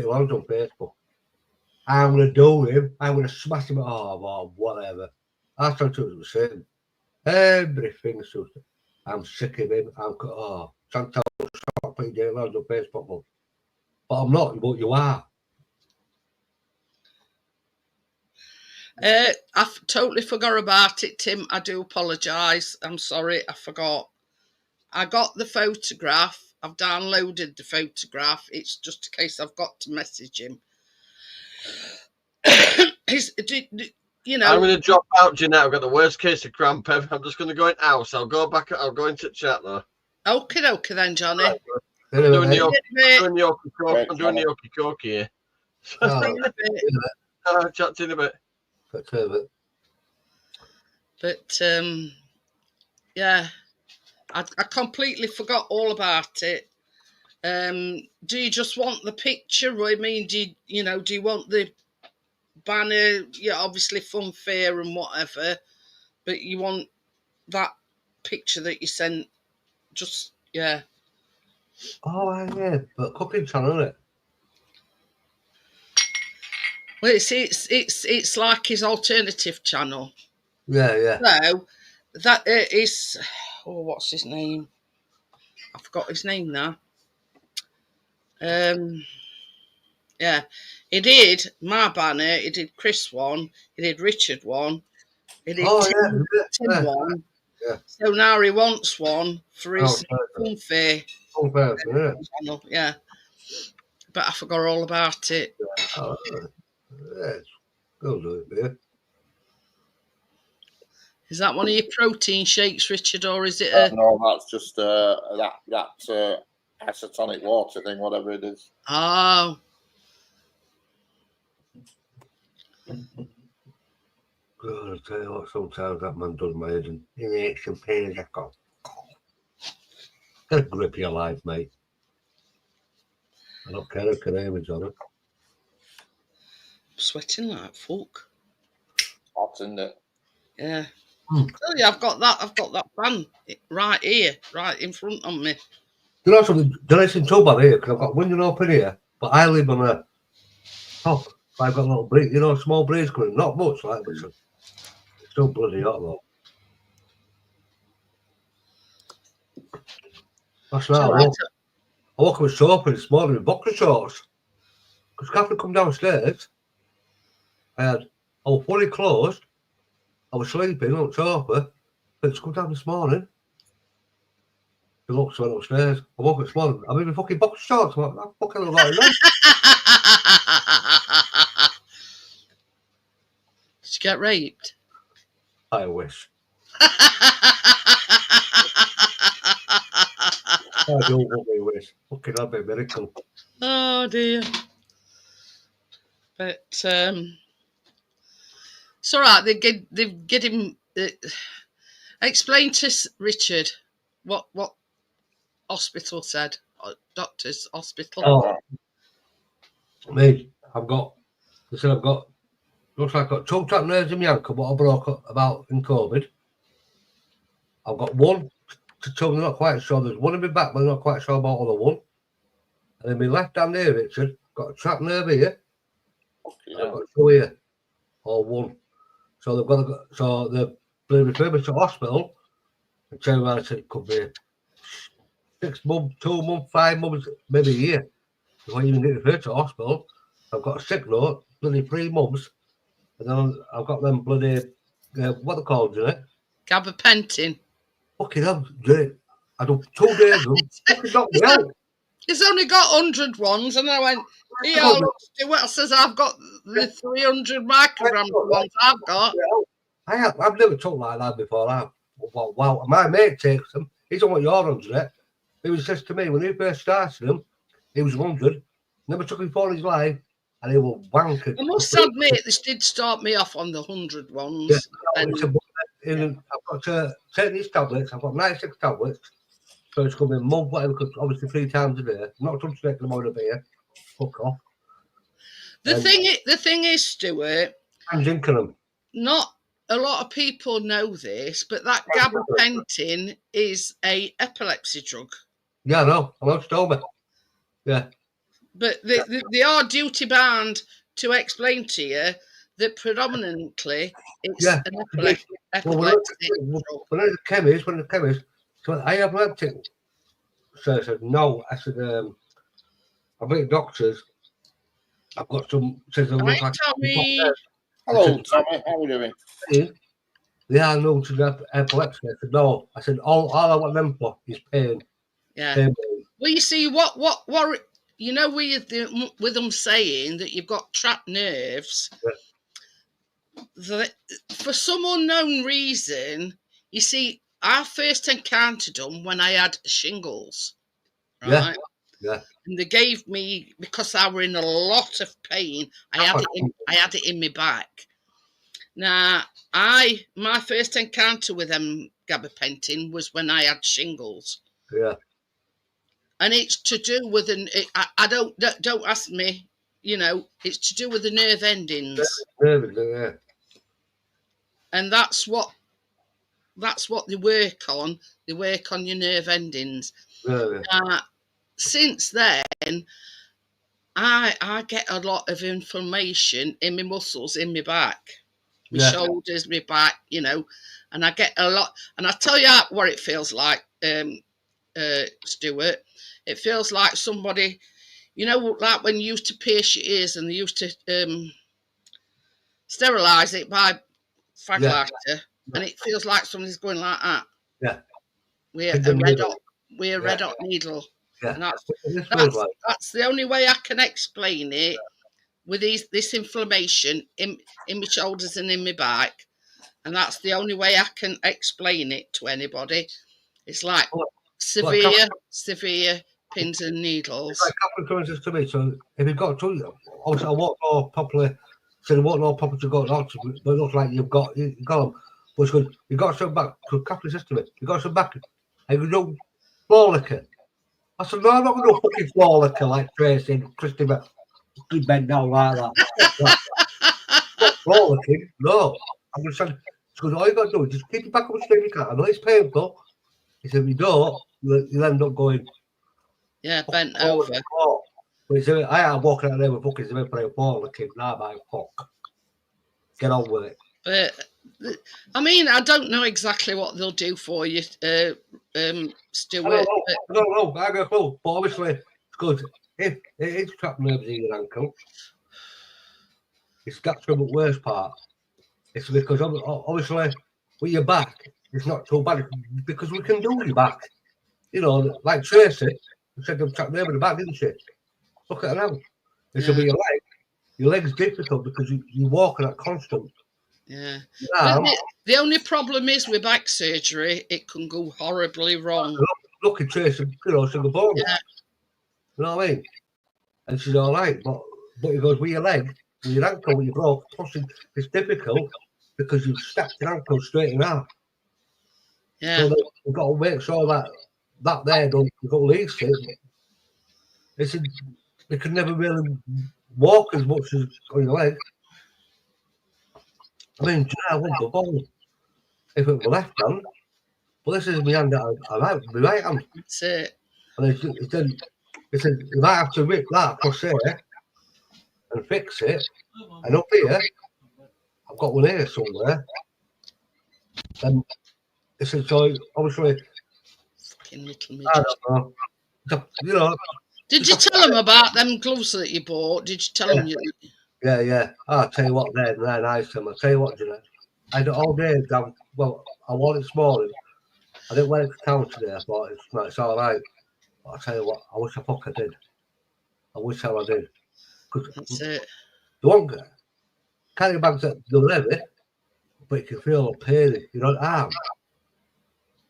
[SPEAKER 2] lounge on Facebook. I'm going to do him. I'm going to smash him. Oh, whatever. I thought it was the same. Everything's just. I'm sick of him. Chantal, stop putting dirty lounge on Facebook. But I'm not, but you are.
[SPEAKER 1] I totally forgot about it, Tim. I do apologise. I'm sorry, I forgot. I got the photograph. I've downloaded the photograph. It's just a case I've got to message him. You know,
[SPEAKER 3] I'm going to drop out, Jeanette. I've got the worst case of cramp ever. I'm just going to go in house. I'll go back. I'll go into chat though.
[SPEAKER 1] Okay, then, Johnny.
[SPEAKER 3] I'm doing the okey-dokey here. Chat to you in a bit.
[SPEAKER 1] But yeah, I completely forgot all about it. Do you just want the picture? I mean, do you want the banner? Yeah, obviously fun fair and whatever, but you want that picture that you sent. Just yeah.
[SPEAKER 2] Oh, yeah, but cooking channel, isn't it?
[SPEAKER 1] Well, it's like his alternative channel.
[SPEAKER 2] Yeah, yeah.
[SPEAKER 1] So that is. Oh, what's his name? I forgot his name now. Yeah, he did my banner. He did Chris one. He did Richard one. He did
[SPEAKER 2] Oh,
[SPEAKER 1] Tim
[SPEAKER 2] yeah.
[SPEAKER 1] one.
[SPEAKER 2] Yeah.
[SPEAKER 1] So now he wants one for his
[SPEAKER 2] Oh,
[SPEAKER 1] Funfair channel. Yeah, but I forgot all about it.
[SPEAKER 2] Oh, yeah, go do it, man.
[SPEAKER 1] Is that one of your protein shakes, Richard, or is it
[SPEAKER 7] No, that's just that isotonic water thing, whatever it is.
[SPEAKER 1] Oh,
[SPEAKER 2] God, I tell you what, sometimes that man does my head and he makes some pain. I go, get a grip of your life, mate. I don't care if your name is on it.
[SPEAKER 1] I'm sweating like fuck.
[SPEAKER 7] Hot, isn't it?
[SPEAKER 1] Yeah. Tell you, I've got that fan right here, right in front of me.
[SPEAKER 2] You know something? The listen too bad here because I've got window open here, but I live on a top. So I've got a little breeze, small breeze coming. Not much, like, but it's still bloody hot though. That's right. I woke up with soap this morning with boxer shorts because Catherine come downstairs. I was fully closed. I was sleeping on the sofa. But come down this morning. The looks went upstairs. I woke up this morning. I'm in my fucking boxer shorts. I'm like, that fucking look like that.
[SPEAKER 1] Did you get raped?
[SPEAKER 2] I wish. I don't want me wish. Fucking that'd be a miracle.
[SPEAKER 1] Oh dear. But it's all right. They get him. Explain to Richard what hospital said. Doctor's hospital.
[SPEAKER 2] Oh, me, they said I've got, looks like I've got 2 trapped nerves in my ankle, what I broke up about in COVID. I've got 1 to 2, they're not quite sure. There's 1 in my back, but they're not quite sure about the other 1. And then my left hand here, Richard, got a trapped nerve here.
[SPEAKER 7] Yeah.
[SPEAKER 2] I've got 2 here, or 1. So they've referred me to hospital and turned around and said it could be 6 months, 2 months, 5 months, maybe a year. Before you even get referred to hospital, I've got a sick note, bloody 3 months, and then I've got them bloody, what they called, isn't it?
[SPEAKER 1] Gabapentin.
[SPEAKER 2] Fucking hell, I do 2 days of them. Fucking knocked me out.
[SPEAKER 1] He's only got 100 ones, and I went, Stuart says I've got the 300 microgram ones I've got.
[SPEAKER 2] I've never took like that before. Wow, my mate takes them. He's don't want your 100. He was just to me, when he first started them, he was 100. Never took him for his life, and he was wanking.
[SPEAKER 1] I must admit, this did start me off on the 100 ones.
[SPEAKER 2] Yeah, I've got to take these tablets. I've got 96 tablets. So it's coming a month, whatever, because obviously 3 times a day. Not touching it in the morning beer. Fuck off.
[SPEAKER 1] The thing is, Stuart,
[SPEAKER 2] I'm drinking them.
[SPEAKER 1] Not a lot of people know this, but that gabapentin is a epilepsy drug.
[SPEAKER 2] Yeah, I know. I know it's told me. Yeah.
[SPEAKER 1] But they are duty bound to explain to you that predominantly it's an epilepsy drug.
[SPEAKER 2] When I was the chemist, so I have epileptic. So I said, no. I said, I've been doctors. I've got some. Says,
[SPEAKER 1] Hi, Tommy.
[SPEAKER 7] Hello, Tommy. How are you doing?
[SPEAKER 2] They are known to have epilepsy. I said, no. I said, all I want them for is pain.
[SPEAKER 1] Yeah.
[SPEAKER 2] Pain.
[SPEAKER 1] Well, you see, what you know, with them saying that you've got trapped nerves, that for some unknown reason, you see, I first encountered them when I had shingles, right?
[SPEAKER 2] Yeah.
[SPEAKER 1] And they gave me, because I were in a lot of pain, I had it in my back. Now, my first encounter with them gabapentin was when I had shingles.
[SPEAKER 2] Yeah.
[SPEAKER 1] And it's to do with I don't ask me, it's to do with the nerve endings.
[SPEAKER 2] Yeah.
[SPEAKER 1] And that's what that's what they work on. They work on your nerve endings.
[SPEAKER 2] Really?
[SPEAKER 1] Since then, I get a lot of inflammation in my muscles, in my back, my shoulders, my back, and I get a lot. And I tell you what it feels like, Stuart. It feels like somebody, like when you used to pierce your ears and they used to sterilise it by frag lighter, and it feels like somebody's going like that.
[SPEAKER 2] Yeah.
[SPEAKER 1] With a red hot needle.
[SPEAKER 2] Yeah.
[SPEAKER 1] And that's the only way I can explain it, with this inflammation in my shoulders and in my back. And that's the only way I can explain it to anybody. It's like severe pins and needles.
[SPEAKER 2] It's like a couple of times to me. So if you've got to, obviously I won't know properly. So it won't know properly to go to doctor, but it looks like you've got them. But it's good. You've got some back. So a couple of says to me, you've got some back. And you do floor liquor. I said, no, I'm not going to do fucking floor liquor like Tracy and Christy bend down like that. Floor liquor, no. I'm just saying, because all you got to do is just keep your back up as straight as you can. I know it's painful. He said, if you don't, you'll end up going.
[SPEAKER 1] Yeah, bent over.
[SPEAKER 2] But he said, I am walking out there with fucking cement playing floor liquor. Nah, my fuck. Get on with it.
[SPEAKER 1] But I mean, I don't know exactly what they'll do for you, Stuart.
[SPEAKER 2] I don't know. I got a clue. But obviously, it's good. If it is trapped nerves in your ankle, it's got the worst part. It's because obviously with your back, it's not too bad because we can do your back. Like Tracy said, them trapped nerve in the back, didn't she? Look at her now. It's with your leg. Your leg's difficult because you walk at that constant.
[SPEAKER 1] Yeah. The only problem is with back surgery, it can go horribly wrong.
[SPEAKER 2] Look at Tracy, single bone.
[SPEAKER 1] Yeah.
[SPEAKER 2] You know what I mean? And she's all right, but he goes with your leg, with your ankle, with your broke, plus it's difficult because you've stepped your ankle straight in half.
[SPEAKER 1] Yeah.
[SPEAKER 2] So you've got to make sure that there don't release it. They can never really walk as much as on your leg. I mean, I want the ball if it were left hand, but this is my hand my right hand.
[SPEAKER 1] That's it.
[SPEAKER 2] And he said, you might have to rip that across here and fix it. And up here, I've got one here somewhere. And he said, so obviously,
[SPEAKER 1] fucking little
[SPEAKER 2] I don't know.
[SPEAKER 1] Did you tell them about them gloves that you bought? Did you tell them?
[SPEAKER 2] Yeah. I'll tell you what, they're nice to them. I'll tell you what, Jeanette. I had it all day. I wore it this morning. I didn't wear it to town today. I thought it's all right. But I'll tell you what, I wish I did. I wish I did.
[SPEAKER 1] That's it.
[SPEAKER 2] The one carry bags that they're heavy, but you can feel the pain. You know, arm.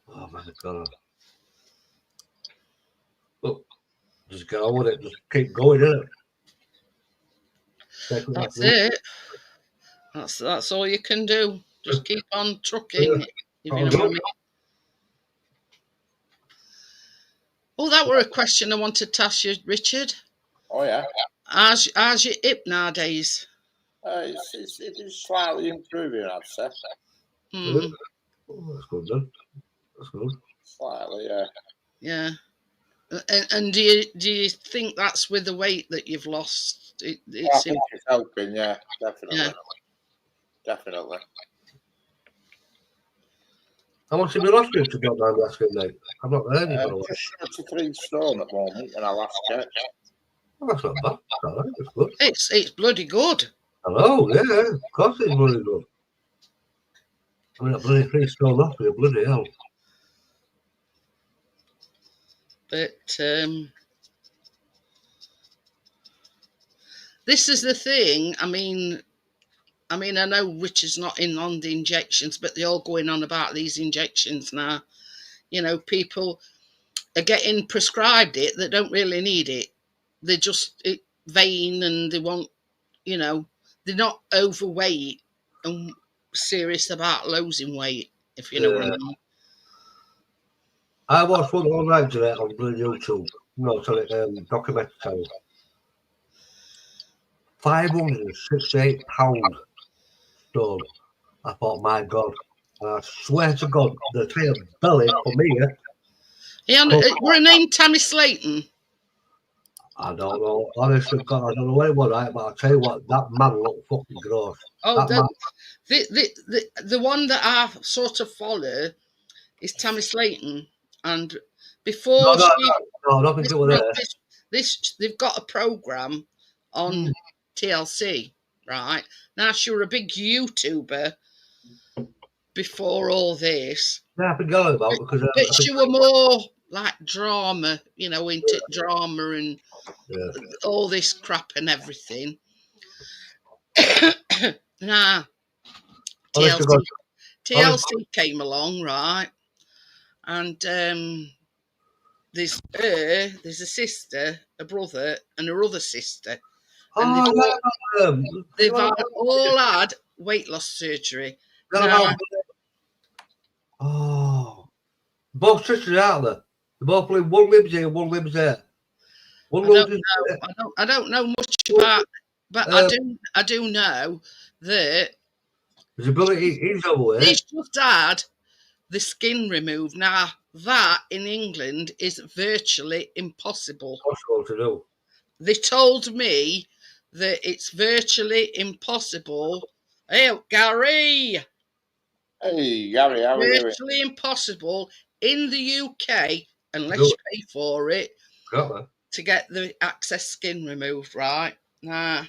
[SPEAKER 2] Oh my God. Look, just get on with it. Just keep going, innit?
[SPEAKER 1] That's it. That's all you can do. Just keep on trucking. If you know what I mean. Oh, that were a question I wanted to ask you, Richard.
[SPEAKER 7] Oh yeah.
[SPEAKER 1] How's your hip nowadays?
[SPEAKER 7] It is slightly improving, I'd say.
[SPEAKER 2] Oh, that's good then. That's good.
[SPEAKER 7] Slightly, yeah.
[SPEAKER 1] Yeah. And do you think that's with the weight that you've lost?
[SPEAKER 7] I think it's helping, yeah, definitely.
[SPEAKER 1] Yeah.
[SPEAKER 7] Definitely.
[SPEAKER 2] How much have you lost to drop down last night? I'm not there anymore.
[SPEAKER 7] Just 33 stone at the moment when I last checked.
[SPEAKER 2] Well, that's not bad. All right, that's good.
[SPEAKER 1] It's bloody good.
[SPEAKER 2] I know, yeah. Of course it's bloody good. I mean, that bloody 3 stone off with bloody hell.
[SPEAKER 1] But this is the thing. I mean, I know Richard's not in on the injections, but they're all going on about these injections now. People are getting prescribed it that don't really need it. They're just vain and they want, they're not overweight and serious about losing weight, if you know what I mean.
[SPEAKER 2] I watched one all night today on YouTube. No, sorry, documentary channel. £568 stone. I thought, my God, I swear to God, the tail belly for me.
[SPEAKER 1] Were her name Tammy Slayton?
[SPEAKER 2] I don't know. Honestly, God, I don't know what it was, right? But I'll tell you what, that man looked fucking gross.
[SPEAKER 1] Oh,
[SPEAKER 2] That man,
[SPEAKER 1] the one that I sort of follow is Tammy Slayton, and before
[SPEAKER 2] no, nothing to do with her.
[SPEAKER 1] they've got a program on TLC, right? Now she was a big YouTuber before all this,
[SPEAKER 2] Yeah, I've been going about because
[SPEAKER 1] but she was more like drama, you know, into drama and all this crap and everything. Nah,
[SPEAKER 2] honestly, God,
[SPEAKER 1] TLC came along, right? And there's a sister, a brother, and her other sister. And they've all had weight loss surgery. Now,
[SPEAKER 2] both sisters out there. They both live, one lives here, one lives there.
[SPEAKER 1] I don't know much about, but I do know that
[SPEAKER 2] his ability is over there.
[SPEAKER 1] he's just had the skin removed. Now that in England is virtually impossible.
[SPEAKER 2] Possible to do.
[SPEAKER 1] They told me that it's virtually impossible. Hey, Gary.
[SPEAKER 7] Hey, Gary, how are you doing?
[SPEAKER 1] Virtually impossible in the UK unless you pay for it to get the excess skin removed, right? Nah.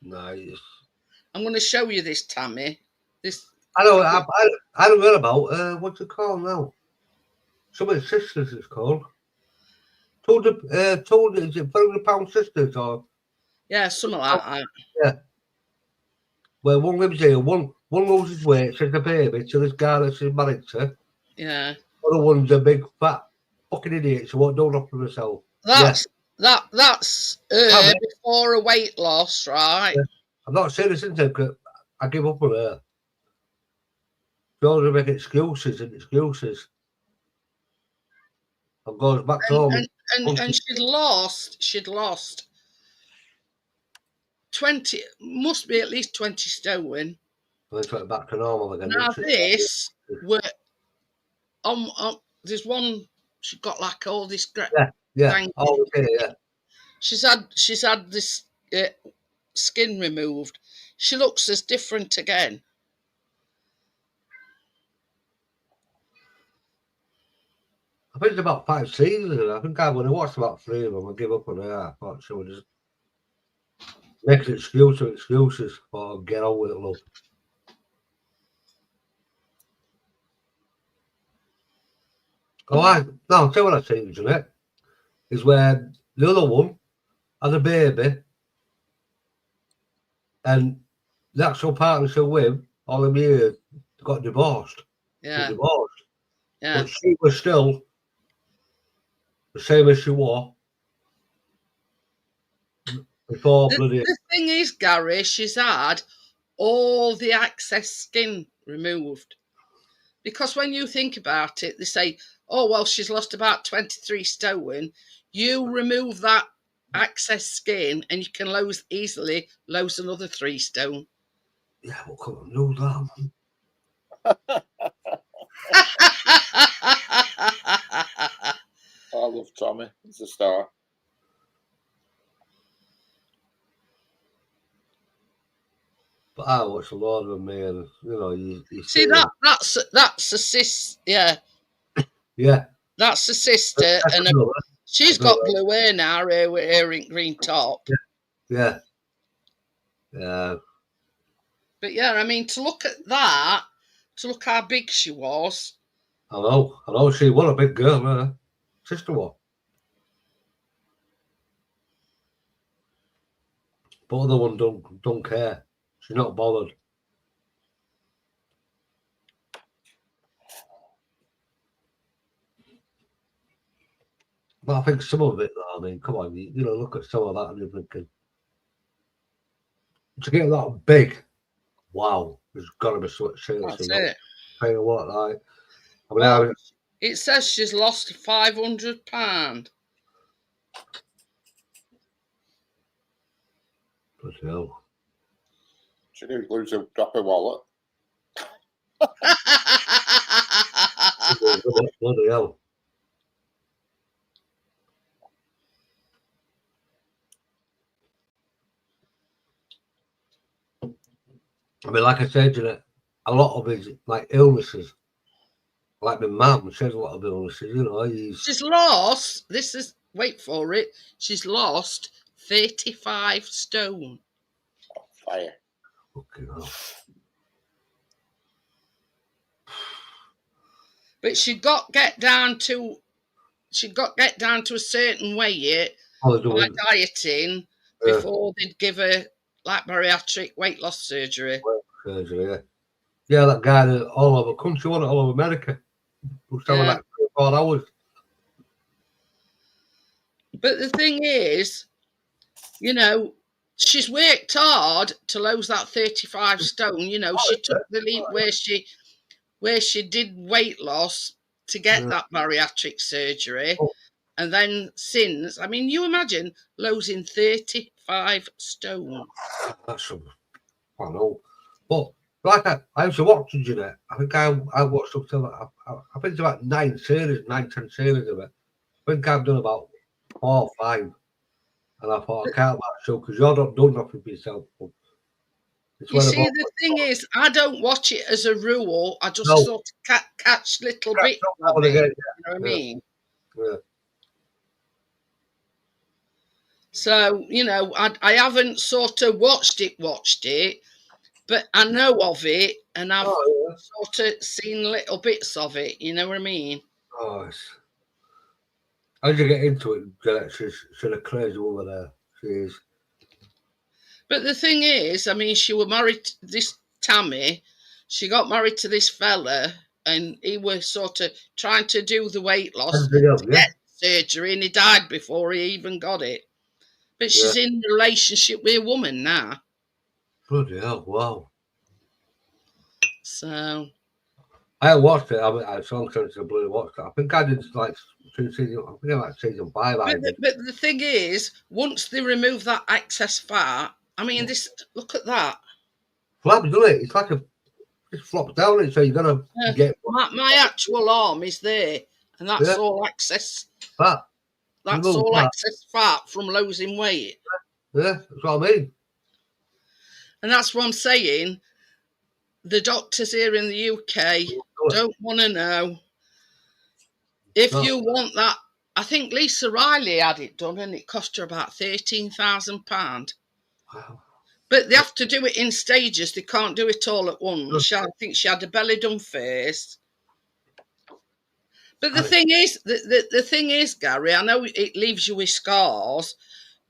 [SPEAKER 2] Nice.
[SPEAKER 1] I'm going to show you this, Tammy. This.
[SPEAKER 2] I know. I don't know about what's it called now? Some of the sisters it's called. Told is it £400 sisters or?
[SPEAKER 1] Yeah, something like that.
[SPEAKER 2] Yeah. Where one lives here, one loses weight, she's a baby to this guy that she's married to.
[SPEAKER 1] Yeah.
[SPEAKER 2] Other one's a big fat fucking idiot, so won't do nothing for herself.
[SPEAKER 1] That's before a weight loss, right?
[SPEAKER 2] Yeah. I'm not saying this since because I give up on her. She always make excuses and excuses. And goes back home.
[SPEAKER 1] And she'd lost 20, must be at least 20 stone.
[SPEAKER 2] And then went back to normal again.
[SPEAKER 1] Now this were on there's one she got like all this
[SPEAKER 2] yeah.
[SPEAKER 1] She's had this skin removed. She looks as different again.
[SPEAKER 2] I think it's about 5 seasons. I think I've only watched about 3 of them. I give up on her. I thought she would just make an excuses or get on with it, love. I'll tell you what I've seen, Jeanette, is where the other one had a baby and the actual partner she's with all them years got divorced.
[SPEAKER 1] Yeah.
[SPEAKER 2] Divorced.
[SPEAKER 1] Yeah.
[SPEAKER 2] But she was still the same as she was before bloody.
[SPEAKER 1] The thing is, Gary, she's had all the excess skin removed. Because when you think about it, they say, oh, well, she's lost about 23 stone. You remove that excess skin and you can easily lose another 3 stone.
[SPEAKER 2] Yeah, well, come on, do that.
[SPEAKER 7] I love Tommy. He's a star.
[SPEAKER 2] But I watch a lot of them, man. You know, you
[SPEAKER 1] see that's a sis, yeah.
[SPEAKER 2] Yeah.
[SPEAKER 1] That's a sister, and she's got blue hair now, hair in green top.
[SPEAKER 2] Yeah. Yeah.
[SPEAKER 1] But yeah, I mean, to look at that, to look how big she was.
[SPEAKER 2] I know she was a big girl, her sister was. But the other one don't care. She's not bothered. But I think some of it, though, I mean, come on, you know, look at some of that and you're thinking, to get that big, wow, there's got to be something serious.
[SPEAKER 1] That's it.
[SPEAKER 2] Tell you what, like, I mean,
[SPEAKER 1] well, it says she's lost £500.
[SPEAKER 7] She didn't lose a drop of wallet.
[SPEAKER 2] Bloody hell. I mean, like I said, you know, a lot of his like illnesses, like my mum, she has a lot of illnesses, you know.
[SPEAKER 1] She's lost, this is, wait for it, she's lost 35 stone.
[SPEAKER 7] Fire.
[SPEAKER 2] Fucking hell.
[SPEAKER 1] But she got get down to a certain weight by dieting before they'd give her like bariatric weight loss surgery.
[SPEAKER 2] Surgery, yeah. Yeah, that guy that all over the country, wasn't it? All over America. Was selling
[SPEAKER 1] Yeah.
[SPEAKER 2] like 4 hours.
[SPEAKER 1] But the thing is, you know, she's worked hard to lose that 35 stone. You know, she took the leap where she did weight loss to get that bariatric surgery. And then since, I mean, you imagine losing 35 stone.
[SPEAKER 2] That's some, I know. But like I used to watch it, you know. I think I watched up till I think it's about 10 series of it. I think I've done about 4 or 5. And I thought I can't watch the show because you're not done nothing for yourself.
[SPEAKER 1] You see, the thing is, I don't watch it as a rule. I just sort of catch little bits of it. You know what I mean?
[SPEAKER 2] Yeah.
[SPEAKER 1] So, you know, I haven't sort of watched it, but I know of it and I've sort of seen little bits of it. You know what I mean?
[SPEAKER 2] Oh, how did you get into it? She's a crazy woman there. She is.
[SPEAKER 1] But the thing is, I mean, she was married to this Tammy. She got married to this fella and he was sort of trying to do the weight loss to get surgery and he died before he even got it. But she's in a relationship with a woman now.
[SPEAKER 2] Bloody hell, wow.
[SPEAKER 1] So
[SPEAKER 2] I watched it. I saw to bloody watched it. I think I did like season. I think I like season 5.
[SPEAKER 1] But the thing is, once they remove that excess fat, I mean, this, look at that.
[SPEAKER 2] Flaps, doesn't it? It's like it flops down it, so you're gonna get
[SPEAKER 1] my actual arm is there, and that's all excess
[SPEAKER 2] fat.
[SPEAKER 1] That's all excess fat from losing weight.
[SPEAKER 2] Yeah, that's what I mean.
[SPEAKER 1] And that's what I'm saying. The doctors here in the UK don't want to know. If you want that, I think Lisa Riley had it done and it cost her about £13,000.
[SPEAKER 2] Wow.
[SPEAKER 1] But they have to do it in stages. They can't do it all at once. I think she had a belly done first. But the thing is, the thing is, Gary, I know it leaves you with scars,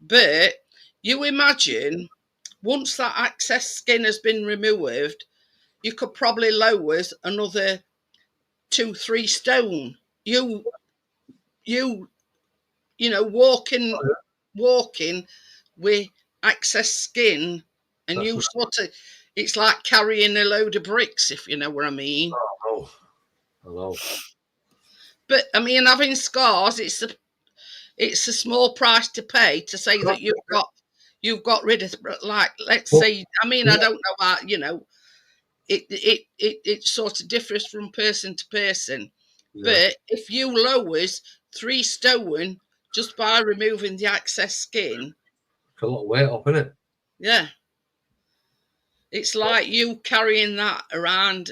[SPEAKER 1] but you imagine once that excess skin has been removed, you could probably lower another 2-3 stone. You know, walking with excess skin, and you sort of, it's like carrying a load of bricks, if you know what I mean.
[SPEAKER 2] Oh, hello.
[SPEAKER 1] But I mean, having scars, it's a small price to pay to say that you've got rid of, like, let's say, I mean, I don't know how, you know, it sort of differs from person to person. But if you lowers 3 stone just by removing the excess skin,
[SPEAKER 2] it's a lot of weight off, isn't it?
[SPEAKER 1] Yeah. It's like you carrying that around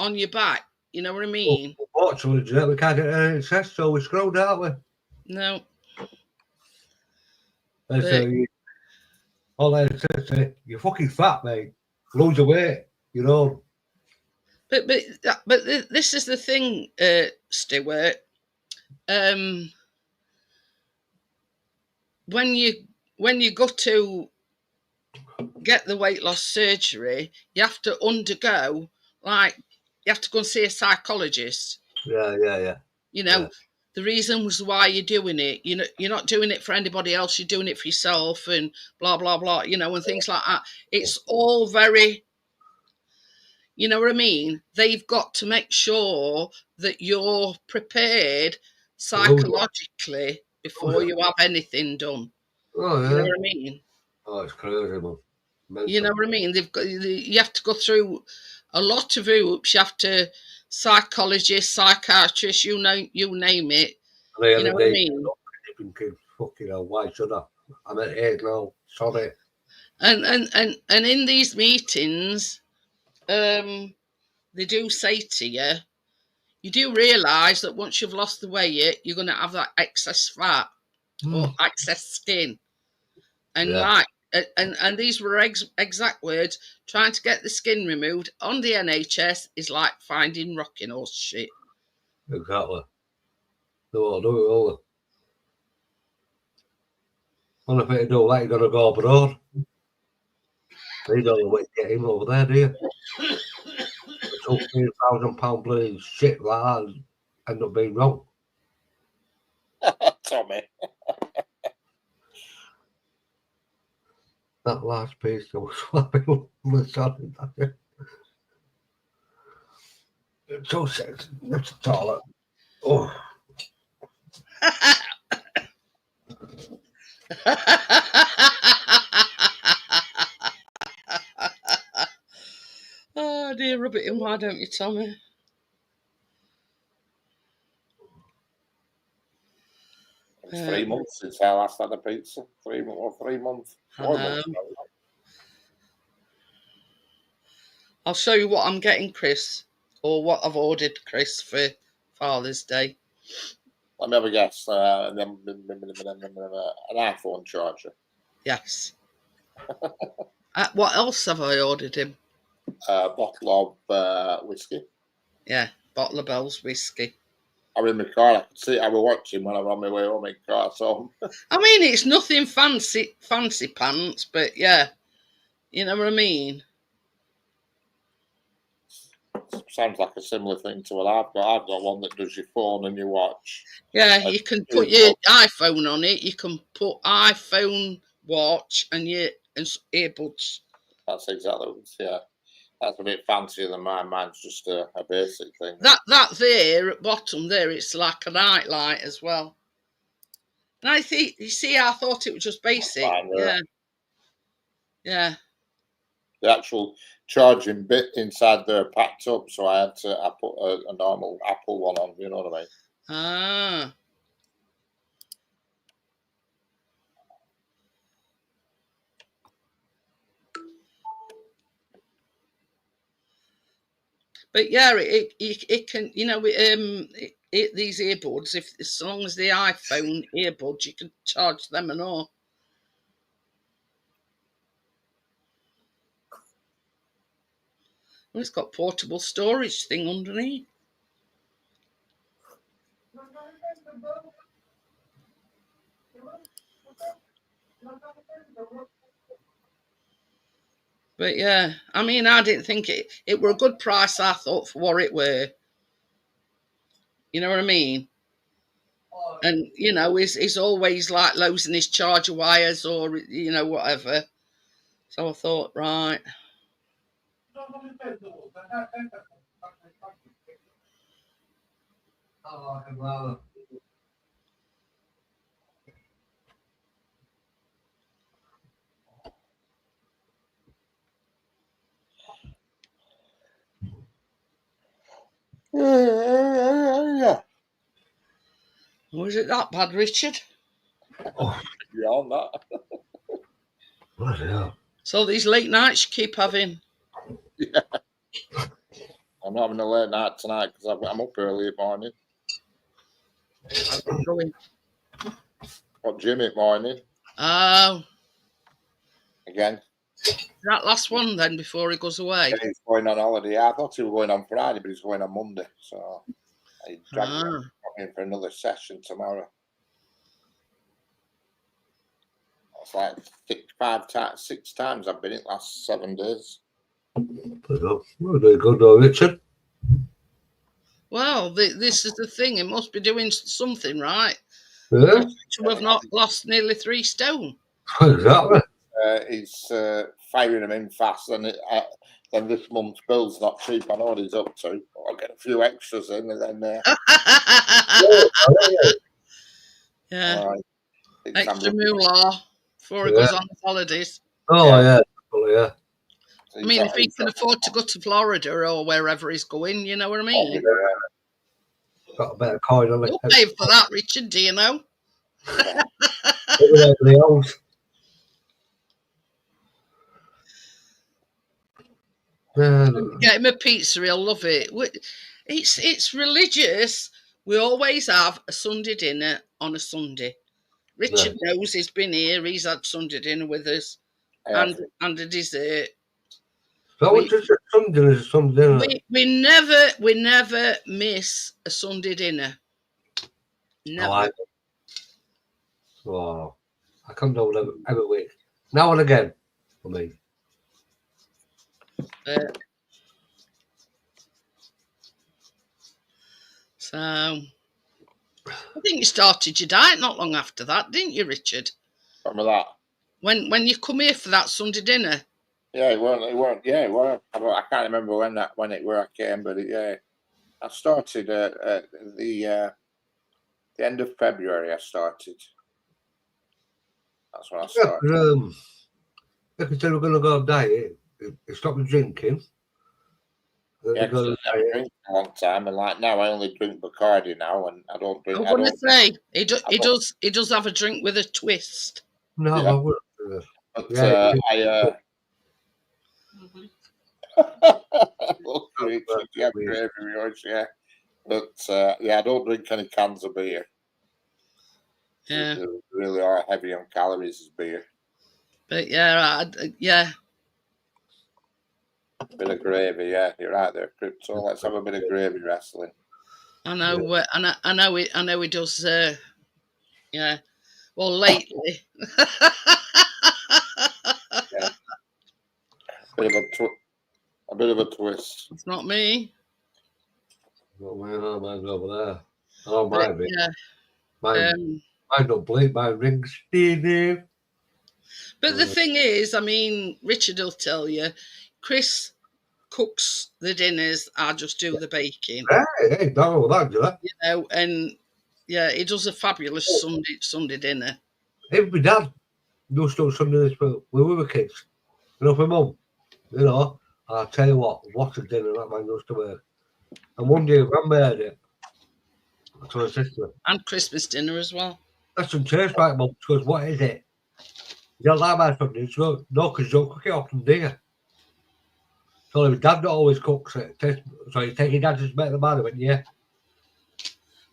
[SPEAKER 1] on your back. You know what I mean?
[SPEAKER 2] Unfortunately, we can't get any access, so we're screwed, aren't we?
[SPEAKER 1] No.
[SPEAKER 2] All I say, you're fucking fat, mate. Lose your weight, you know.
[SPEAKER 1] But this is the thing, Stuart. When you go to get the weight loss surgery, you have to undergo, like, you have to go and see a psychologist.
[SPEAKER 2] Yeah.
[SPEAKER 1] You know, the reasons why you're doing it. You know, you're not doing it for anybody else. You're doing it for yourself, and blah blah blah. You know, and things like that. It's all very. You know what I mean? They've got to make sure that you're prepared psychologically before you have anything done.
[SPEAKER 2] Oh yeah.
[SPEAKER 1] You know what I mean?
[SPEAKER 2] Oh, it's crazy, man.
[SPEAKER 1] You know what I mean? You have to go through a lot of hoops. You have to psychologist, psychiatrist, you name it. You know what I mean?
[SPEAKER 2] Fucking hell, why should I? I'm at 8 now. Sorry.
[SPEAKER 1] And in these meetings, they do say to you, you do realise that once you've lost the weight, you're going to have that excess fat or excess skin. And and these were exact words. Trying to get the skin removed on the NHS is like finding rocking horse shit.
[SPEAKER 2] Exactly. They won't do it, will they? And if they do that, you're going to go abroad. You don't know what to get him over there, do you? £2,000 bloody shit like that end up being wrong.
[SPEAKER 7] Tommy.
[SPEAKER 2] That last piece I was slapping was sorry. 2 seconds. That's the toilet. Oh.
[SPEAKER 1] Oh dear, rub it in, why don't you, Tommy?
[SPEAKER 7] It's 3 months since I last had a pizza. 3 months. 4 months.
[SPEAKER 1] I'll show you what I'm getting, Chris, or what I've ordered, Chris, for Father's Day.
[SPEAKER 7] Let me have a guess. An iPhone charger.
[SPEAKER 1] Yes. What else have I ordered him?
[SPEAKER 7] A bottle of whiskey.
[SPEAKER 1] Yeah, bottle of Bell's whiskey.
[SPEAKER 7] I'm in my car. I could see I was watching when I was on my way home in the car. So
[SPEAKER 1] I mean, it's nothing fancy pants, but yeah, you know what I mean.
[SPEAKER 7] Sounds like a similar thing to what I've got. I've got one that does your phone and your watch.
[SPEAKER 1] Yeah, you can put your iPhone on it. You can put iPhone, watch, and earbuds.
[SPEAKER 7] That's exactly what. Yeah, that's a bit fancier than mine. Mine's just a basic thing.
[SPEAKER 1] That there at bottom there, it's like a night light as well. And I think you see, I thought it was just basic.
[SPEAKER 7] Fine,
[SPEAKER 1] yeah.
[SPEAKER 7] The actual charging bit inside there packed up, so I put a normal Apple one on. You know what I mean?
[SPEAKER 1] Ah. But yeah, it can, you know, these earbuds, as long as the iPhone earbuds, you can charge them and all. Well, it's got portable storage thing underneath. But yeah, I mean, I didn't think it were a good price, I thought, for what it were. You know what I mean? And, you know, he's always like losing his charger wires or, you know, whatever. So I thought, right.
[SPEAKER 7] Yeah.
[SPEAKER 1] Was it that bad, Richard?
[SPEAKER 7] Oh, beyond that.
[SPEAKER 2] Bloody hell.
[SPEAKER 1] So these late nights you keep having?
[SPEAKER 7] Yeah. I'm not having a late night tonight because I'm up early in the morning.
[SPEAKER 1] I'm going.
[SPEAKER 7] Got gym in the morning.
[SPEAKER 1] Oh.
[SPEAKER 7] Again.
[SPEAKER 1] That last one then before he goes away?
[SPEAKER 7] Yeah, he's going on holiday. I thought he was going on Friday, but he's going on Monday. So he dragged me in for another session tomorrow. It's like 6 times I've been in the last 7 days.
[SPEAKER 2] We're doing good though, Richard.
[SPEAKER 1] Well, this is the thing. It must be doing something right.
[SPEAKER 2] Yeah.
[SPEAKER 1] To have not lost nearly 3 stone.
[SPEAKER 2] Exactly.
[SPEAKER 7] He's firing them in fast, and this month's bill's not cheap. I know what he's up to. I'll get a few extras in, and then
[SPEAKER 1] yeah, extra moolah before he goes on holidays.
[SPEAKER 2] Oh yeah, yeah.
[SPEAKER 1] I mean, if he can afford to go to Florida or wherever he's going, you know what I mean?
[SPEAKER 2] Got a better coin on it.
[SPEAKER 1] You'll pay for that, Richard, do you know?
[SPEAKER 2] Everybody else.
[SPEAKER 1] Get him a pizza, he'll love it. It's religious. We always have a Sunday dinner on a Sunday. Richard knows he's been here. He's had Sunday dinner with us, and a dessert.
[SPEAKER 2] So it's just a Sunday dinner.
[SPEAKER 1] We never miss a Sunday dinner. Never.
[SPEAKER 2] Wow. I come down every week. Now and again for me.
[SPEAKER 1] So I think you started your diet not long after that, didn't you, Richard?
[SPEAKER 7] Remember that?
[SPEAKER 1] When you come here for that Sunday dinner.
[SPEAKER 7] Yeah, it weren't. Yeah, it weren't. I can't remember when it were I came, but I started at the end of February. I started. That's when I started.
[SPEAKER 2] If you said we're going to go on diet, you stop drinking.
[SPEAKER 7] Yeah, because I never drink for a long time, and like now I only drink Bacardi now, and I don't drink.
[SPEAKER 1] I'm going to say he does have a drink with a twist.
[SPEAKER 2] No,
[SPEAKER 7] yeah.
[SPEAKER 2] I wouldn't.
[SPEAKER 7] But I don't drink any cans of beer.
[SPEAKER 1] Yeah,
[SPEAKER 7] they really are heavy on calories as beer.
[SPEAKER 1] But yeah.
[SPEAKER 7] Bit of gravy, yeah, you're right there, Crypto. Let's have a bit of gravy wrestling.
[SPEAKER 1] I know, I know he does. Yeah, well, lately.
[SPEAKER 7] Yeah. A bit of a twist.
[SPEAKER 1] It's not me.
[SPEAKER 2] Well, mine's over there. Oh, my bit.
[SPEAKER 1] Yeah.
[SPEAKER 2] Mine don't bleed. Mine rings steady.
[SPEAKER 1] But the thing is, I mean, Richard will tell you, Chris cooks the dinners. I just do the baking.
[SPEAKER 2] Hey, don't know that, do I?
[SPEAKER 1] You know, and yeah, he does a fabulous Sunday dinner.
[SPEAKER 2] Even my dad used to do Sunday when we were kids. You know, for mum. You know, I'll tell you what a dinner that man used to make. And one day, Grandma made it. I told her sister.
[SPEAKER 1] And Christmas dinner as well.
[SPEAKER 2] That's some taste, right, Mum? She goes, what is it? You don't like my Sunday? She goes, no, because you don't cook it often, do you? So his dad not always cooks it. So you take your dad to make the man, I went, yeah.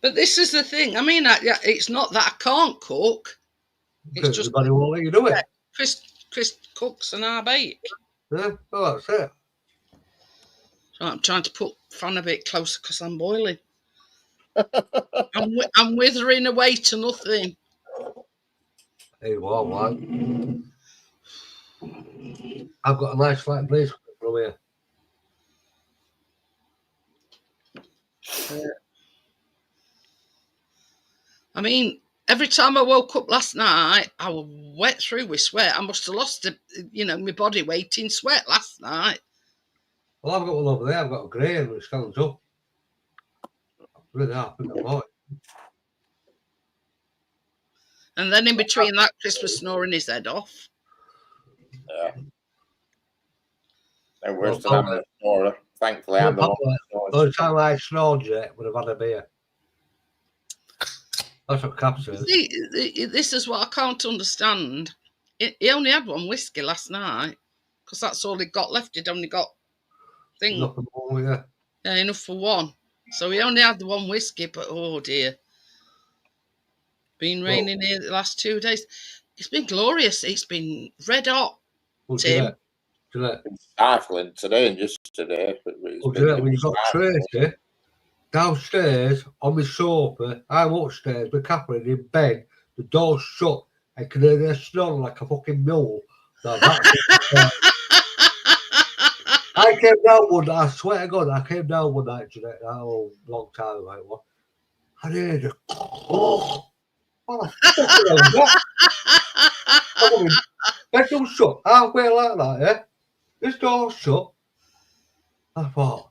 [SPEAKER 1] But this is the thing. I mean, it's not that I can't cook. It's just
[SPEAKER 2] everybody won't let you do it.
[SPEAKER 1] Chris cooks and I bake.
[SPEAKER 2] Yeah, well, that's it.
[SPEAKER 1] So I'm trying to put fan a bit closer because I'm boiling. I'm withering away to nothing.
[SPEAKER 2] Hey, well, man. I've got a nice flat blaze from here.
[SPEAKER 1] I mean, every time I woke up last night, I was wet through with sweat. I must have lost, my body weight in sweat last night.
[SPEAKER 2] Well, I've got one over there. I've got a grey and it stands up. I'm really happy about it.
[SPEAKER 1] And then in between that, Chris was snoring his head off.
[SPEAKER 7] Yeah. No worse than having a snorer. Thankfully, I'm the one.
[SPEAKER 2] By the time I snored it, would have had a beer. That's what Cap says.
[SPEAKER 1] See, this is what I can't understand. He only had one whiskey last night because that's all he got left. He'd only got
[SPEAKER 2] Nothing more, yeah.
[SPEAKER 1] Yeah, enough for one. So he only had the one whiskey, but oh dear. Been raining here the last 2 days. It's been glorious. It's been red hot.
[SPEAKER 2] Well,
[SPEAKER 1] Tim.
[SPEAKER 7] It's stifling today and just today.
[SPEAKER 2] When you got Tracy downstairs on my sofa, I'm upstairs with Catherine in bed, the door's shut, I can hear her snoring like a fucking mule. I came down one night, I swear to God, I came down one night today, long time ago it was. I heard her, what the fuck is that? Bedroom shut, halfway like that, yeah? This door's shut. I thought,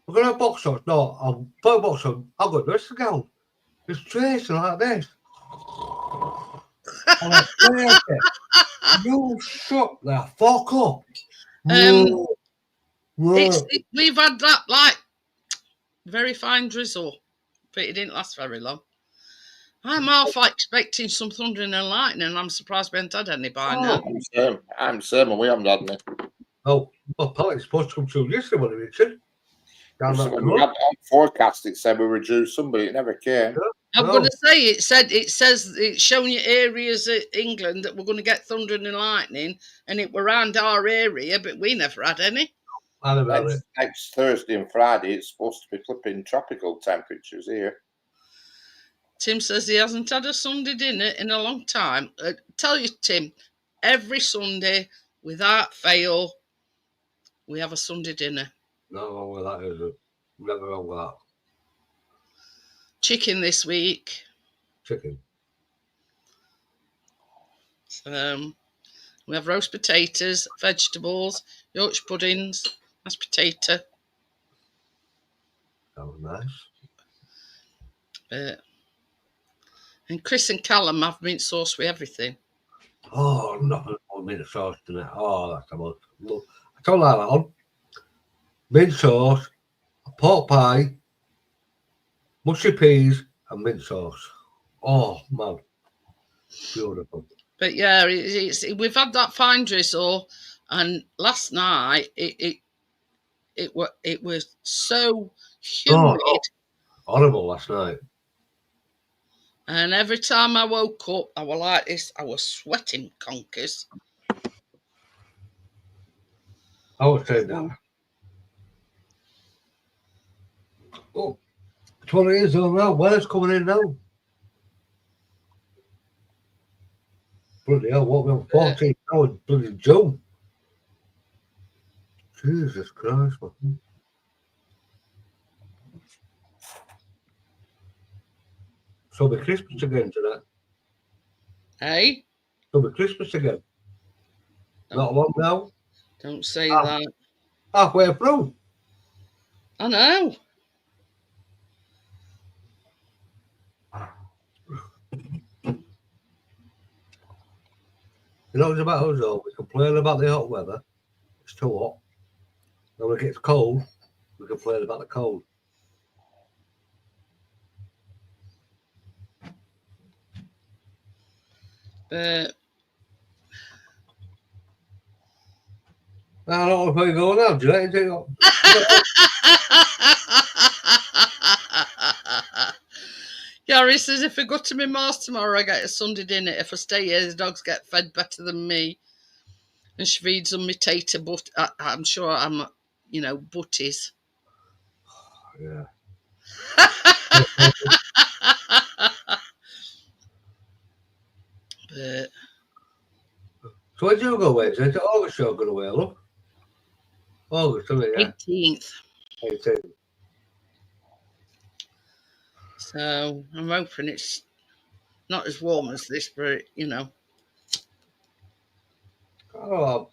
[SPEAKER 2] we're going to box on. No, I'll put a box on. I've got this to go. It's Tracy like this. I'm like, Tracy, you shut the fuck up.
[SPEAKER 1] We've had that like very fine drizzle, but it didn't last very long. I'm half expecting some thunder and lightning, and I'm surprised we haven't had any by now.
[SPEAKER 7] I'm same, and we haven't had any.
[SPEAKER 2] Oh, well, apparently it's supposed to come through yesterday, wasn't it, Richard?
[SPEAKER 7] When we had on forecast, it said we were due some, but it never came.
[SPEAKER 1] I'm going to say it says it's showing you areas of England that we're going to get thunder and lightning, and it were around our area, but we never had any.
[SPEAKER 7] Next Thursday and Friday, it's supposed to be flipping tropical temperatures here.
[SPEAKER 1] Tim says he hasn't had a Sunday dinner in a long time. Tell you, Tim, every Sunday, without fail, we have a Sunday dinner.
[SPEAKER 2] No wrong with that, is it? Never wrong with that.
[SPEAKER 1] Chicken this week.
[SPEAKER 2] Chicken.
[SPEAKER 1] We have roast potatoes, vegetables, Yorkshire puddings, mashed potato.
[SPEAKER 2] That was nice.
[SPEAKER 1] And Chris and Callum have mint sauce with everything.
[SPEAKER 2] Oh, nothing on mint sauce tonight. Oh, that's a much. I don't like that one. Mint sauce, a pork pie, mushy peas, and mint sauce. Oh, man. Beautiful.
[SPEAKER 1] But yeah, we've had that fine drizzle, and last night it was so humid.
[SPEAKER 2] Oh, horrible last night.
[SPEAKER 1] And every time I woke up, I was like this. I was sweating conkers.
[SPEAKER 2] I was saying that. Oh, 20 years old now. Weather's coming in now. Bloody hell, what we on 14 now in bloody June. Jesus Christ, man. So it'll be Christmas again tonight.
[SPEAKER 1] Hey?
[SPEAKER 2] It'll be Christmas again. Not long now.
[SPEAKER 1] Don't say that.
[SPEAKER 2] Halfway through.
[SPEAKER 1] I know.
[SPEAKER 2] You know, it's about us though. We complain about the hot weather. It's too hot. Then when it gets cold, we complain about the cold. I don't know where you go now. Do you like it?
[SPEAKER 1] Gary says, if I go to my ma's tomorrow, I get a Sunday dinner. If I stay here, the dogs get fed better than me. And she feeds them my tater, but I'm sure I'm, butties.
[SPEAKER 2] Yeah.
[SPEAKER 1] But,
[SPEAKER 2] so where do you go away? Is it August you're going away, look? August, isn't it? Yeah.
[SPEAKER 1] 18th. So I'm hoping it's not as warm as this, but
[SPEAKER 2] Oh,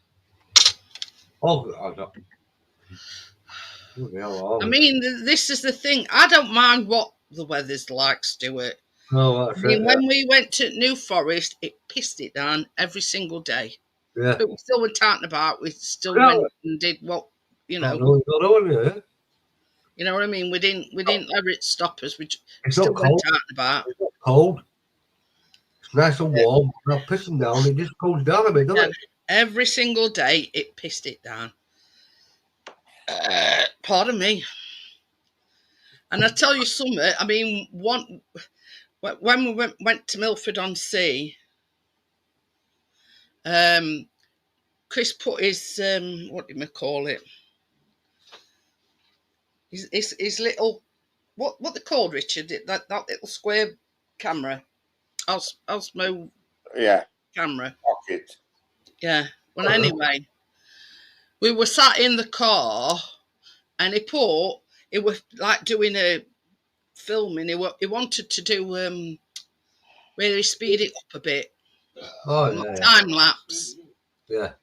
[SPEAKER 1] I mean, this is the thing. I don't mind what the weather's like, Stuart.
[SPEAKER 2] No,
[SPEAKER 1] when we went to New Forest, it pissed it down every single day.
[SPEAKER 2] Yeah.
[SPEAKER 1] But we still were talking about. We still went and did what
[SPEAKER 2] You know what
[SPEAKER 1] I mean? We didn't let it stop us. We
[SPEAKER 2] it's
[SPEAKER 1] still
[SPEAKER 2] not cold.
[SPEAKER 1] went talking about.
[SPEAKER 2] It's not cold. It's nice and warm. It's not pissing down. It just cools down a bit, doesn't it?
[SPEAKER 1] Every single day, it pissed it down. Pardon me. And I tell you something. I mean, when we went to Milford-on-Sea, Chris put his what do you call it? His little what they called, Richard? That little square camera, Osmo.
[SPEAKER 7] Yeah.
[SPEAKER 1] Camera.
[SPEAKER 7] Pocket.
[SPEAKER 1] Yeah. Well, anyway, we were sat in the car, and it was like doing a filming. He wanted to do where he speed it up a bit. Time lapse.
[SPEAKER 2] Yeah.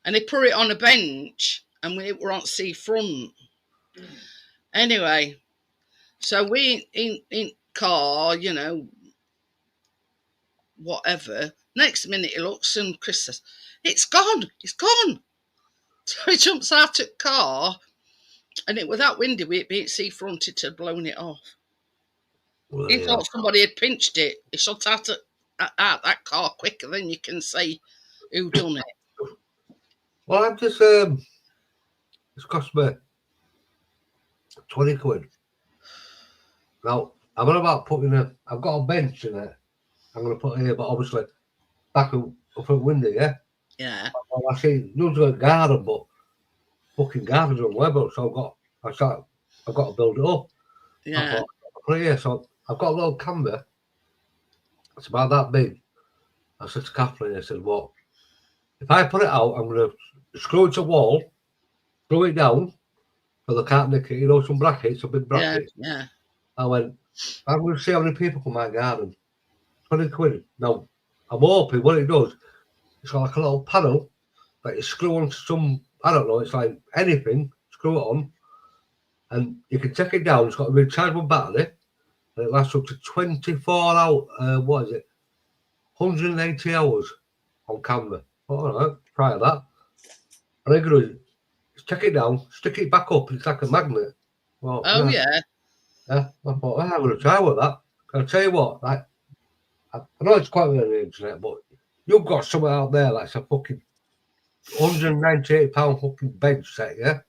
[SPEAKER 1] And he put it on a bench, and we were on seafront. Anyway, so we in car, whatever. Next minute he looks and Chris says, "It's gone. It's gone." So he jumps out of the car, and it was that windy with it being sea-fronted had blown it off.
[SPEAKER 2] Well,
[SPEAKER 1] He
[SPEAKER 2] yeah.
[SPEAKER 1] thought somebody had pinched it. He shot out that car quicker than you can say who done it.
[SPEAKER 2] Well, I'm just it's cost me 20 quid. Now I'm on about putting I've got a bench in it. I'm gonna put it here, but obviously back up at window, yeah.
[SPEAKER 1] Yeah.
[SPEAKER 2] I see usually a garden, but fucking gardens on Weber, so I've got to build it up.
[SPEAKER 1] Yeah.
[SPEAKER 2] I thought, I'll put it here, so I've got a little camber. It's about that big. I said to Kathleen, I said, "What? If I put it out, I'm gonna screw it to the wall, screw it down, so they can't nick it. You know, some brackets, some big brackets."
[SPEAKER 1] Yeah.
[SPEAKER 2] I went, "I'm gonna see how many people come my garden. 20 quid. Now, I'm hoping what it does, it's got like a little panel that you screw onto some, I don't know, it's like anything, screw it on, and you can take it down. It's got a rechargeable battery, and it lasts up to 24 hours. What is it? 180 hours on camera. All right, try that. And I'm going to take it down, stick it back up. It's like a magnet. Well, yeah. I thought, I'm going to try with that. I'll tell you what, like, I know it's quite on the internet, but you've got something out there that's a fucking £198 fucking bench set, yeah?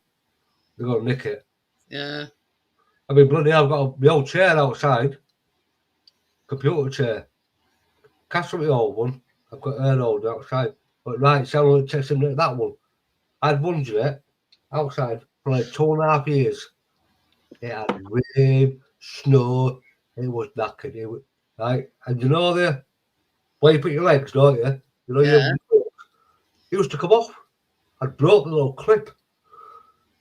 [SPEAKER 2] They're going to nick it.
[SPEAKER 1] Yeah.
[SPEAKER 2] I mean, bloody hell, I've got my old chair outside, computer chair. Cast my old one, I've got an old outside. But right, so I'm only testing that one. I'd wondered it outside for like 2.5 years. It had rain, snow, it was knackered. It was, right, and you know the where you put your legs, don't you? You know,
[SPEAKER 1] Yeah.
[SPEAKER 2] it used to come off. I broke the little clip.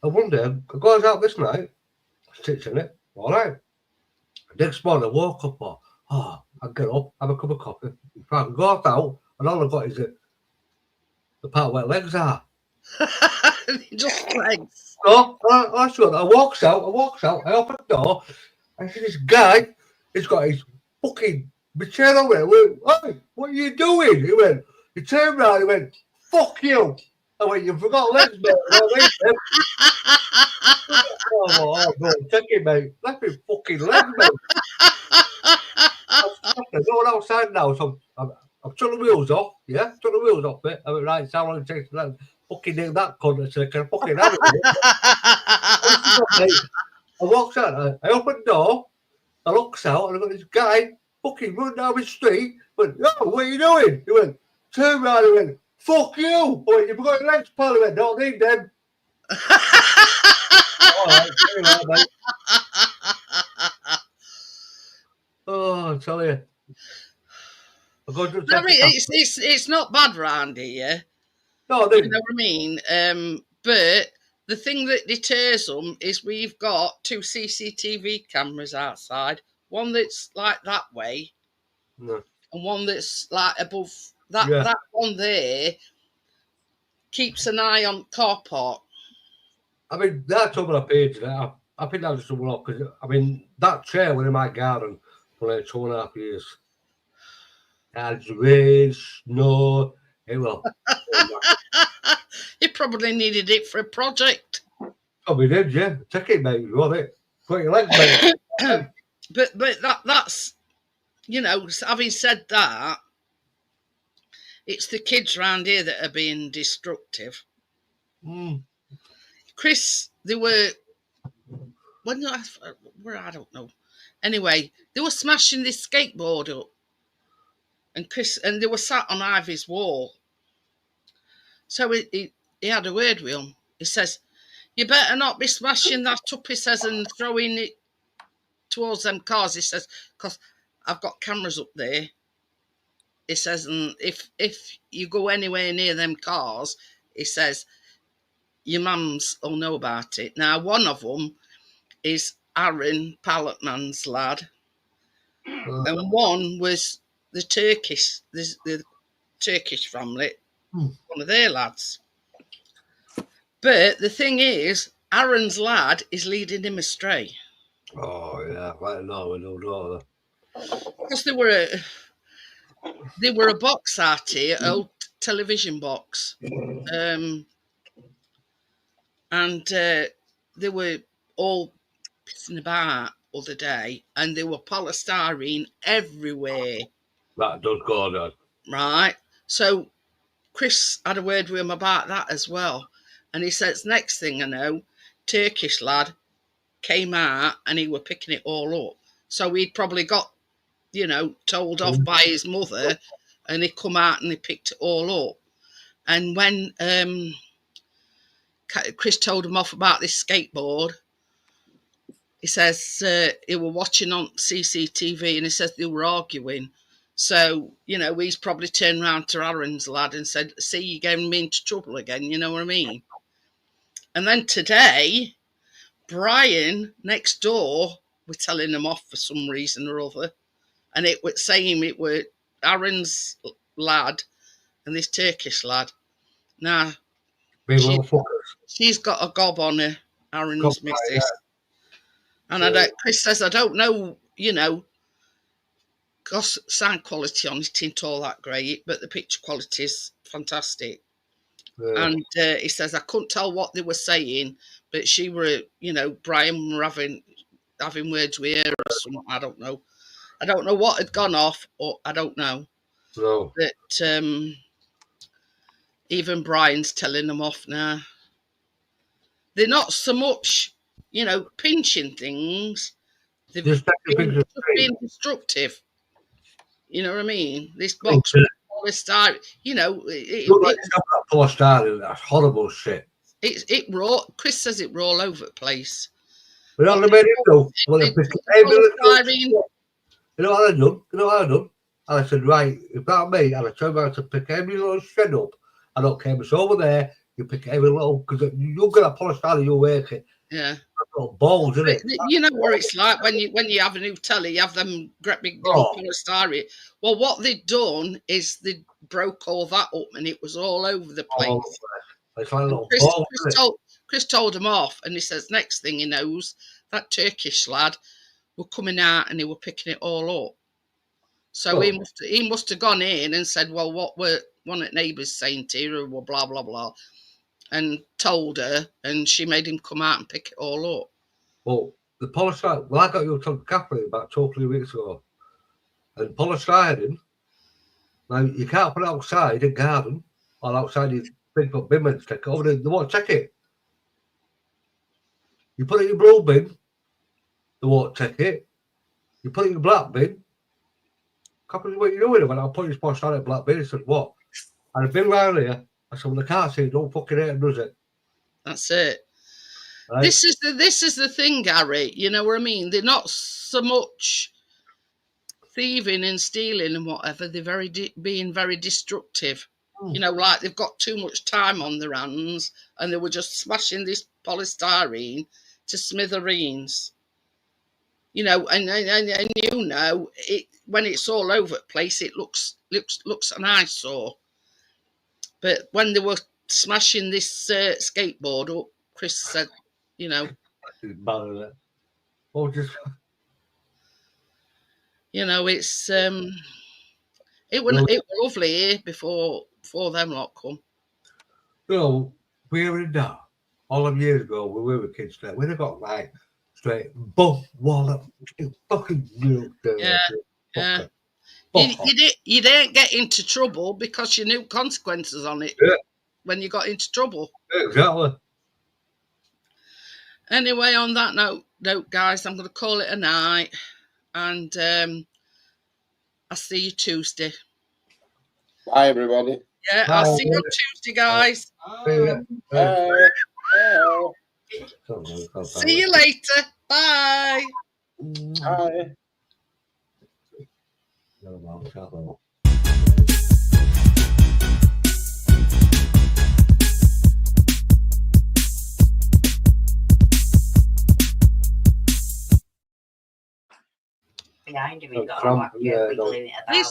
[SPEAKER 2] And one day, I goes out this night, sits in it, all right. Next morning, I woke up, I get up, have a cup of coffee, in fact, go out, and all I've got is the part where legs are.
[SPEAKER 1] Just legs.
[SPEAKER 2] No, that's good. I walks out, I open the door, I see this guy, he's got his fucking chair over there. Hey, what are you doing? He turned around, he went, fuck you. I went, you forgot legs, mate. Oh, no, take it, mate. Let me fucking legs, mate. I'm going outside now, so I've took the wheels off, yeah? Took the wheels off it. I went, right, so how long it takes to fucking do that cunt so I can fucking have it. I walks out, I open the door, I looks out, and I've got this guy fucking running down the street. Went, oh, what are you doing? He went, turn around, he went, fuck you. I went, you've got your legs, pal. He went, don't need them. All right, mate. Oh, I tell you.
[SPEAKER 1] It's not bad round here.
[SPEAKER 2] No,
[SPEAKER 1] you know what I mean? But the thing that deters them is we've got 2 CCTV cameras outside. One that's like that way, and one that's like above that.
[SPEAKER 2] Yeah.
[SPEAKER 1] That one there keeps an eye on car park.
[SPEAKER 2] I mean, that's over a page. I think that's just a one-off because I mean that chair was in my garden for like 2.5 years. It had rain, snow. It will.
[SPEAKER 1] You probably needed it for a project.
[SPEAKER 2] Probably did, yeah. Take it, mate. You want it? Put your legs, mate.
[SPEAKER 1] But that's, you know, having said that, it's the kids round here that are being destructive. Chris, they were, I don't know. Anyway, they were smashing this skateboard up, and they were sat on Ivy's wall. So he had a word with him. He says, "You better not be smashing that up," he says, "and throwing it towards them cars." He says, "Because I've got cameras up there." He says, "And if you go anywhere near them cars," he says, "your mums will know about it." Now, one of them is Aaron Palletman's lad, and one was the Turkish family, one of their lads. But the thing is, Aaron's lad is leading him astray.
[SPEAKER 2] Oh yeah, right now we don't know that.
[SPEAKER 1] Because they were a box out here, old television box. and they were all pissing about other day, and there were polystyrene everywhere.
[SPEAKER 2] That does go on.
[SPEAKER 1] Right. So Chris had a word with him about that as well. And he says, next thing I know, Turkish lad came out and he were picking it all up. So he'd probably got, told off by his mother, and he come out and he picked it all up. And when Chris told him off about this skateboard, he says he were watching on CCTV, and he says they were arguing. So, he's probably turned round to Aaron's lad and said, see, you're getting me into trouble again, you know what I mean? And then today, Brian next door were telling him off for some reason or other. And it was saying it were Aaron's lad and this Turkish lad. Now, she's got a gob on her, Aaron's missus. Yeah. And Chris says, I don't know, because sound quality on it ain't all that great, but the picture quality is fantastic. Yeah. And he says, I couldn't tell what they were saying, but she were, Brian were having words with her or something. I don't know. I don't know what had gone off, or I don't know.
[SPEAKER 2] No.
[SPEAKER 1] But even Brian's telling them off now. They're not so much, pinching things. They've just been destructive. You know what I mean? This box with polystyrene,
[SPEAKER 2] polystyrene, that's horrible shit.
[SPEAKER 1] It raw. Chris says it raw all over the place.
[SPEAKER 2] You know what I mean? You know what I done? And I said, right, if that me, and I turned around to pick every little shred up. I don't care if it's over there. You pick every little, because you'll get a polystyrene, you'll work it.
[SPEAKER 1] Yeah.
[SPEAKER 2] Balls, isn't it?
[SPEAKER 1] You know what it's like when you have a new telly, you have them great big polystyrene. Well, what they'd done is they broke all that up, and it was all over the place.
[SPEAKER 2] It's like a little
[SPEAKER 1] Chris told him off, and he says next thing he knows, that Turkish lad were coming out and they were picking it all up. So he must have gone in and said, well, what were one of the neighbours saying to her, or blah blah blah, and told her, and she made him come out and pick it all up.
[SPEAKER 2] Well, the polystyrene, I got you to Capri about 2 or 3 weeks ago, and polystyrene, now you can't put it outside in garden or outside these big bin bins, take it over there, they won't take it. You put it in your blue bin, they won't take it. You put it in your black bin, Capri, what you doing? When I put your polystyrene in black bin, he said, what? And I've been round here. I said, well, I can't see it. Don't fucking hate it, does it?
[SPEAKER 1] That's it. Right. This is the thing, Gary. You know what I mean? They're not so much thieving and stealing and whatever. They're being very destructive. Like they've got too much time on their hands, and they were just smashing this polystyrene to smithereens. And it when it's all over the place, it looks an eyesore. But when they were smashing this skateboard up, Chris said, it's it was lovely here before them lot come.
[SPEAKER 2] We were in that all them years ago when we were kids there. We'd have got like straight bump wallop fucking
[SPEAKER 1] yeah. You didn't get into trouble because you knew consequences on it when you got into trouble.
[SPEAKER 2] Exactly.
[SPEAKER 1] Anyway, on that note, guys, I'm going to call it a night, and I'll see you Tuesday.
[SPEAKER 7] Bye, everybody.
[SPEAKER 1] Yeah,
[SPEAKER 2] Bye.
[SPEAKER 1] I'll see you on Tuesday, guys. See you later. Bye.
[SPEAKER 7] Bye.
[SPEAKER 4] Behind him, he's got a wiggling it about.